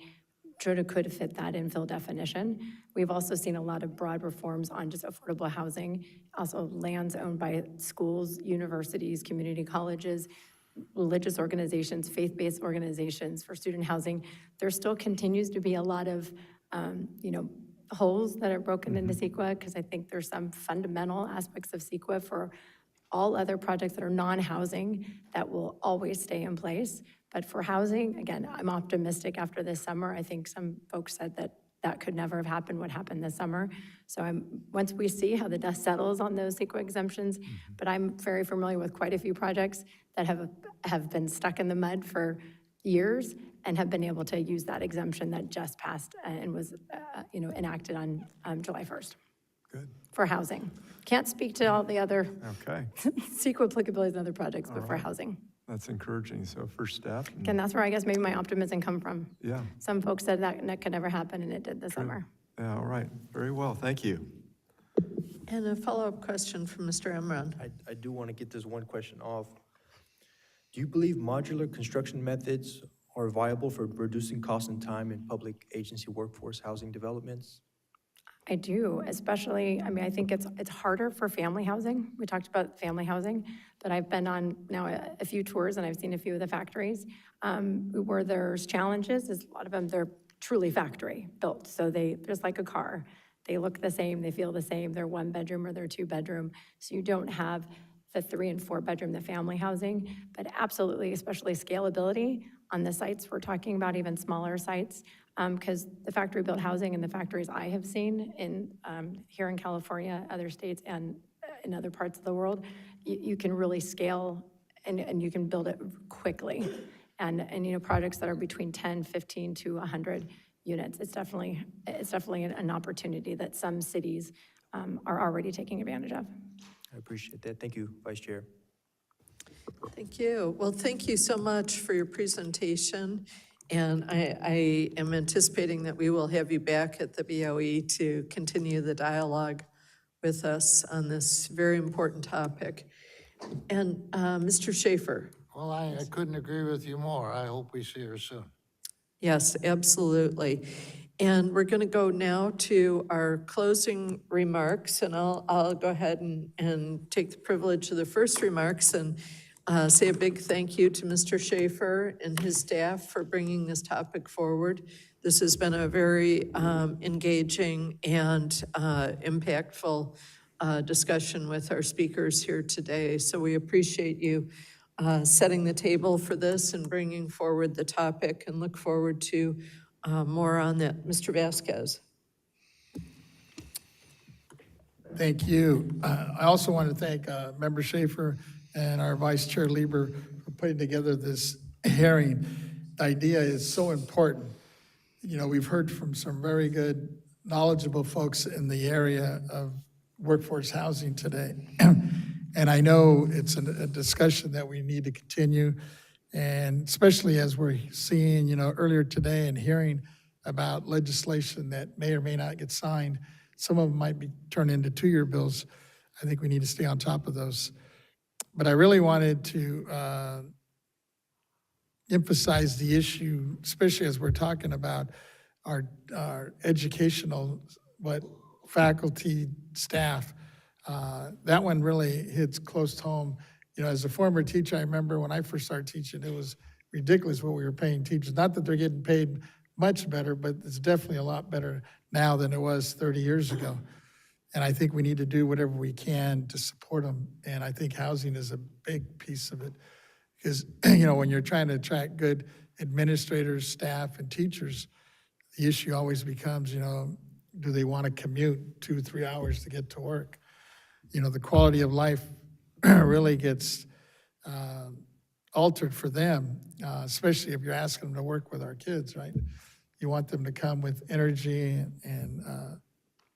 Speaker 9: could fit that infill definition. We've also seen a lot of broad reforms on just affordable housing, also lands owned by schools, universities, community colleges, religious organizations, faith-based organizations for student housing. There still continues to be a lot of, holes that are broken into CEQA, because I think there's some fundamental aspects of CEQA for all other projects that are non-housing that will always stay in place. But for housing, again, I'm optimistic after this summer. I think some folks said that could never have happened what happened this summer. So once we see how the dust settles on those CEQA exemptions, but I'm very familiar with quite a few projects that have been stuck in the mud for years and have been able to use that exemption that just passed and was enacted on July 1st.
Speaker 1: Good.
Speaker 9: for housing. Can't speak to all the other
Speaker 1: Okay,
Speaker 9: CEQA applicabilities and other projects, but
Speaker 1: All
Speaker 9: for
Speaker 1: right.
Speaker 9: housing.
Speaker 1: that's encouraging. So first step. and-
Speaker 9: Again, that's where I guess maybe my optimism come from.
Speaker 1: Yeah,
Speaker 9: Some folks said that could never happen, and it did this
Speaker 1: true.
Speaker 9: summer.
Speaker 1: Yeah, all right. Very well, thank you.
Speaker 5: And a follow-up question from Mr. Emron.
Speaker 6: I do want to get this one question off. Do you believe modular construction methods are viable for reducing cost and time in public agency workforce housing developments?
Speaker 9: I do, especially, I mean, I think it's harder for family housing. We talked about family housing, but I've been on now a few tours and I've seen a few of the factories. Where there's challenges is a lot of them, they're truly factory built. So they, just like a car, they look the same, they feel the same, they're 1 bedroom or they're 2 bedroom. So you don't have the 3 and 4 bedroom, the family housing, but absolutely, especially scalability on the sites we're talking about, even smaller sites, because the factory-built housing and the factories I have seen in, here in California, other states, and in other parts of the world, you can really scale and you can build it quickly. And, you know, projects that are between 10, 15 to 100 units, it's definitely an opportunity that some cities are already taking advantage of.
Speaker 6: I appreciate that. Thank you, Vice Chair.
Speaker 5: Thank you. Well, thank you so much for your presentation. And I am anticipating that we will have you back at the BOE to continue the dialogue with us on this very important topic. And Mr. Schaefer.
Speaker 4: Well, I couldn't agree with you more. I hope we see her soon.
Speaker 5: Yes, absolutely. And we're going to go now to our closing remarks, and I'll go ahead and take the privilege of the first remarks and say a big thank you to Mr. Schaefer and his staff for bringing this topic forward. This has been a very engaging and impactful discussion with our speakers here today. So we appreciate you setting the table for this and bringing forward the topic, and look forward to more on that. Mr. Vasquez.
Speaker 3: Thank you. I also want to thank Member Schaefer and our Vice Chair Lieber for putting together this hearing. The idea is so important. You know, we've heard from some very good, knowledgeable folks in the area of workforce housing today. And I know it's a discussion that we need to continue, and especially as we're seeing, you know, earlier today and hearing about legislation that may or may not get signed. Some of them might be turned into 2-year bills. I think we need to stay on top of those. But I really wanted to emphasize the issue, especially as we're talking about our educational, faculty, staff. That one really hits close to home. You know, as a former teacher, I remember when I first started teaching, it was ridiculous what we were paying teachers. Not that they're getting paid much better, but it's definitely a lot better now than it was 30 years ago. And I think we need to do whatever we can to support them. And I think housing is a big piece of it. Because, you know, when you're trying to attract good administrators, staff, and teachers, the issue always becomes, you know, do they want to commute 2-3 hours to get to work? You know, the quality of life really gets altered for them, especially if you're asking them to work with our kids, right? You want them to come with energy and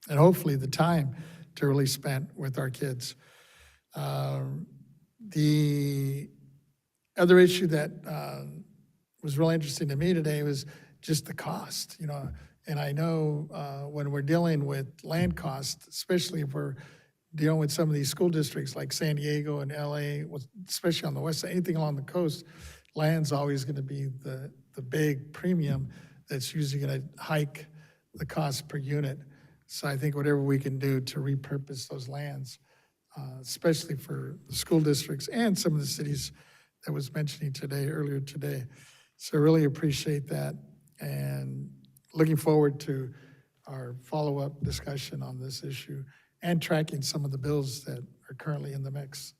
Speaker 3: hopefully the time to really spend with our kids. The other issue that was really interesting to me today was just the cost, you know. And I know when we're dealing with land costs, especially if we're dealing with some of these school districts like San Diego and LA, especially on the west side, anything along the coast, land's always going to be the big premium that's usually going to hike the cost per unit. So I think whatever we can do to repurpose those lands, especially for the school districts and some of the cities that was mentioning today, earlier today. So I really appreciate that, and looking forward to our follow-up discussion on this issue and tracking some of the bills that are currently in the mix.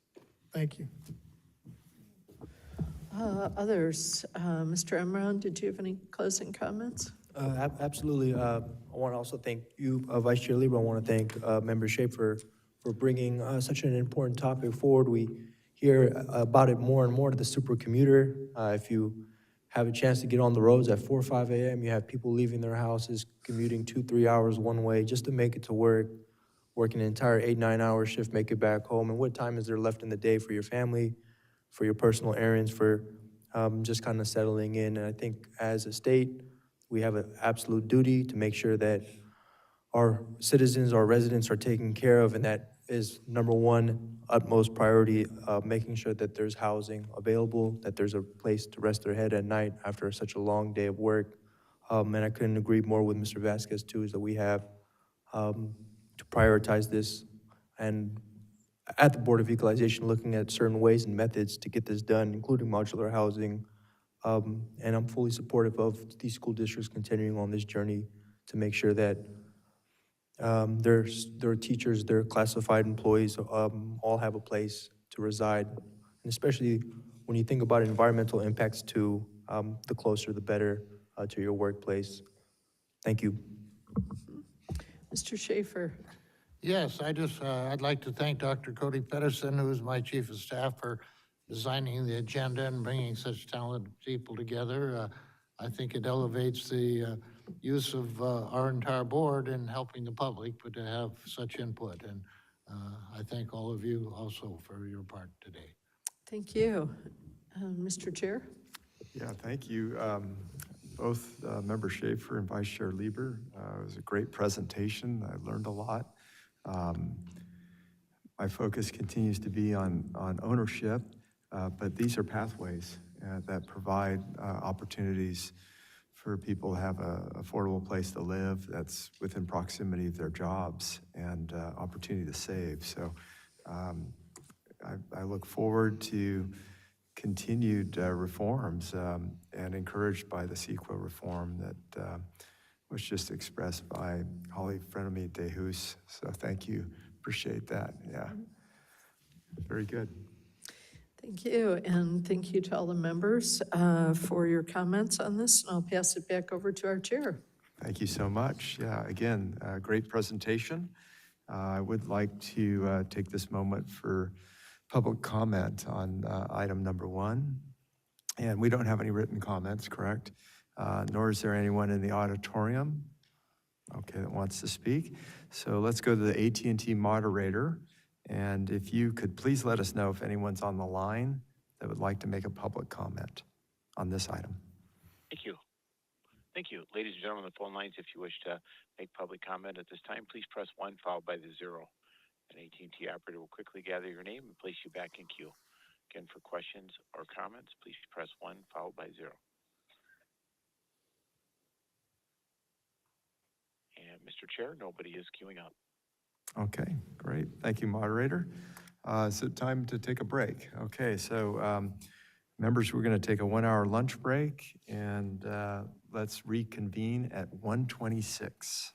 Speaker 3: Thank you.
Speaker 5: Others, Mr. Emron, did you have any closing comments?
Speaker 6: Absolutely. I want to also thank you, Vice Chair Lieber. I want to thank Member Schaefer for bringing such an important topic forward. We hear about it more and more to the super commuter. If you have a chance to get on the roads at 4 or 5 a.m., you have people leaving their houses, commuting 2-3 hours one way just to make it to work, working an entire 8, 9 hour shift, make it back home, and what time is there left in the day for your family, for your personal errands, for just kind of settling in. And I think as a state, we have an absolute duty to make sure that our citizens, our residents are taken care of, and that is number one, utmost priority, making sure that there's housing available, that there's a place to rest their head at night after such a long day of work. And I couldn't agree more with Mr. Vasquez too, is that we have to prioritize this, and at the Board of Equalization, looking at certain ways and methods to get this done, including modular housing. And I'm fully supportive of these school districts continuing on this journey to make sure that their teachers, their classified employees, all have a place to reside. And especially when you think about environmental impacts too, the closer the better to your workplace. Thank you.
Speaker 5: Mr. Schaefer.
Speaker 4: Yes, I'd like to thank Dr. Cody Pedersen, who is my chief of staff, for designing the agenda and bringing such talented people together. I think it elevates the use of our entire board in helping the public, but to have such input. And I thank all of you also for your part today.
Speaker 5: Thank you. Mr. Chair?
Speaker 1: Yeah, thank you. Both Member Schaefer and Vice Chair Lieber. It was a great presentation. I learned a lot. My focus continues to be on ownership, but these are pathways that provide opportunities for people to have an affordable place to live that's within proximity of their jobs, and opportunity to save. So I look forward to continued reforms, and encouraged by the CEQA reform that was just expressed by Holly Frenemy de Hoos. So thank you, appreciate that, yeah. Very good.
Speaker 5: Thank you, and thank you to all the members for your comments on this. And I'll pass it back over to our chair.
Speaker 1: Thank you so much. Yeah, again, great presentation. I would like to take this moment for public comment on item number 1. And we don't have any written comments, correct? Nor is there anyone in the auditorium, okay, that wants to speak. So let's go to the AT&T moderator. And if you could please let us know if anyone's on the line that would like to make a public comment on this item.
Speaker 10: Thank you. Thank you. Ladies and gentlemen on the phone lines, if you wish to make public comment at this time, please press 1 followed by the 0. An AT&T operator will quickly gather your name and place you back in queue. Again, for questions or comments, please press 1 followed by 0. And Mr. Chair, nobody is queuing up.
Speaker 1: Okay, great. Thank you, moderator. So time to take a break. Okay, so members, we're going to take a 1-hour lunch break, and let's reconvene at 1:26.